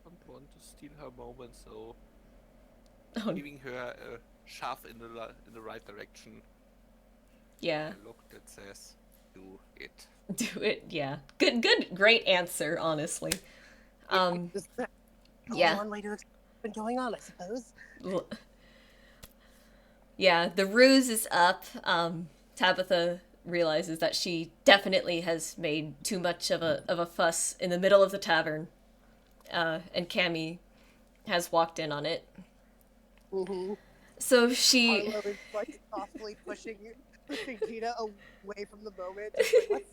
Don't want to steal her moment, so Oh, giving her a shove in in the right direction. yeah. A look that says, "Do it." Do it. Yeah. Good. Great answer, honestly. Just only Yeah. one way to explain what's been going on, I suppose. L- Yeah, the ruse is up. Tabitha realizes that she definitely has made too much of a fuss in the middle of the tavern. And Cammy has walked in on it. Mm-hmm. So she Harlow is like softly pushing Gina away from the moment. Just like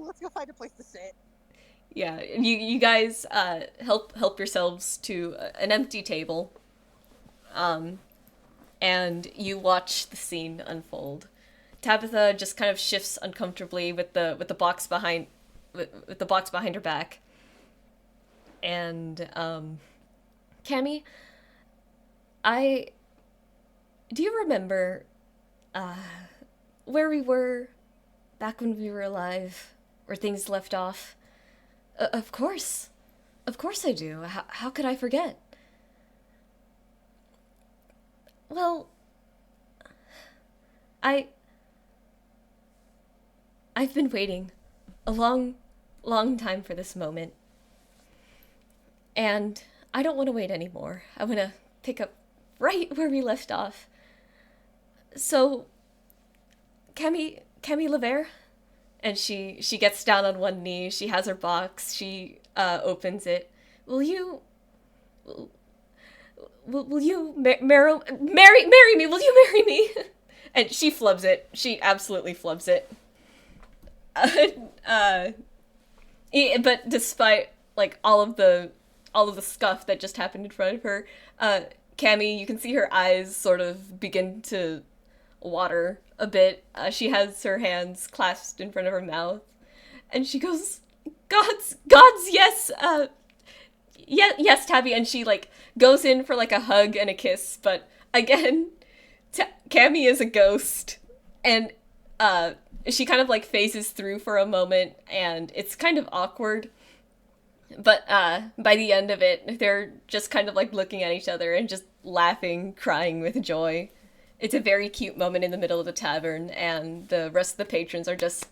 let's go find a place to sit. yeah, you guys help yourselves to an empty table. And you watch the scene unfold. Tabitha just kind of shifts uncomfortably with the box behind with the box behind her back. And Cammy, I do you remember where we were back when we were alive, where things left off? Of course. Of course I do. How could I forget? Well, I I've been waiting a long time for this moment. And I don't want to wait anymore. I want to pick up right where we left off. So, Cammy Levere? And she gets down on one knee. She has her box. She opens it. Will you will you marry me? Will you marry me? And she flubs it. She absolutely flubs it. But despite like all of the scuff that just happened in front of her, Cammy, you can see her eyes sort of begin to water a bit. She has her hands clasped in front of her mouth, and she goes, "Gods, yes, yes, Tabby," and she like goes in for like a hug and a kiss, but again, Cammy is a ghost, and she kind of like phases through for a moment, and it's kind of awkward. But by the end of it, they're just kind of like looking at each other and just laughing, crying with joy. It's a very cute moment in the middle of the tavern, and the rest of the patrons are just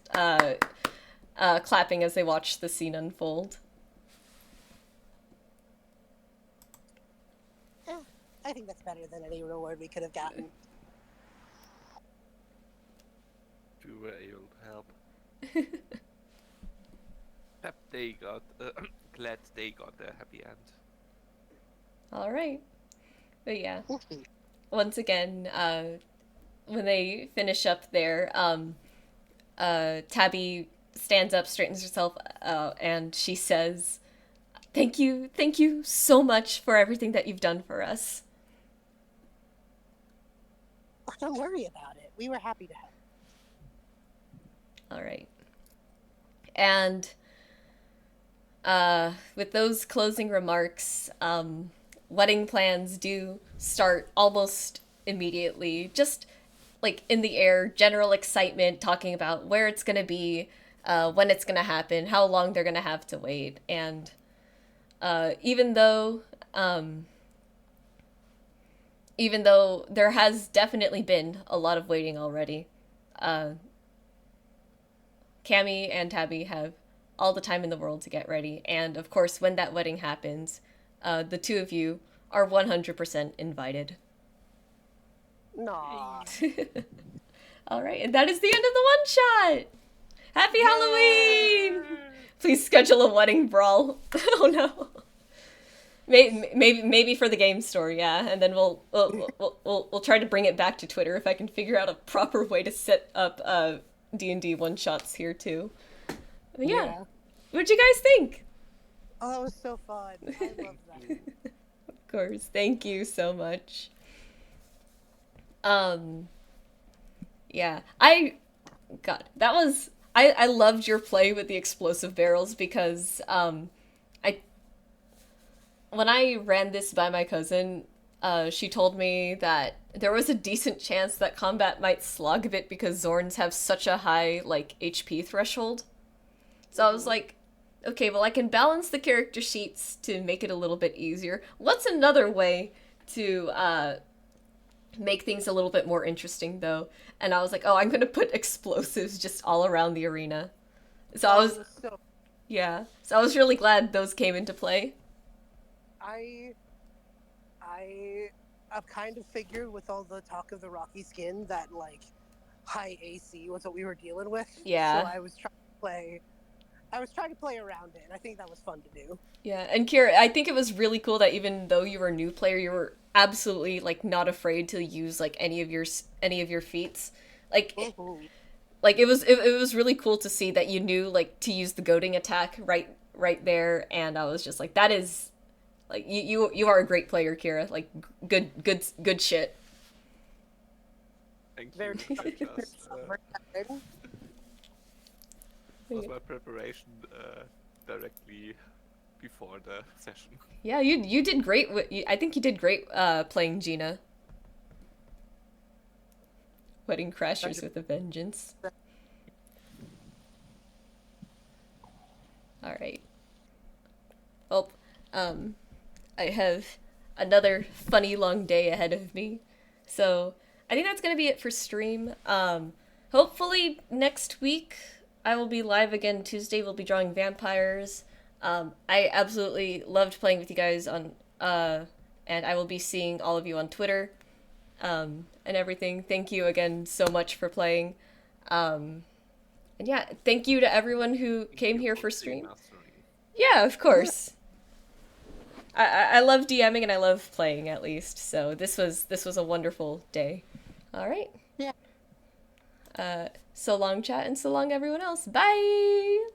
clapping as they watch the scene unfold. I think that's better than any reward we could have gotten. If you were able to help. Except they got glad they got a happy end. All right. But yeah, once again, when they finish up there, Tabby stands up, straightens herself, and she says, thank you so much for everything that you've done for us. Don't worry about it. We were happy to help. All right. And with those closing remarks, wedding plans do start almost immediately. Just like in the air, general excitement, talking about where it's going to be, when it's going to happen, how long they're going to have to wait. And even though there has definitely been a lot of waiting already, Cammy and Tabby have all the time in the world to get ready. And of course, when that wedding happens, the two of you are 100% invited. Aww. All right, and that is the end of the one-shot! Happy Halloween! Please schedule a wedding brawl. Oh no. Maybe for the game store, yeah, and then we'll try to bring it back to Twitter if I can figure out a proper way to set up D&D one-shots here too. But yeah. What'd you guys think? Oh, that was so fun. I love that. Of course, thank you so much. Yeah, I loved your play with the explosive barrels because when I ran this by my cousin, she told me that there was a decent chance that combat might slog a bit because Zorns have such a high, like, HP threshold. So I was like, okay, well, I can balance the character sheets to make it a little bit easier. What's another way to make things a little bit more interesting, though? And I was like, oh, I'm gonna put explosives just all around the arena. So I was, So yeah. So I was really glad those came into play. I kind of figured with all the talk of the Rocky skin that like high AC was what we were dealing with. Yeah. So I was trying to play around it, and I think that was fun to do. Yeah, and Kira, I think it was really cool that even though you were a new player, you were absolutely like not afraid to use like any of your feats. Like Mhm. like it was really cool to see that you knew like to use the goading attack right there, and I was just like, that is like you are a great player, Kira. Like good shit. Thank Very you. I just exciting. was my preparation directly before the session. Yeah, you did great. I think you did great playing Gina. Wedding Crashers with a Vengeance. All right. Well, I have another funny long day ahead of me, so I think that's gonna be it for stream. Hopefully next week I will be live again. Tuesday we'll be drawing vampires. I absolutely loved playing with you guys on, and I will be seeing all of you on Twitter, and everything. Thank you again so much for playing. And yeah, thank you to everyone who came here for stream. Yeah, of course. I love DMing and I love playing at least. So this was a wonderful day. All right. Yeah. So long, chat, and so long, everyone else. Bye.